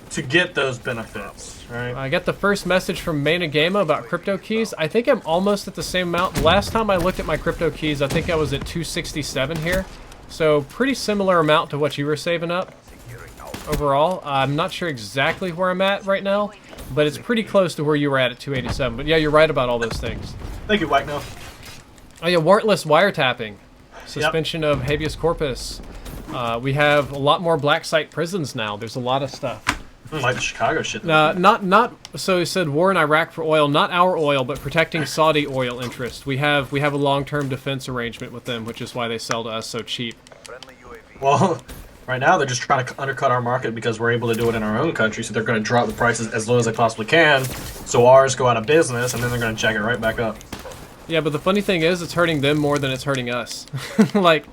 B: to get those benefits. Right?
A: I got the first message from Monogamy about crypto keys. I think I'm almost at the same amount. Last time I looked at my crypto keys, I think I was at 267 here. So pretty similar amount to what you were saving up overall. I'm not sure exactly where I'm at right now, but it's pretty close to where you were at 287. But yeah, you're right about all those things.
B: Thank you, Wagner.
A: Oh yeah, warrantless wiretapping, suspension of habeas corpus. We have a lot more black site prisons now. There's a lot of stuff.
B: Like the Chicago shit.
A: Not. So he said war in Iraq for oil, not our oil, but protecting Saudi oil interest. We have a long-term defense arrangement with them, which is why they sell to us so cheap.
B: Well, right now they're just trying to undercut our market because we're able to do it in our own country, so they're going to drop the prices as low as they possibly can, so ours go out of business, and then they're going to jack it right back up.
A: Yeah, but the funny thing is, it's hurting them more than it's hurting us. Like,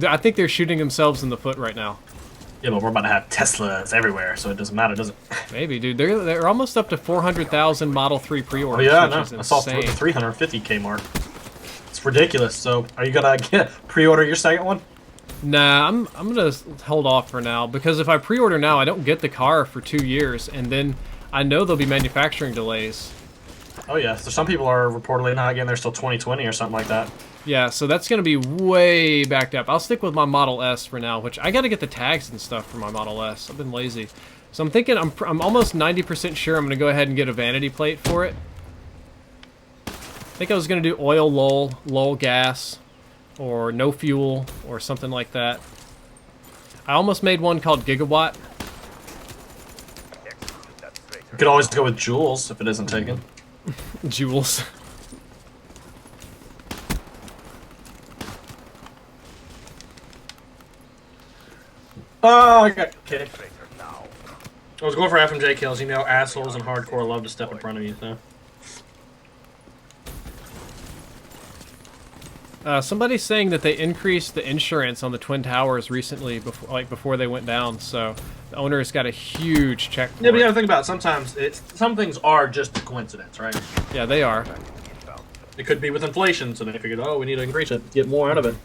A: I think they're shooting themselves in the foot right now.
B: Yeah, but we're about to have Teslas everywhere, so it doesn't matter, does it?
A: Maybe, dude. They're almost up to 400,000 Model 3 pre-orders.
B: Oh yeah,
A: which is
B: I saw the
A: insane.
B: 350K mark. It's ridiculous. So, are you gonna pre-order your second one?
A: Nah, I'm gonna hold off for now, because if I pre-order now, I don't get the car for 2 years, and then I know there'll be manufacturing delays.
B: Oh yeah, so some people are reportedly not getting there till 2020 or something like that.
A: Yeah, so that's gonna be way backed up. I'll stick with my Model S for now, which I gotta get the tags and stuff for my Model S. I've been lazy. So I'm thinking, I'm almost 90% sure I'm gonna go ahead and get a vanity plate for it. I think I was gonna do oil lull gas, or no fuel, or something like that. I almost made one called Gigawatt.
B: You could always go with Jules if it isn't taken.
A: Jules.
B: Oh, I got kidding. I was going for FMJ kills. You know, assholes and hardcore love to step in front of you, so.
A: Somebody's saying that they increased the insurance on the Twin Towers recently, before they went down. So the owners got a huge check.
B: Yeah, but you gotta think about it. Sometimes some things are just a coincidence, right?
A: Yeah, they are.
B: It could be with inflation, so they figured, oh, we need to increase it, get more out of it.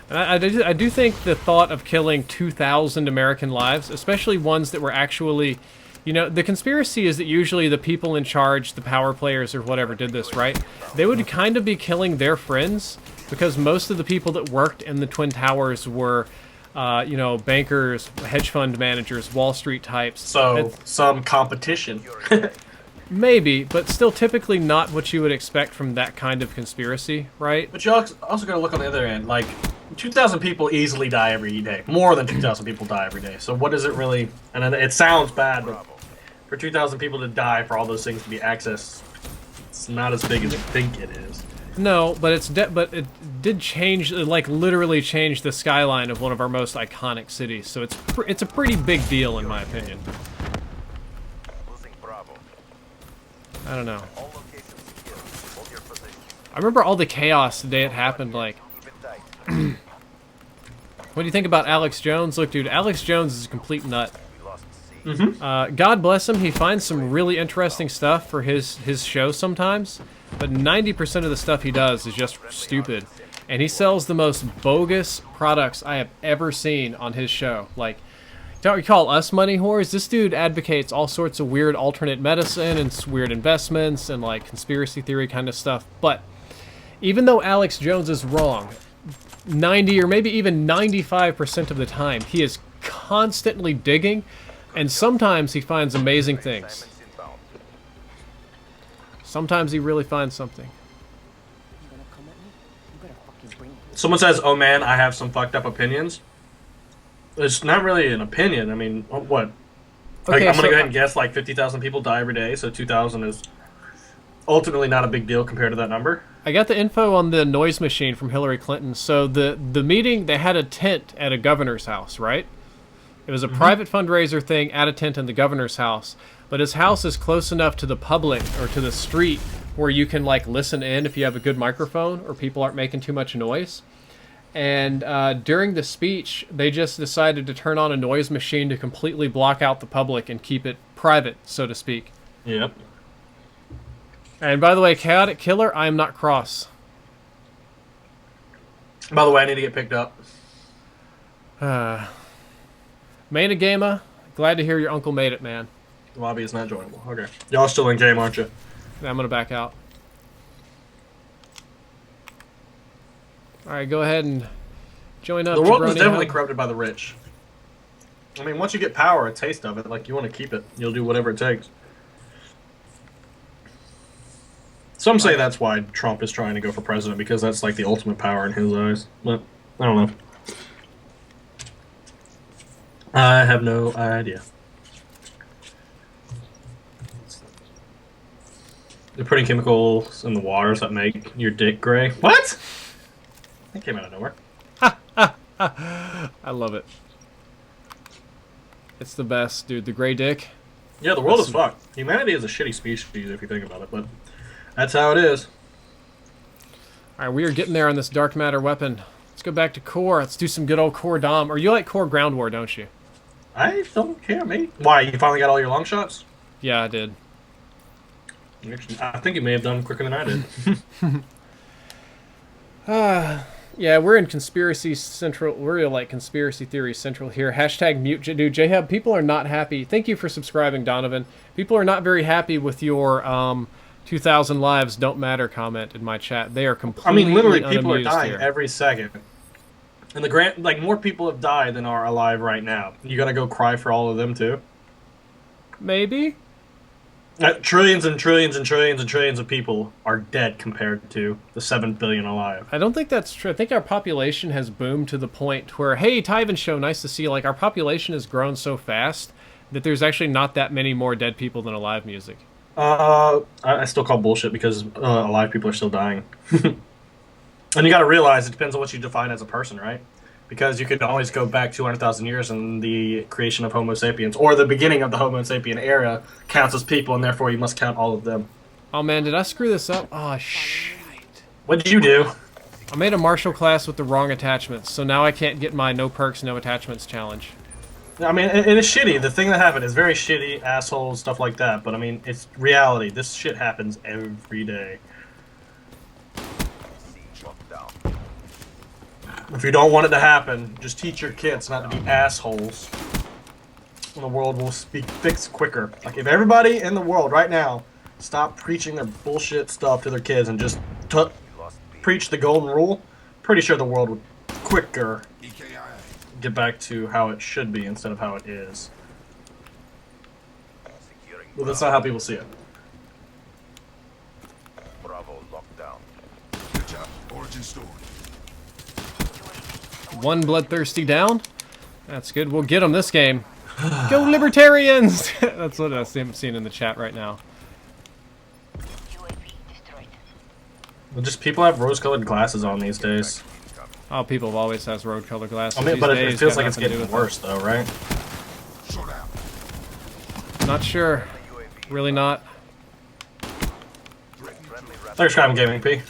A: And I do think the thought of killing 2,000 American lives, especially ones that were actually, you know, the conspiracy is that usually the people in charge, the power players or whatever did this, right? They would kind of be killing their friends because most of the people that worked in the Twin Towers were, you know, bankers, hedge fund managers, Wall Street types.
B: So, some competition.
A: Maybe, but still typically not what you would expect from that kind of conspiracy, right?
B: But you also gotta look on the other end, like, 2,000 people easily die every day. More than 2,000 people die every day. So what is it really? And it sounds bad, but for 2,000 people to die for all those things to be accessed, it's not as big as you think it is.
A: No, but it did change, like literally change the skyline of one of our most iconic cities. So it's a pretty big deal in my opinion. I don't know. I remember all the chaos the day it happened. Like, what do you think about Alex Jones? Look, dude, Alex Jones is a complete nut. God bless him. He finds some really interesting stuff for his show sometimes, but 90% of the stuff he does is just stupid. And he sells the most bogus products I have ever seen on his show. Like, don't recall us money whores? This dude advocates all sorts of weird alternate medicine and weird investments and like conspiracy theory kind of stuff. But even though Alex Jones is wrong, 90 or maybe even 95% of the time, he is constantly digging, and sometimes he finds amazing things. Sometimes he really finds something.
B: Someone says, oh man, I have some fucked up opinions. It's not really an opinion. I mean, what? Like,
A: Okay,
B: I'm gonna
A: so,
B: go ahead and guess like 50,000 people die every day, so 2,000 is ultimately not a big deal compared to that number.
A: I got the info on the noise machine from Hillary Clinton. So the meeting, they had a tent at a governor's house, right? It was a private fundraiser thing at a tent in the governor's house. But his house is close enough to the public or to the street where you can like listen in if you have a good microphone or people aren't making too much noise. And during the speech, they just decided to turn on a noise machine to completely block out the public and keep it private, so to speak.
B: Yep.
A: And by the way, Chaotic Killer, I am not cross.
B: By the way, I need to get picked up.
A: Monogamy, glad to hear your uncle made it, man.
B: The lobby is not joinable. Okay. Y'all still in game, aren't you?
A: I'm going to back out. Alright, go ahead and join up.
B: The world is
A: Jabroni
B: definitely
A: Hub.
B: corrupted by the rich. I mean, once you get power, a taste of it, like, you want to keep it. You'll do whatever it takes. Some say that's why Trump is trying to go for president, because that's like the ultimate power in his eyes. But, I don't know. I have no idea. They're putting chemicals in the waters that make your dick gray. What? That came out of nowhere.
A: I love it. It's the best, dude. The gray dick.
B: Yeah, the world is fucked. Humanity is a shitty species if you think about it, but that's how it is.
A: Alright, we are getting there on this dark matter weapon. Let's go back to core. Let's do some good old core dom. Or you like core ground war, don't you?
B: I don't care, mate. Why, you finally got all your long shots?
A: Yeah, I did.
B: Actually, I think you may have done quicker than I did.
A: Yeah, we're in conspiracy central. We're like conspiracy theory central here. Hashtag mute, dude. J-Hub, people are not happy. Thank you for subscribing, Donovan. People are not very happy with your 2,000 lives don't matter comment in my chat. They are completely
B: I mean, literally, people are dying
A: here.
B: every second. And like, more people have died than are alive right now. You gotta go cry for all of them, too?
A: Maybe?
B: Trillions and trillions and trillions and trillions of people are dead compared to the 7 billion alive.
A: I don't think that's true. I think our population has boomed to the point where, hey, Tyven Show, nice to see you. Like, our population has grown so fast that there's actually not that many more dead people than alive music.
B: I still call bullshit because alive people are still dying. And you got to realize it depends on what you define as a person, right? Because you could always go back 200,000 years and the creation of Homo sapiens, or the beginning of the Homo sapien era, counts as people, and therefore you must count all of them.
A: Oh man, did I screw this up? Oh shit.
B: What did you do?
A: I made a Marshal class with the wrong attachments, so now I can't get my no perks, no attachments challenge.
B: I mean, it is shitty. The thing that happened is very shitty, assholes, stuff like that. But I mean, it's reality. This shit happens every day. If you don't want it to happen, just teach your kids not to be assholes. And the world will be fixed quicker. Like, if everybody in the world right now stop preaching their bullshit stuff to their kids and just preach the golden rule, pretty sure the world would quicker get back to how it should be instead of how it is. Well, that's not how people see it.
C: Bravo, lockdown. Good job. Origin story.
A: One bloodthirsty down. That's good. We'll get them this game. Go libertarians! That's what I'm seeing in the chat right now.
B: Well, just people have rose-colored glasses on these days.
A: Oh, people have always has road-colored glasses.
B: I mean,
A: these
B: but
A: days.
B: it feels
A: Got
B: like it's
A: nothing to do
B: getting
A: with
B: worse, though, right?
A: Not sure. Really not.
B: Thanks, Crime Gaming, P.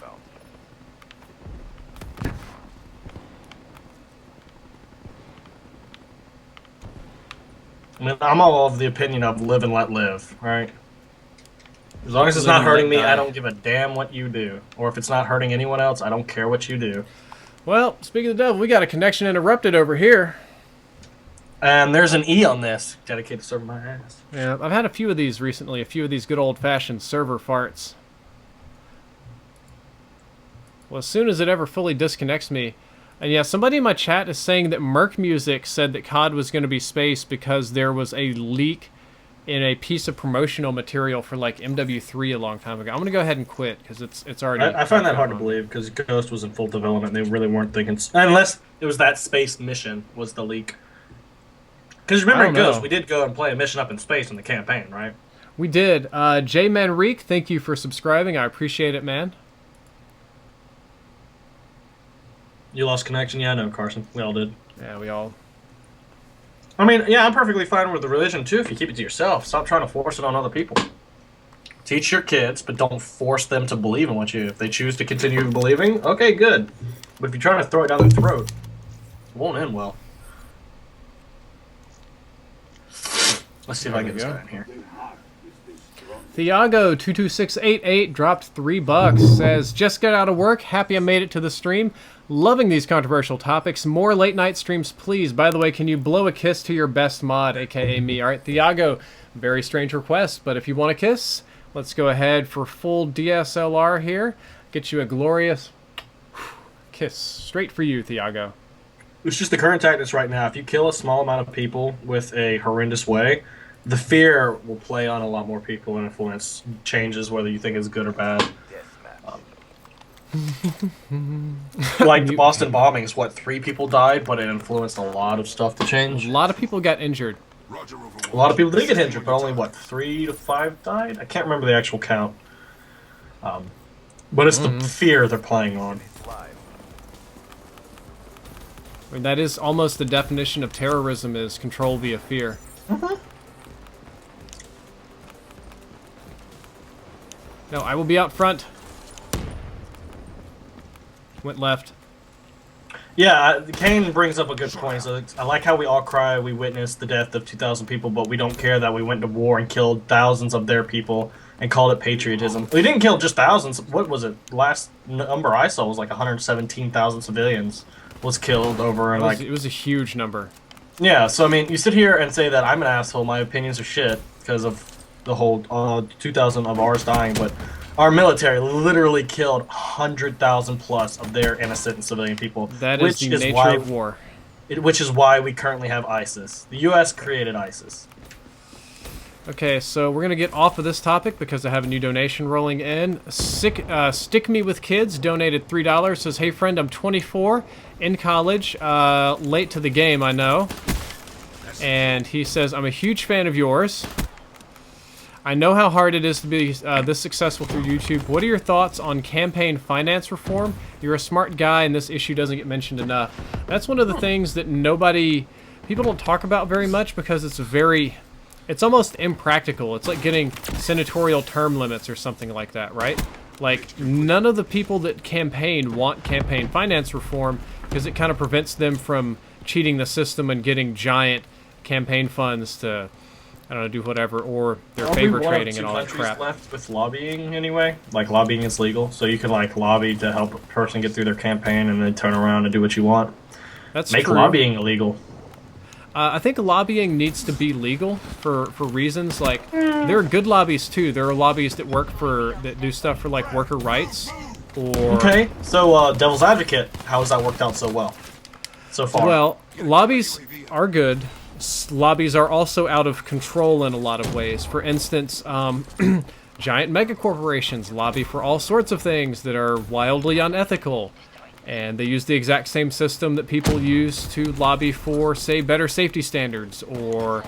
B: I mean, I'm all of the opinion of live and let live, right? As long as it's not hurting me, I don't give a damn what you do. Or if it's not hurting anyone else, I don't care what you do.
A: Well, speaking of the devil, we got a connection interrupted over here.
B: And there's an E on this. Dedicated to serving my ass.
A: Yeah, I've had a few of these recently. A few of these good old-fashioned server farts. Well, as soon as it ever fully disconnects me... And yeah, somebody in my chat is saying that Merc Music said that COD was going to be space because there was a leak in a piece of promotional material for like MW3 a long time ago. I'm going to go ahead and quit because it's already...
B: I find that hard to believe because Ghost was in full development. They really weren't thinking... Unless it was that space mission was the leak. Because remember in Ghost, we did go and play a mission up in space in the campaign, right?
A: We did. J Manreek, thank you for subscribing. I appreciate it, man.
B: You lost connection? Yeah, I know, Carson. We all did.
A: Yeah, we all...
B: I mean, yeah, I'm perfectly fine with the religion, too, if you keep it to yourself. Stop trying to force it on other people. Teach your kids, but don't force them to believe in what you... If they choose to continue believing, okay, good. But if you're trying to throw it down their throat, it won't end well. Let's see if I can get this guy in here.
A: Thiago22688 dropped $3. Says, just got out of work. Happy I made it to the stream. Loving these controversial topics. More late night streams, please. By the way, can you blow a kiss to your best mod, aka me? All right, Thiago, very strange request, but if you want a kiss, let's go ahead for full DSLR here. Get you a glorious kiss. Straight for you, Thiago.
B: It's just the current tactics right now. If you kill a small amount of people with a horrendous way, the fear will play on a lot more people and influence changes, whether you think it's good or bad. Like the Boston bombings, what, 3 people died, but it influenced a lot of stuff to change.
A: A lot of people got injured.
B: A lot of people did get injured, but only, what, 3 to 5 died? I can't remember the actual count. But it's the fear they're playing on.
A: I mean, that is almost the definition of terrorism, is control via fear. No, I will be out front. Went left.
B: Yeah, Kane brings up a good point. So I like how we all cry we witnessed the death of 2,000 people, but we don't care that we went to war and killed thousands of their people and called it patriotism. We didn't kill just thousands. What was it? Last number I saw was like 117,000 civilians was killed over, and like
A: it was a huge number.
B: Yeah, so I mean, you sit here and say that I'm an asshole, my opinions are shit because of the whole 2,000 of ours dying, but our military literally killed 100,000 plus of their innocent and civilian people.
A: That is the nature of war.
B: Which is why we currently have ISIS. The U.S. created ISIS.
A: Okay, so we're going to get off of this topic because I have a new donation rolling in. Stick Me With Kids donated $3. Says, hey friend, I'm 24, in college, late to the game, I know. And he says, I'm a huge fan of yours. I know how hard it is to be this successful through YouTube. What are your thoughts on campaign finance reform? You're a smart guy, and this issue doesn't get mentioned enough. That's one of the things that people don't talk about very much because it's almost impractical. It's like getting senatorial term limits or something like that, right? Like, none of the people that campaign want campaign finance reform because it kind of prevents them from cheating the system and getting giant campaign funds to, I don't know, do whatever, or their favor trading and all that crap.
B: Left with lobbying anyway. Like, lobbying is legal, so you can like lobby to help a person get through their campaign and then turn around and do what you want.
A: That's
B: Make
A: true.
B: lobbying illegal.
A: I think lobbying needs to be legal for reasons like there are good lobbies too. There are lobbies that do stuff for like worker rights.
B: Okay, so devil's advocate, how has that worked out so well so far?
A: Well, lobbies are good. Lobbies are also out of control in a lot of ways. For instance, giant megacorporations lobby for all sorts of things that are wildly unethical. And they use the exact same system that people use to lobby for, say, better safety standards or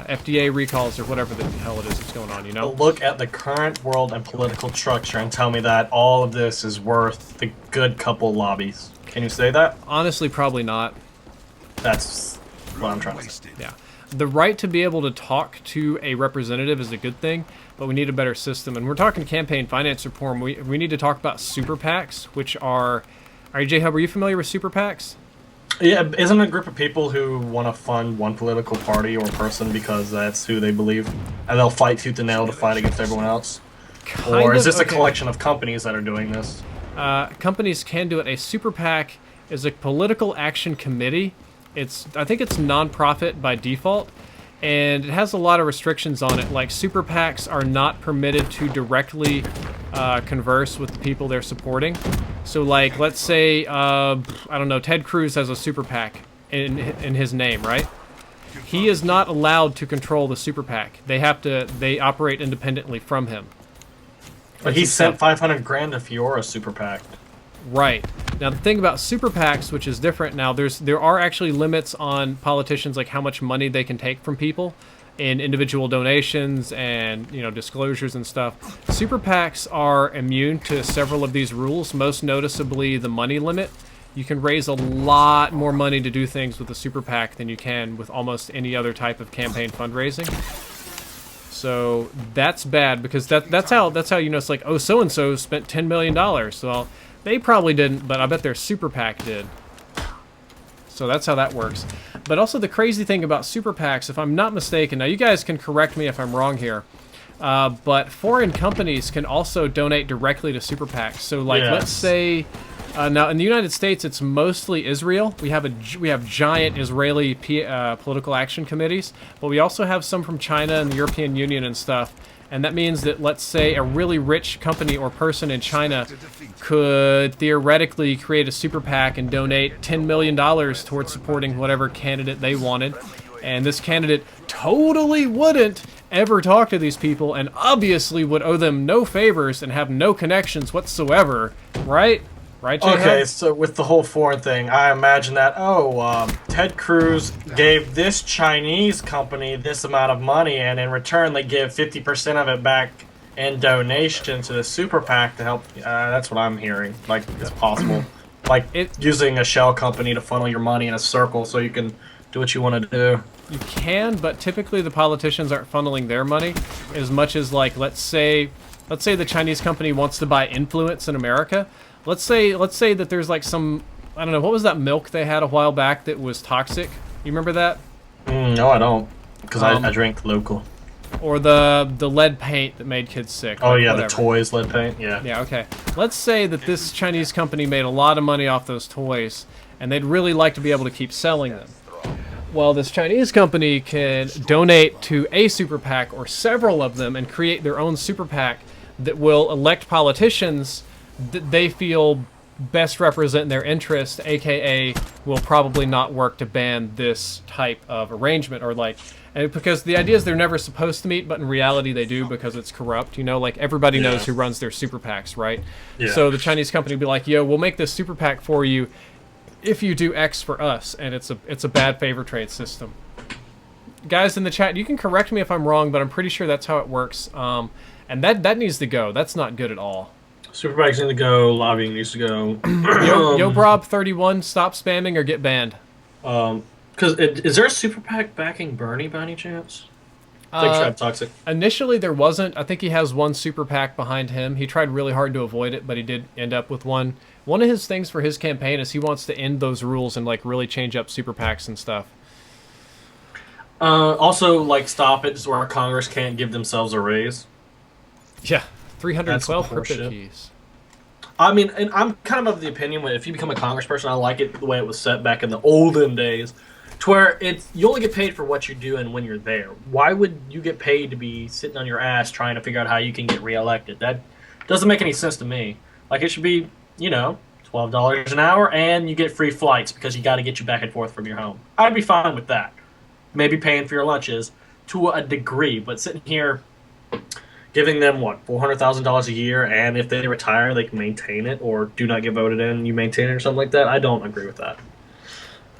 A: FDA recalls or whatever the hell it is that's going on, you know?
B: Look at the current world and political structure and tell me that all of this is worth the good couple lobbies. Can you say that?
A: Honestly, probably not.
B: That's what I'm trying to say.
A: Yeah. The right to be able to talk to a representative is a good thing, but we need a better system. And we're talking campaign finance reform. We need to talk about super PACs, which are... J-Hub, are you familiar with super PACs?
B: Yeah, isn't it a group of people who want to fund one political party or person because that's who they believe, and they'll fight tooth and nail to fight against everyone else? Or is this a collection of companies that are doing this?
A: Companies can do it. A super PAC is a political action committee. I think it's non-profit by default, and it has a lot of restrictions on it. Like, super PACs are not permitted to directly converse with the people they're supporting. So, like, let's say, I don't know, Ted Cruz has a super PAC in his name, right? He is not allowed to control the super PAC. They operate independently from him.
B: But he sent 500 grand if you're a super PAC.
A: Right. Now, the thing about super PACs, which is different now, there are actually limits on politicians, like how much money they can take from people in individual donations and, you know, disclosures and stuff. Super PACs are immune to several of these rules, most noticeably the money limit. You can raise a lot more money to do things with a super PAC than you can with almost any other type of campaign fundraising. So that's bad, because that's how you know it's like, oh, so-and-so spent $10 million. Well, they probably didn't, but I bet their super PAC did. So that's how that works. But also the crazy thing about super PACs, if I'm not mistaken, now you guys can correct me if I'm wrong here, but foreign companies can also donate directly to super PACs. So, like, let's say, now in the United States, it's mostly Israel. We have giant Israeli political action committees, but we also have some from China and the European Union and stuff. And that means that, let's say, a really rich company or person in China could theoretically create a super PAC and donate $10 million towards supporting whatever candidate they wanted. And this candidate totally wouldn't ever talk to these people and obviously would owe them no favors and have no connections whatsoever, right? Right, J-Hub?
B: Okay, so with the whole foreign thing, I imagine that, Ted Cruz gave this Chinese company this amount of money, and in return they give 50% of it back in donation to the super PAC to help. That's what I'm hearing. Like, it's possible. Like, using a shell company to funnel your money in a circle so you can do what you want to do.
A: You can, but typically the politicians aren't funneling their money as much as, like, let's say the Chinese company wants to buy influence in America. Let's say that there's like some, I don't know, what was that milk they had a while back that was toxic? You remember that?
B: No, I don't, because I drink local.
A: Or the lead paint that made kids sick.
B: Oh,
A: like,
B: yeah,
A: whatever.
B: the toys lead paint, yeah.
A: Yeah, okay. Let's say that this Chinese company made a lot of money off those toys, and they'd really like to be able to keep selling them. Well, this Chinese company can donate to a super PAC or several of them and create their own super PAC that will elect politicians that they feel best represent their interest, aka will probably not work to ban this type of arrangement, or like, and because the idea is they're never supposed to meet, but in reality they do because it's corrupt, you know, like everybody knows who runs their super PACs, right? Yeah. So the Chinese company will be like, yo, we'll make this super PAC for you if you do X for us, and it's a bad favor trade system. guys in the chat, you can correct me if I'm wrong, but I'm pretty sure that's how it works. And that needs to go. That's not good at all.
B: Superbikes need to go. Lobbying needs to go.
A: Yo Brob31, stop spamming or get banned.
B: Because is there a super PAC backing Bernie by any chance? Toxic.
A: Initially, there wasn't. I think he has one super PAC behind him. He tried really hard to avoid it, but he did end up with one. One of his things for his campaign is he wants to end those rules and like really change up super PACs and stuff.
B: Also, like, stop it where Congress can't give themselves a raise.
A: Yeah, 312 crypto
B: horseshit.
A: keys.
B: I mean, and I'm kind of the opinion that if you become a congressperson, I like it the way it was set back in the olden days, to where you only get paid for what you're doing when you're there. Why would you get paid to be sitting on your ass trying to figure out how you can get reelected? That doesn't make any sense to me. Like, it should be, you know, $12 an hour, and you get free flights because you got to get you back and forth from your home. I'd be fine with that. Maybe paying for your lunches to a degree, but sitting here giving them, what, $400,000 a year, and if they retire, they can maintain it, or do not get voted in, you maintain it, or something like that. I don't agree with that.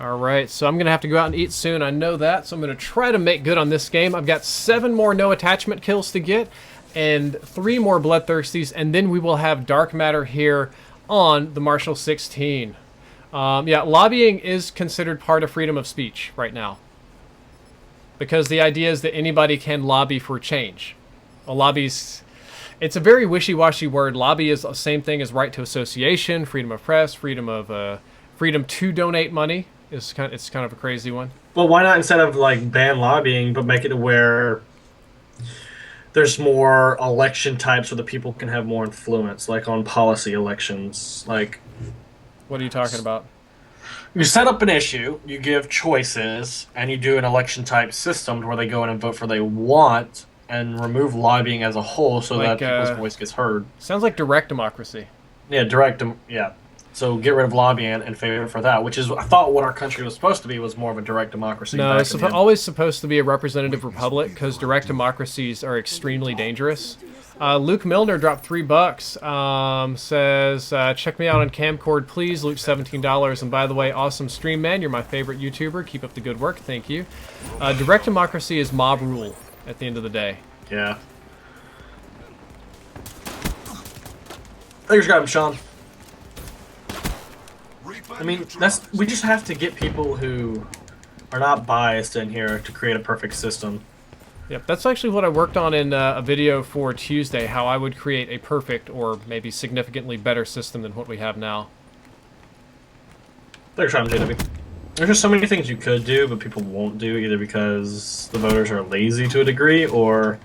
A: All right, so I'm going to have to go out and eat soon. I know that, so I'm going to try to make good on this game. I've got 7 more no attachment kills to get, and 3 more bloodthirsties, and then we will have dark matter here on the Marshal 16. Yeah, lobbying is considered part of freedom of speech right now, because the idea is that anybody can lobby for change. It's a very wishy-washy word. Lobby is the same thing as right to association, freedom of press, freedom to donate money. It's kind of a crazy one.
B: Well, why not, instead of like ban lobbying, but make it to where there's more election types where the people can have more influence, like on policy elections. Like,
A: what are you talking about?
B: You set up an issue, you give choices, and you do an election type system where they go in and vote for what they want, and remove lobbying as a whole so
A: like,
B: that people's voice gets heard.
A: Sounds like direct democracy.
B: Yeah, So get rid of lobbying and favor for that, which is, I thought, what our country was supposed to be, was more of a direct democracy.
A: No, it's always supposed to be a representative republic, because direct democracies are extremely dangerous. Luke Milner dropped $3. Says, check me out on Camcord, please. Luke, $17. And by the way, awesome stream, man. You're my favorite YouTuber. Keep up the good work. Thank you. Direct democracy is mob rule at the end of the day.
B: Yeah. Thanks, got him, Sean. I mean, we just have to get people who are not biased in here to create a perfect system.
A: Yep, that's actually what I worked on in a video for Tuesday, how I would create a perfect or maybe significantly better system than what we have now.
B: Thanks, Sean, JW. There's just so many things you could do, but people won't do, either because the voters are lazy to a degree, or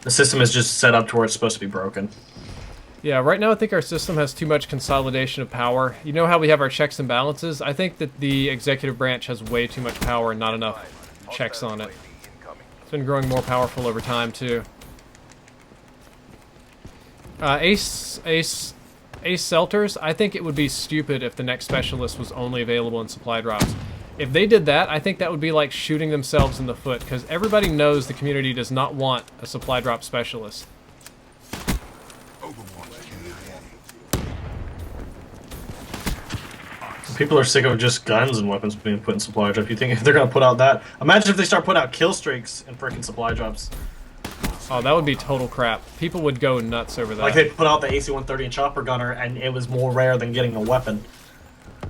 B: the system is just set up to where it's supposed to be broken.
A: Yeah, right now I think our system has too much consolidation of power. You know how we have our checks and balances? I think that the executive branch has way too much power and not enough checks on it. It's been growing more powerful over time, too. Ace Selters, I think it would be stupid if the next specialist was only available in supply drops. If they did that, I think that would be like shooting themselves in the foot, because everybody knows the community does not want a supply drop specialist.
B: People are sick of just guns and weapons being put in supply drops. You think if they're gonna put out that? Imagine if they start putting out kill streaks and freaking supply drops.
A: Oh, that would be total crap. People would go nuts over that.
B: Like they put out the AC-130 and chopper gunner, and it was more rare than getting a weapon.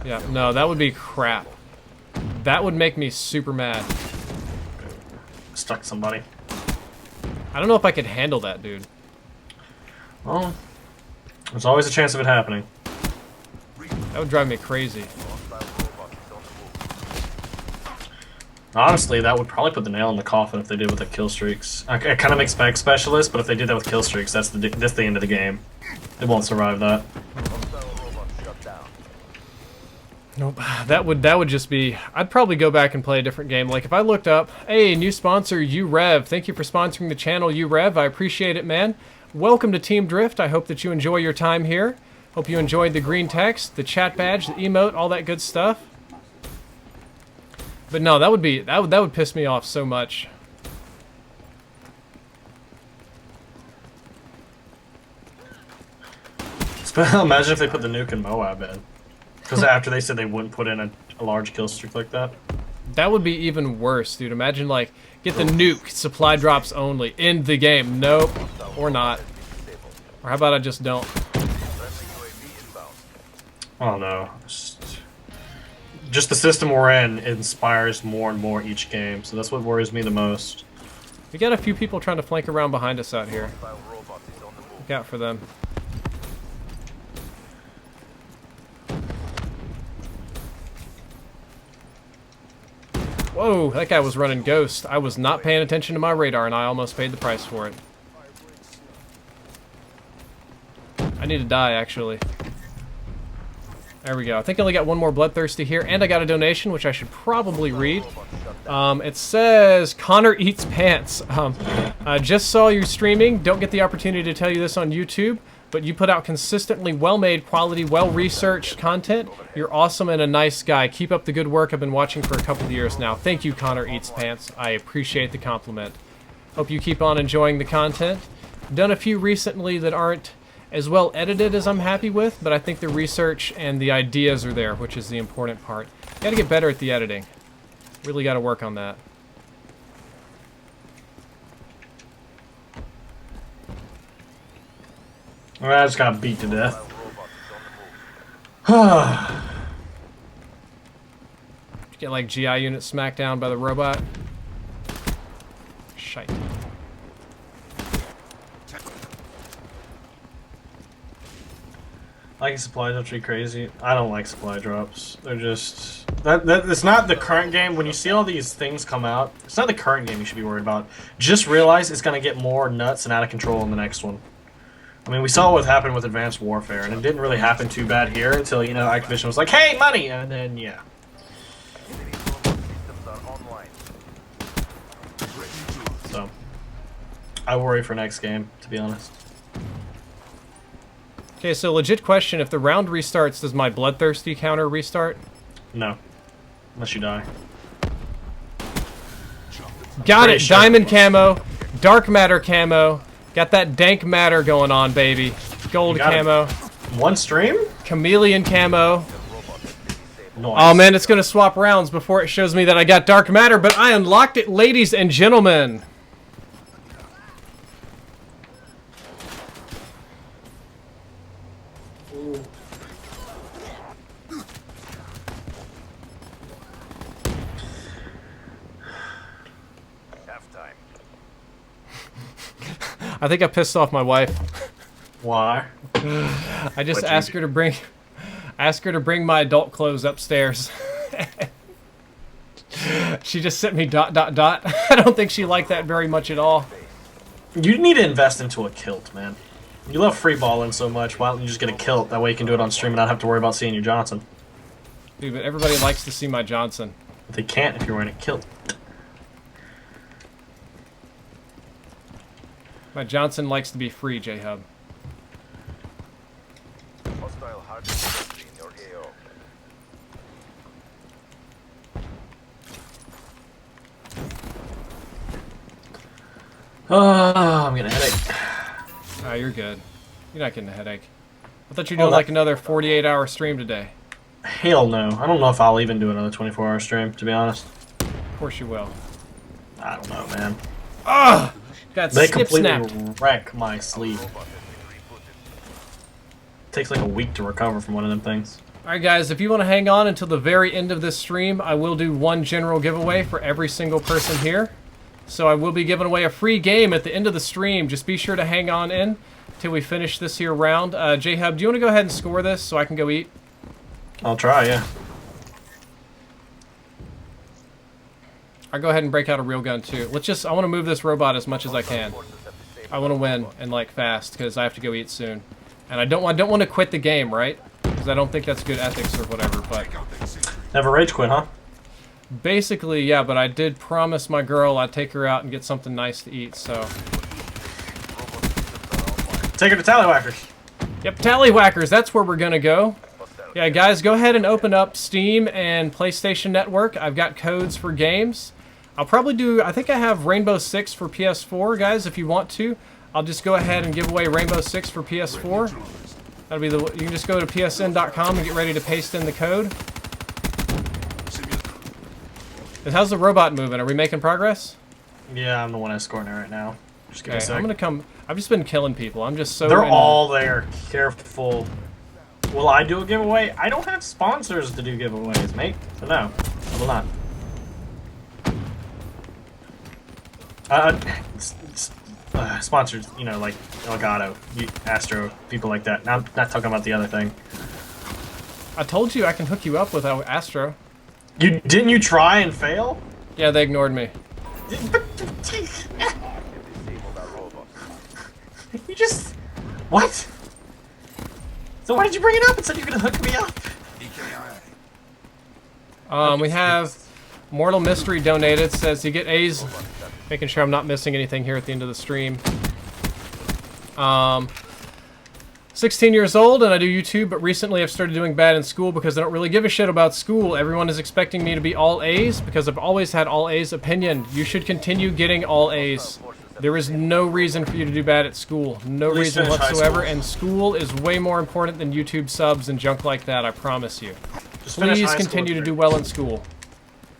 A: Yeah, no, that would be crap. That would make me super mad.
B: Stuck somebody.
A: I don't know if I could handle that, dude.
B: Well, there's always a chance of it happening.
A: That would drive me crazy.
B: Honestly, that would probably put the nail in the coffin if they did with the kill streaks. I kind of expect specialists, but if they did that with kill streaks, that's the end of the game. It won't survive that.
A: Nope. That would just be... I'd probably go back and play a different game. Like, if I looked up, hey, new sponsor, URev. Thank you for sponsoring the channel, URev. I appreciate it, man. Welcome to Team Drift. I hope that you enjoy your time here. Hope you enjoyed the green text, the chat badge, the emote, all that good stuff. But no, that would piss me off so much.
B: Imagine if they put the nuke in Moab in. Because after they said they wouldn't put in a large kill streak like that.
A: That would be even worse, dude. Imagine, like, get the nuke, supply drops only, in the game. Nope. Or not. Or how about I just don't?
B: Oh no. Just the system we're in inspires more and more each game, so that's what worries me the most.
A: We got a few people trying to flank around behind us out here. Look out for them. Whoa, that guy was running Ghost. I was not paying attention to my radar, and I almost paid the price for it. I need to die, actually. There we go. I think I only got one more Bloodthirsty here, and I got a donation, which I should probably read. It says, Connor eats pants. I just saw you streaming. Don't get the opportunity to tell you this on YouTube, but you put out consistently well-made, quality, well-researched content. You're awesome and a nice guy. Keep up the good work. I've been watching for a couple of years now. Thank you, Connor Eats Pants. I appreciate the compliment. Hope you keep on enjoying the content. Done a few recently that aren't as well edited as I'm happy with, but I think the research and the ideas are there, which is the important part. Gotta get better at the editing. Really gotta work on that.
B: Alright, I just got beat to death.
A: Get like GI unit smacked down by the robot. Shite.
B: Like supply drops are crazy. I don't like supply drops. They're just it's not the current game. When you see all these things come out, it's not the current game you should be worried about. Just realize it's gonna get more nuts and out of control in the next one. I mean, we saw what happened with Advanced Warfare, and it didn't really happen too bad here until, you know, Activision was like, hey, money! And then, yeah. So, I worry for next game, to be honest.
A: Okay, so legit question, if the round restarts, does my Bloodthirsty counter restart?
B: No. Unless you die.
A: Got it! Diamond camo, dark matter camo. Got that dank matter going on, baby. Gold camo.
B: One stream?
A: Chameleon camo.
B: Nice.
A: Oh man, it's gonna swap rounds before it shows me that I got dark matter, but I unlocked it, ladies and gentlemen. I think I pissed off my wife.
B: Why?
A: I just asked her to bring my adult clothes upstairs. She just sent me ... I don't think she liked that very much at all.
B: You need to invest into a kilt, man. You love free balling so much, why don't you just get a kilt? That way you can do it on stream and not have to worry about seeing your Johnson.
A: Dude, but everybody likes to see my Johnson.
B: But they can't if you're wearing a kilt.
A: My Johnson likes to be free, J-Hub.
C: Hostile hard in your AO.
B: I'm getting a headache.
A: Ah, you're good. You're not getting a headache. I thought you were doing like another 48-hour stream today.
B: Hell no. I don't know if I'll even do another 24-hour stream, to be honest.
A: Of course you will.
B: I don't know, man.
A: Ugh! Got
B: They
A: snip
B: completely
A: snapped.
B: wreck my sleep. Takes like a week to recover from one of them things.
A: Alright guys, if you want to hang on until the very end of this stream, I will do one general giveaway for every single person here. So I will be giving away a free game at the end of the stream. Just be sure to hang on in till we finish this here round. J-Hub, do you want to go ahead and score this so I can go eat?
B: I'll try, yeah.
A: I'll go ahead and break out a real gun too. I want to move this robot as much as I can. I want to win and like fast because I have to go eat soon. And I don't want to quit the game, right? Because I don't think that's good ethics or whatever, but...
B: Never rage quit, huh?
A: Basically, yeah, but I did promise my girl I'd take her out and get something nice to eat, so...
B: Take her to Tallywhackers.
A: Yep, Tallywhackers, that's where we're gonna go. Yeah, guys, go ahead and open up Steam and PlayStation Network. I've got codes for games. I'll probably do... I think I have Rainbow Six for PS4, guys, if you want to. I'll just go ahead and give away Rainbow Six for PS4. That'll be the... You can just go to psn.com and get ready to paste in the code. How's the robot moving? Are we making progress?
B: Yeah, I'm the one escorting it right now. Just give me a
A: Okay,
B: sec.
A: I'm gonna come. I've just been killing people. I'm just so.
B: They're all there. Careful. Will I do a giveaway? I don't have sponsors to do giveaways, mate. So no, I will not. Sponsors, you know, like Elgato, Astro, people like that. Not talking about the other thing.
A: I told you I can hook you up with Astro.
B: Didn't you try and fail?
A: Yeah, they ignored me.
B: You just what? So why did you bring it up and said you're gonna hook me up?
A: We have Mortal Mystery donated. Says you get A's. Making sure I'm not missing anything here at the end of the stream. 16 years old and I do YouTube, but recently I've started doing bad in school because I don't really give a shit about school. Everyone is expecting me to be all A's because I've always had all A's opinion. You should continue getting all A's. There is no reason for you to do bad at school. No reason whatsoever, and school is way more important than YouTube subs and junk like that, I promise you. Please continue to do well in school.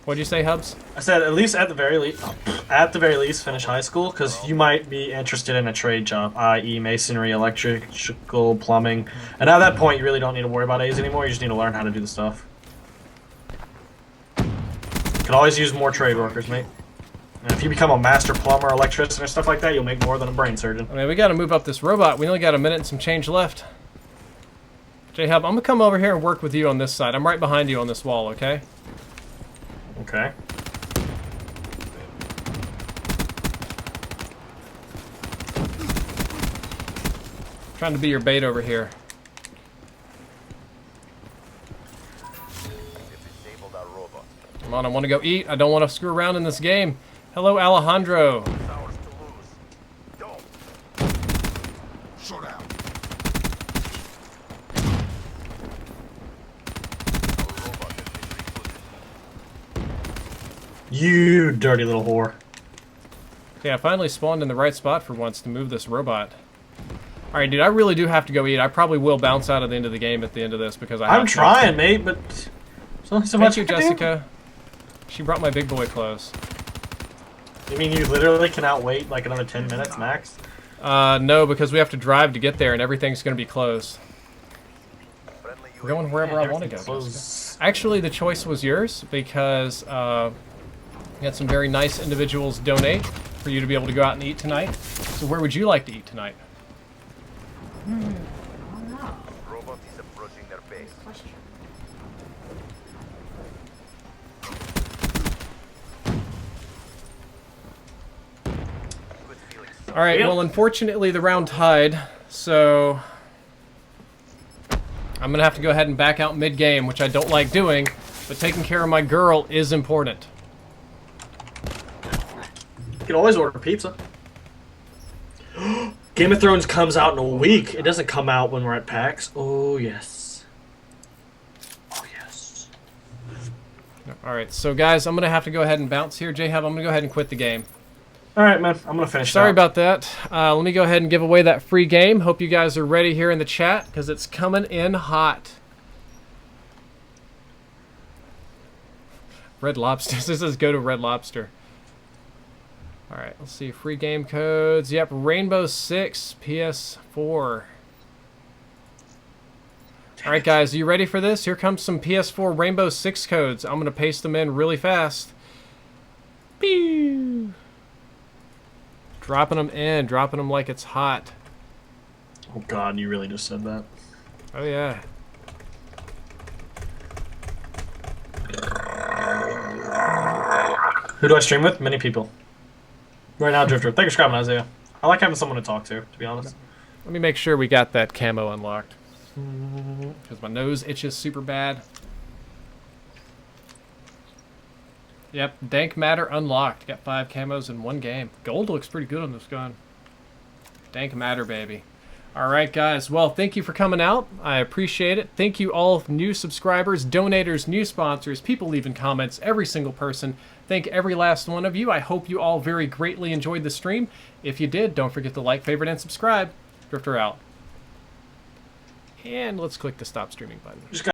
A: What'd you say, Hubs?
B: I said at the very least, finish high school, because you might be interested in a trade job, i.e. masonry, electrical, plumbing. And at that point, you really don't need to worry about A's anymore, you just need to learn how to do the stuff. You can always use more trade workers, mate. And if you become a master plumber, electrician, or stuff like that, you'll make more than a brain surgeon.
A: I mean, we gotta move up this robot. We only got a minute and some change left. J-Hub, I'm gonna come over here and work with you on this side. I'm right behind you on this wall, okay?
B: Okay.
A: Trying to be your bait over here. Come on, I want to go eat. I don't want to screw around in this game. Hello, Alejandro.
B: You dirty little whore.
A: Okay, I finally spawned in the right spot for once to move this robot. Alright, dude, I really do have to go eat. I probably will bounce out at the end of the game at the end of this because
B: I'm trying, mate, but there's only so much
A: Thank you, Jessica. She brought my big boy clothes.
B: You mean you literally cannot wait like another 10 minutes max?
A: No, because we have to drive to get there and everything's going to be closed. We're going wherever I want to go, Jessica. Actually, the choice was yours because you had some very nice individuals donate for you to be able to go out and eat tonight. So where would you like to eat tonight?
D: I don't know.
C: Robot is approaching their base.
D: Question.
A: Alright, well, unfortunately the round tied, so I'm going to have to go ahead and back out mid-game, which I don't like doing, but taking care of my girl is important.
B: You can always order pizza. Game of Thrones comes out in a week. It doesn't come out when we're at PAX. Oh, yes. Oh, yes.
A: Alright, so guys, I'm going to have to go ahead and bounce here. J-Hub, I'm going to go ahead and quit the game.
B: Alright, man. I'm going to finish
A: Sorry about that. Let me go ahead and give away that free game. Hope you guys are ready here in the chat, because it's coming in hot. Red Lobster. This says go to Red Lobster. Alright, let's see. Free game codes. Yep, Rainbow Six, PS4. Alright, guys, are you ready for this? Here comes some PS4 Rainbow Six codes. I'm going to paste them in really fast. Pew! Dropping them in. Dropping them like it's hot.
B: Oh, God, you really just said that.
A: Oh, yeah.
B: Who do I stream with? Many people. Right now, Drifter. Thanks for coming, Isaiah. I like having someone to talk to be honest.
A: Let me make sure we got that camo unlocked. Because my nose itches super bad. Yep, Dank Matter unlocked. Got 5 camos in one game. Gold looks pretty good on this gun. Dank Matter, baby. Alright, guys. Well, thank you for coming out. I appreciate it. Thank you all new subscribers, donators, new sponsors, people leaving comments, every single person. Thank every last one of you. I hope you all very greatly enjoyed the stream. If you did, don't forget to like, favorite, and subscribe. Drifter out. And let's click the stop streaming button.